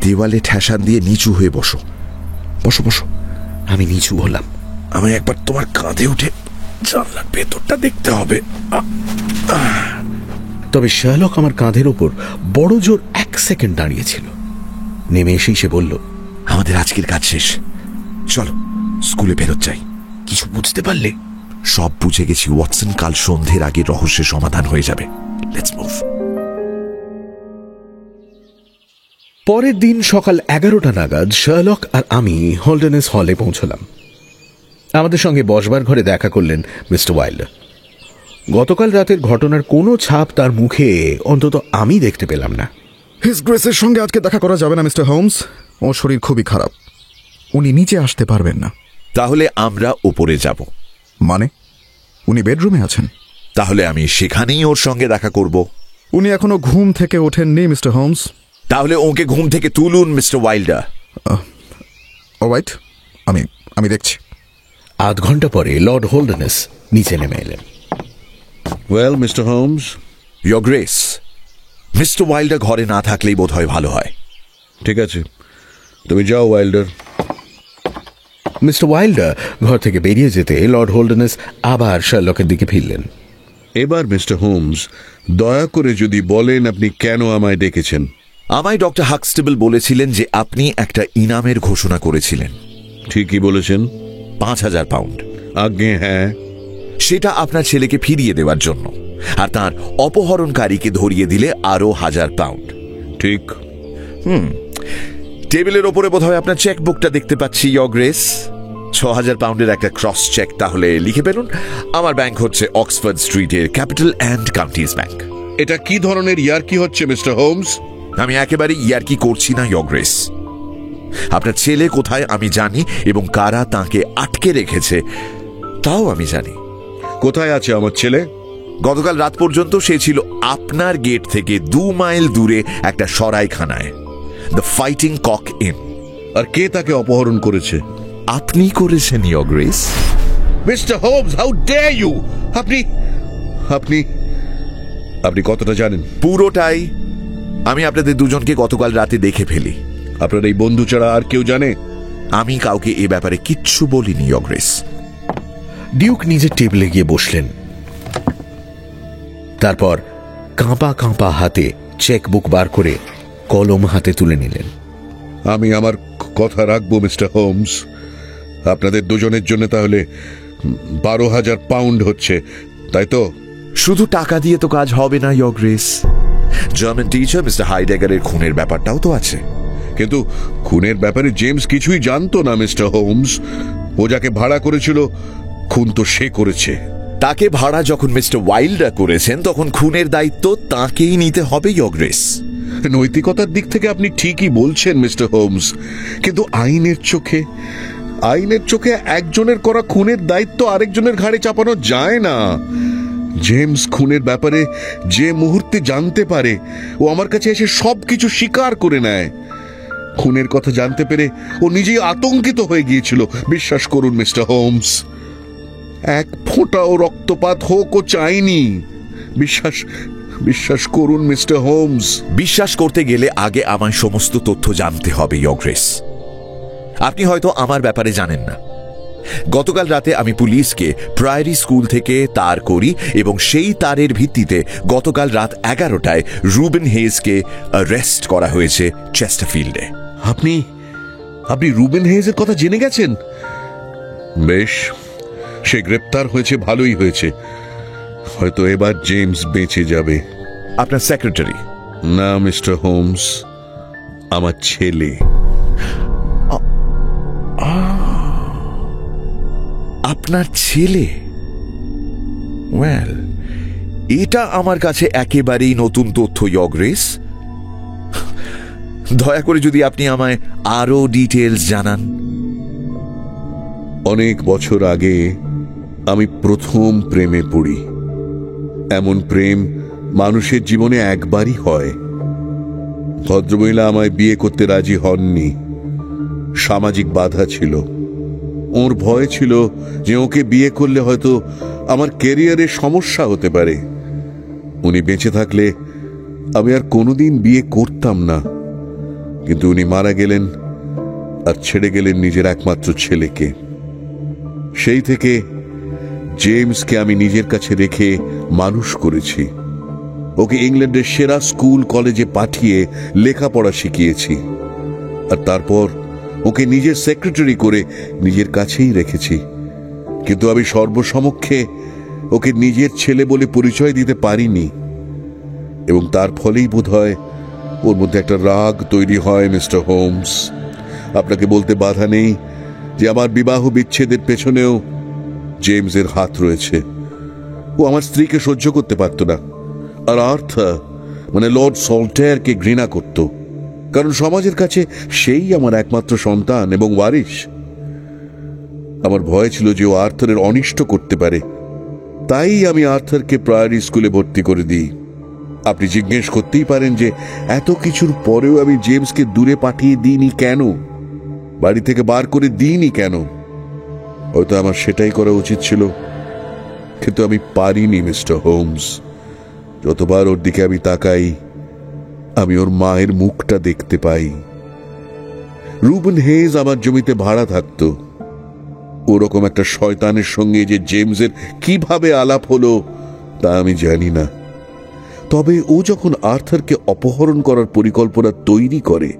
দেওয়ালে ঠেসান দিয়ে নিচু হয়ে বসো। বসো বসো। আমি নিচু হলাম। আমায় একবার তোমার কাঁধে উঠে জানলার ভেতরটা দেখতে হবে। তবে শার্লক আমার কাঁধের ওপর বড় জোর 1 সেকেন্ড দাঁড়িয়েছিল। নেমে এসেই সে বলল, আমাদের আজকের কাজ শেষ, চলো স্কুলে ফেরত যাই। কিছু বুঝতে পারলে? সব বুঝে গেছি ওয়াটসন। কাল সন্ধ্যের আগে রহস্যের সমাধান হয়ে যাবে। Let's move. পরের দিন সকাল 11টা নাগাদ শার্লক আর আমি হোল্ডেনেস হলে পৌঁছলাম। আমাদের সঙ্গে বসবার ঘরে দেখা করলেন মিস্টার ওয়াইল্ডার। গতকাল রাতের ঘটনার কোনো ছাপ তার মুখে অন্তত আমি দেখতে পেলাম না। হিজ গ্রেসের সঙ্গে আজকে দেখা করা যাবে না মিস্টার হোমস। ওর শরীর খুবই খারাপ, উনি নিচে আসতে পারবেন না। তাহলে আমরা উপরে যাব। মানে? উনি বেডরুমে আছেন? তাহলে আমি সেখানেই ওর সঙ্গে দেখা করব। উনি এখনো ঘুম থেকে ওঠেননি মিস্টার হোমস। তাহলে ওকে ঘুম থেকে তুলুন মিস্টার ওয়াইল্ডার। অলরাইট, আমি দেখছি। আধ ঘন্টা পরে লর্ড হোল্ডেনেস নিচে নেমে এলেন। Well mister Holmes. Your grace, mister Wilder ঘরে না থাকলেই বোধ হয় ভালো হয়। ঠিক আছে, তুমি যাও ওয়াইল্ডার। মিস্টার ওয়াইল্ডার ঘর থেকে বেরিয়ে যেতে লর্ড হোল্ডেনেস আবার শার্লকের দিকে ফিরলেন। এবার মিস্টার হোমস, দয়া করে যদি বলেন আপনি কেন আমায় ডেকেছেন। আমায় ডক্টর হাক্সটেবল বলেছিলেন যে আপনি একটা ইনামের ঘোষণা করেছিলেন। ঠিকই বলেছেন। 5,000 পাউন্ড। আজ্ঞে হ্যাঁ। সেটা আপনার ছেলেকে ফিরিয়ে দেওয়ার জন্য, আর তার অপহরণকারীকে ধরিয়ে দিলে আরো 1,000 পাউন্ড। ঠিক। টেবিলের ওপরে বোধহয় আপনার চেকবুকটা দেখতে পাচ্ছি ইয়োর গ্রেস। 6,000 পাউন্ডের একটা ক্রস চেক তাহলে লিখে ফেলুন। আমার ব্যাংক হচ্ছে অক্সফোর্ড স্ট্রিটের ক্যাপিটাল অ্যান্ড কাউন্টিজ ব্যাংক। এটা কি ধরনের ইয়ার্কি হচ্ছে মিস্টার হোমস? আমি একেবারে ইয়ার্কি করছি না ইয়োর গ্রেস। আপনার ছেলে কোথায় আমি জানি, এবং কারা তাকে আটকে রেখেছে তাও আমি জানি। কোথায় আছে আমার ছেলে? গতকাল রাত পর্যন্ত সে ছিল আপনার গেট থেকে 2 মাইল দূরে একটা সরাইখানায়, দ্য ফাইটিং কক ইন। আর কে তাকে অপহরণ করেছে? আপনি করেছেন your grace. Mister Holmes, how dare you! আপনি আপনি আপনি কতটা জানেন? পুরোটাই। আমি আপনাদের দুজনকে গতকাল রাতে দেখে ফেলি। আপনার এই বন্ধু ছাড়া আর কেউ জানে? আমি কাউকে এ ব্যাপারে কিচ্ছু বলিনি ইয়োর গ্রেস। ডিউক নিজের টেবিলে গিয়ে বসলেন। তারপর কাঁপা কাঁপা হাতে চেকবুক বার করে কলম হাতে তুলে নিলেন। আমি আমার কথা রাখবো মিস্টার হোমস। আপনাদের দুজনের জন্য তাহলে 12,000 পাউন্ড হচ্ছে, তাই তো? শুধু টাকা দিয়ে তো কাজ হবে না, your grace. German teacher mister হাইডেগারের খুনের ব্যাপারটাও তো আছে। কিন্তু খুনের ব্যাপারে জেমস কিছুই জানতো না মিস্টার হোমস। ও যাকে ভাড়া করেছিল, খুন তো সে করেছে। তাকে ভাড়া যখন মিস্টার ওয়াইল্ডার করেছেন, তখন খুনের দায়িত্ব তাকেই নিতে হবে, ইয়োর গ্রেস। নৈতিকতার দিক থেকে আপনি ঠিকই বলছেন মিস্টার হোমস, কিন্তু আইনের চোখে একজনের করা খুনের দায়িত্ব আরেকজনের ঘাড়ে চাপানো যায় না। জেমস খুনের ব্যাপারে যে মুহূর্তে জানতে পারে, ও আমার কাছে এসে সবকিছু স্বীকার করে নেয়। খুনের কথা জানতে পেরে ও নিজেই আতঙ্কিত হয়ে গিয়েছিল। বিশ্বাস করুন মিস্টার হোমস, এক ফোঁটাও রক্তপাত হোক ও চাইনি। বিশ্বাস করুন মিস্টার হোমস। বিশ্বাস করতে গেলে আগে আমায় সমস্ত তথ্য জানতে হবে, ইয়োর গ্রেস। আপনি হয়তো আমার ব্যাপারে জানেন না। গতকাল রাতে আমি পুলিশকে প্রায়োরি স্কুল থেকে তার করি এবং সেই তারের ভিত্তিতে গতকাল রাত 11টায় রুবেন হেজকে অ্যারেস্ট করা হয়েছে চেস্টারফিল্ডে। আপনি রুবেন হেজের কথা জেনে গেছেন? বেশ, সে গ্রেপ্তার হয়েছে, ভালোই হয়েছে। হয়তো এবার জেমস বেঁচে যাবে। আপনার সেক্রেটারি? না মিস্টার হোমস, আমার ছেলে। আপনার ছেলে? ওয়েল, এটা আমার কাছে একেবারেই নতুন তথ্য, ইয়োর গ্রেস। দয়া করে যদি আপনি আমায় আরো ডিটেলস জানান। অনেক বছর আগে আমি প্রথম প্রেমে পড়ি। এমন প্রেম মানুষের জীবনে একবারই হয়। ভদ্রমহিলা আমায় বিয়ে করতে রাজি হননি। সামাজিক বাধা ছিল। ওর ভয় ছিল যে ওকে বিয়ে করলে হয়তো আমার ক্যারিয়ারে সমস্যা হতে পারে। উনি বেঁচে থাকলে আমি আর কোনোদিন বিয়ে করতাম না, কিন্তু উনি মারা গেলেন আর ছেড়ে গেলেন নিজের একমাত্র ছেলেকে। সেই থেকে জেমসকে আমি নিজের কাছে রেখে মানুষ করেছি। ওকে ইংল্যান্ডের সেরা স্কুল কলেজে পাঠিয়ে লেখাপড়া শিখিয়েছি, আর তারপর ওকে নিজের সেক্রেটারি করে নিজের কাছেই রেখেছি। কিন্তু আমি সর্বসমক্ষে ওকে নিজের ছেলে বলে পরিচয় দিতে পারিনি, এবং তার ফলেই বোধহয় ওর মধ্যে একটা রাগ তৈরি হয়। মিস্টার হোমস, আপনাকে বলতে বাধা নেই যে আমার বিবাহ বিচ্ছেদের পেছনেও জেমসের হাত রয়েছে। ও আমার স্ত্রীকে সহ্য করতে পারত না, আর আর্থার মানে লর্ড সল্টেয়ারকে ঘৃণা করত, কারণ সমাজের কাছে সেই আমার একমাত্র সন্তান এবং ওয়ারিশ। আমার ভয় ছিল যে ও আর্থারের অনিষ্ট করতে পারে, তাই আমি আর্থারকে প্রায়োরি স্কুলে ভর্তি করে দিই। আপনি জিজ্ঞেস করতেই পারেন যে এত কিছুর পরেও আমি জেমসকে দূরে পাঠিয়ে দিইনি কেন, বাড়ি থেকে বার করে দিইনি কেন। হয়তো আমার সেটাই করা উচিত ছিল, কিন্তু আমি পারিনি মিস্টার হোমস। যতবার ওর দিকে আমি তাকাই, আমি ওর মায়ের মুখটা দেখতে পাই। রুবেন হেজ আমার জমিতে ভাড়া থাকতো। ওরকম একটা শয়তানের সঙ্গে যে জেমসের কিভাবে আলাপ হলো তা আমি জানি না। তবে ও যখন আর্থারকে অপহরণ করার পরিকল্পনা তৈরি করে,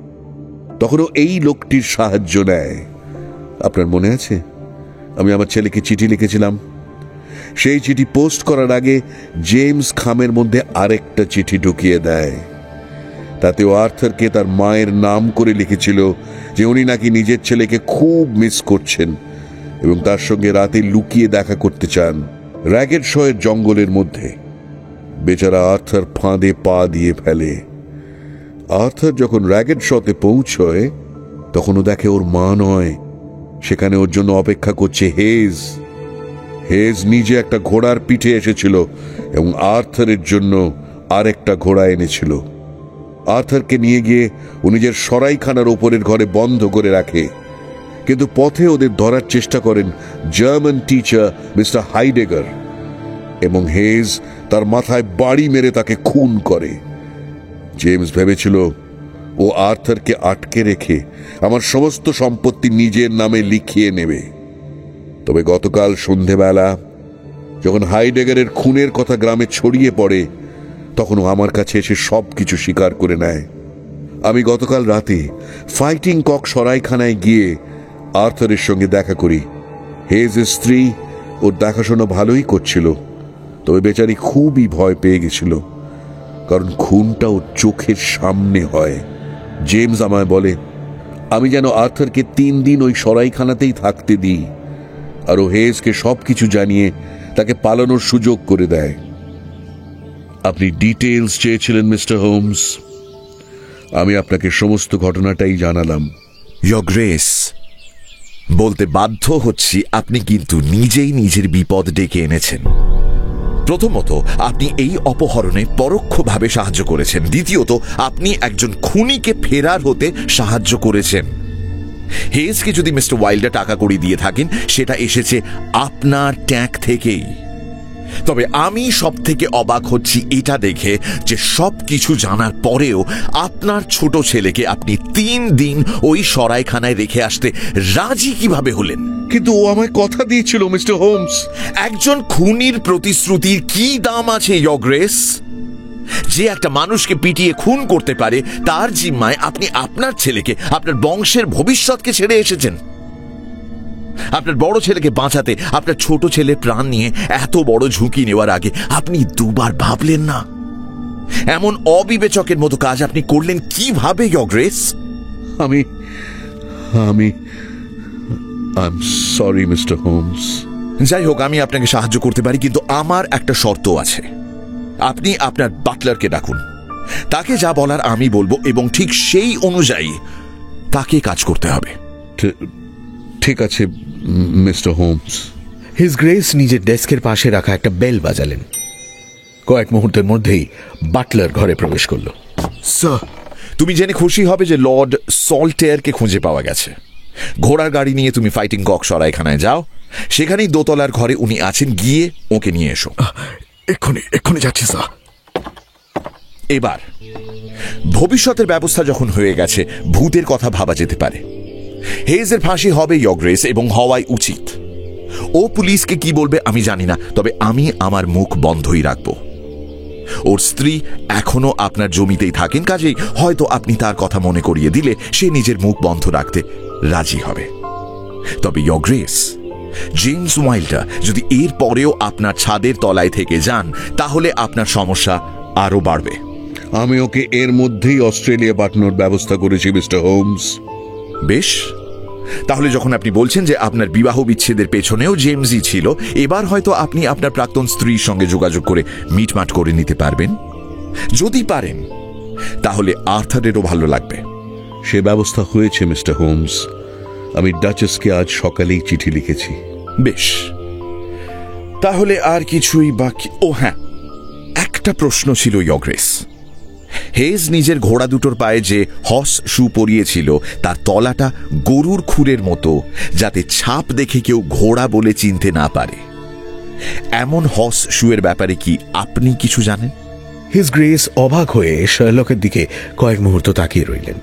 তখন ও এই লোকটির সাহায্য নেয়। আপনার মনে আছে আমি আমার ছেলেকে চিঠি লিখেছিলাম? সেই চিঠি পোস্ট করার আগে জেমস খামের মধ্যে আরেকটা চিঠি ঢুকিয়ে দেয়। তাতে ও আর্থারকে তার মায়ের নাম করে লিখেছিল যে উনি নাকি নিজের ছেলেকে খুব মিস করছেন এবং তার সঙ্গে রাতে লুকিয়ে দেখা করতে চান র্যাগেড শয়ের জঙ্গলের মধ্যে। বেচারা আর্থার ফাঁদে পা দিয়ে ফেলে। আর্থার যখন র্যাগেড শতে পৌঁছয়, তখন ও দেখে ওর মা নয়, সেখানে ওর জন্য অপেক্ষা করছে হেজ। হেজ নিজে একটা ঘোড়ার পিঠে এসেছিল এবং আর্থারের জন্য আরেকটা ঘোড়া এনেছিল। আর্থারকে নিয়ে গিয়ে ও নিজের সরাইখানার ওপরের ঘরে বন্ধ করে রাখে, কিন্তু পথে ওদের ধরার চেষ্টা করেন জার্মান টিচার মিস্টার হাইডেগার, এবং হেজ তার মাথায় বাড়ি মেরে তাকে খুন করে। জেমস ভেবেছিল ও আর্থারকে আটকে রেখে আমার সমস্ত সম্পত্তি নিজের নামে লিখিয়ে নেবে। তবে গতকাল সন্ধেবেলা যখন হাইডেগারের খুনের কথা গ্রামে ছড়িয়ে পড়ে, তখন ও আমার কাছে এসে সবকিছু স্বীকার করে নেয়। আমি গতকাল রাতে ফাইটিং কক সরাইখানায় গিয়ে আর্থারের সঙ্গে দেখা করি। হেজের স্ত্রী ওর দেখাশোনা ভালোই করছিল, তবে বেচারি খুবই ভয় পেয়ে গেছিল, কারণ খুনটা ওর চোখের সামনে হয়। জেমস আমায় বলে আমি যেন আর্থারকে 3 দিন ওই সরাইখানাতেই থাকতে দিই, আর ও হেজকে সবকিছু জানিয়ে তাকে পালানোর সুযোগ করে দেয়। আপনি ডিটেলস চেয়েছিলেন মিস্টার হোমস, আমি আপনাকে সমস্ত ঘটনাটাই জানালাম। ইয়োর গ্রেস, বলতে বাধ্য হচ্ছি আপনি কিন্তু নিজেই নিজের বিপদ ডেকে এনেছেন। প্রথমত, আপনি এই অপহরণে পরোক্ষভাবে সাহায্য করেছেন। দ্বিতীয়ত, আপনি একজন খুনিকে ফেরার হতে সাহায্য করেছেন। হেজকে যদি মিস্টার ওয়াইল্ডার টাকা কড়ি দিয়ে থাকেন, সেটা এসেছে আপনার ট্যাঙ্ক থেকেই। তবে আমি সব থেকে অবাক হচ্ছি এটা দেখে যে সবকিছু জানার পরেও আপনার ছোট ছেলেকে আপনি 3 দিন ওই সরাইখানায় রেখে আসতে রাজি কিভাবে হলেন? কিন্তু ও আমায় কথা দিয়েছিল মিস্টার হোমস। একজন খুনির প্রতিশ্রুতির কি দাম আছে ইয়োর গ্রেস? যে একটা মানুষকে পিটিয়ে খুন করতে পারে, তার জিম্মায় আপনি আপনার ছেলেকে, আপনার বংশের ভবিষ্যৎকে ছেড়ে এসেছেন। আপনার বড় ছেলেকে বাঁচাতে আপনার ছোট ছেলের প্রাণ নিয়ে এত বড় ঝুঁকি নেওয়ার আগে আপনি দুবার ভাবলেন না? এমন অবিবেচকের মতো কাজ আপনি করলেন কিভাবে ইয়োর গ্রেস? আমি সরি মিস্টার হোমস। যাই হোক, আমি আপনাকে সাহায্য করতে পারি, কিন্তু আমার একটা শর্ত আছে। আপনি আপনার বাটলারকে ডাকুন, তাকে যা বলার আমি বলবো, এবং ঠিক সেই অনুযায়ী তাকে কাজ করতে হবে। ঠিক আছে মিস্টার হোমস। হিজ গ্রেস নিজের ডেস্কের পাশে রাখা একটা বেল বাজালেন। কয়েক মুহূর্তের মধ্যেই বাটলার ঘরে প্রবেশ করল। স্যার, তুমি জেনে খুশি হবে যে লর্ড সল্টেয়ারকে খুঁজে পাওয়া গেছে। ঘোড়ার গাড়ি নিয়ে তুমি ফাইটিং কক সরাইখানায় যাও, সেখানেই দোতলার ঘরে উনি আছেন, গিয়ে ওকে নিয়ে এসো। এক্ষুনি যাচ্ছি স্যার। এবার ভবিষ্যতের ব্যবস্থা যখন হয়ে গেছে, ভূতের কথা ভাবা যেতে পারে। হেজের ফাঁসি হবে ইয়োর গ্রেস, এবং হওয়াই উচিত। ও পুলিশকে কি বলবে আমি জানি না, তবে আমি আমার মুখ বন্ধই রাখব। ওর স্ত্রী এখনো আপনার জমিতেই থাকেন, কাজেই হয়তো আপনি তার কথা মনে করিয়ে দিলে সে নিজের মুখ বন্ধ রাখতে রাজি হবে। তবে ইয়োর গ্রেস, জেমস ওয়াইল্ডার যদি এর পরেও আপনার ছাদের তলায় থেকে যান, তাহলে আপনার সমস্যা আরো বাড়বে। আমি ওকে এর মধ্যেই অস্ট্রেলিয়া পাঠানোর ব্যবস্থা করেছি মিস্টার হোমস। বেশ, তাহলে যখন আপনি বলছেন যে আপনার বিবাহ বিচ্ছেদের পেছনেও জেমসই ছিল, এবার হয়তো আপনি আপনার প্রাক্তন স্ত্রীর সঙ্গে যোগাযোগ করে মিটমাট করে নিতে পারবেন। যদি পারেন, তাহলে আর্থারেরও ভালো লাগবে। সে ব্যবস্থা হয়েছে মিস্টার হোমস। আমি ডাচেসকে আজ সকালেই চিঠি লিখেছি। বেশ, তাহলে আর কিছুই বাকি। ও হ্যাঁ, একটা প্রশ্ন ছিল ইয়োর গ্রেস। হেজ নিজের ঘোড়া দুটোর পায়ে যে হর্স শু পরিয়েছিল, তার তলাটা গরুর খুরের মতো, যাতে ছাপ দেখে কেউ ঘোড়া বলে চিনতে না পারে। এমন হর্স শুয়ের ব্যাপারে কি আপনি কিছু জানেন? হিজ গ্রেস অবাক হয়ে শার্লকের দিকে কয়েক মুহূর্ত তাকিয়ে রইলেন।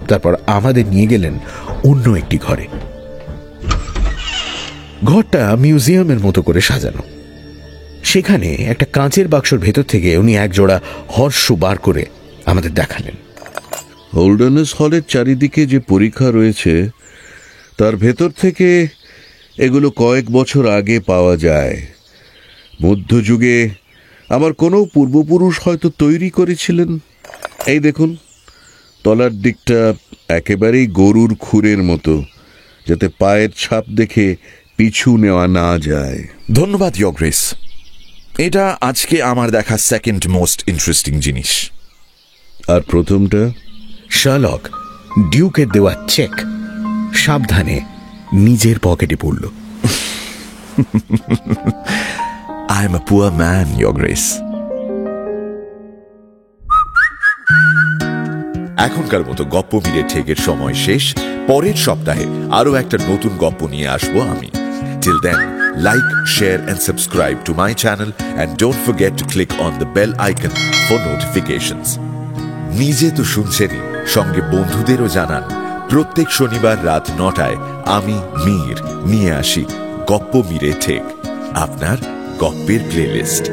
তারপর আমাদের নিয়ে গেলেন অন্য একটি ঘরে। ঘরটা মিউজিয়ামের মতো করে সাজানো। সেখানে একটা কাঁচের বাক্সর ভেতর থেকে উনি এক জোড়া হর্স শু বার করে আমাদের দেখালেন। হোল্ডার্নেস হলের চারিদিকে যে পরীক্ষা রয়েছে, তার ভেতর থেকে এগুলো কয়েক বছর আগে পাওয়া যায়। মধ্যযুগে আমার কোনো পূর্বপুরুষ হয়তো তৈরি করেছিলেন। এই দেখুন, তলার দিকটা একেবারেই গরুর খুরের মতো, যাতে পায়ের ছাপ দেখে পিছু নেওয়া না যায়। ধন্যবাদ ইয়োর গ্রেস। এটা আজকে আমার দেখা সেকেন্ড মোস্ট ইন্টারেস্টিং জিনিস। আর প্রথমটা? শার্লক ডিউকের দেওয়া চেক সাবধানে নিজের পকেটে পড়ল। I am a poor man, Your Grace. এখনকার মতো গপ্প মিলে ঠেকের সময় শেষ। পরের সপ্তাহে আরো একটা নতুন গপ্প নিয়ে আসবো আমি। Till then, like, share and subscribe to my channel and don't forget to click on the bell icon for notifications. নিজে তো শুনছেনই, সঙ্গে বন্ধুদেরও জানান। প্রত্যেক শনিবার রাত 9টায় আমি মীর নিয়ে আসি গপ্প মিরে ঠেক, আপনার গপ্পের প্লেলিস্ট।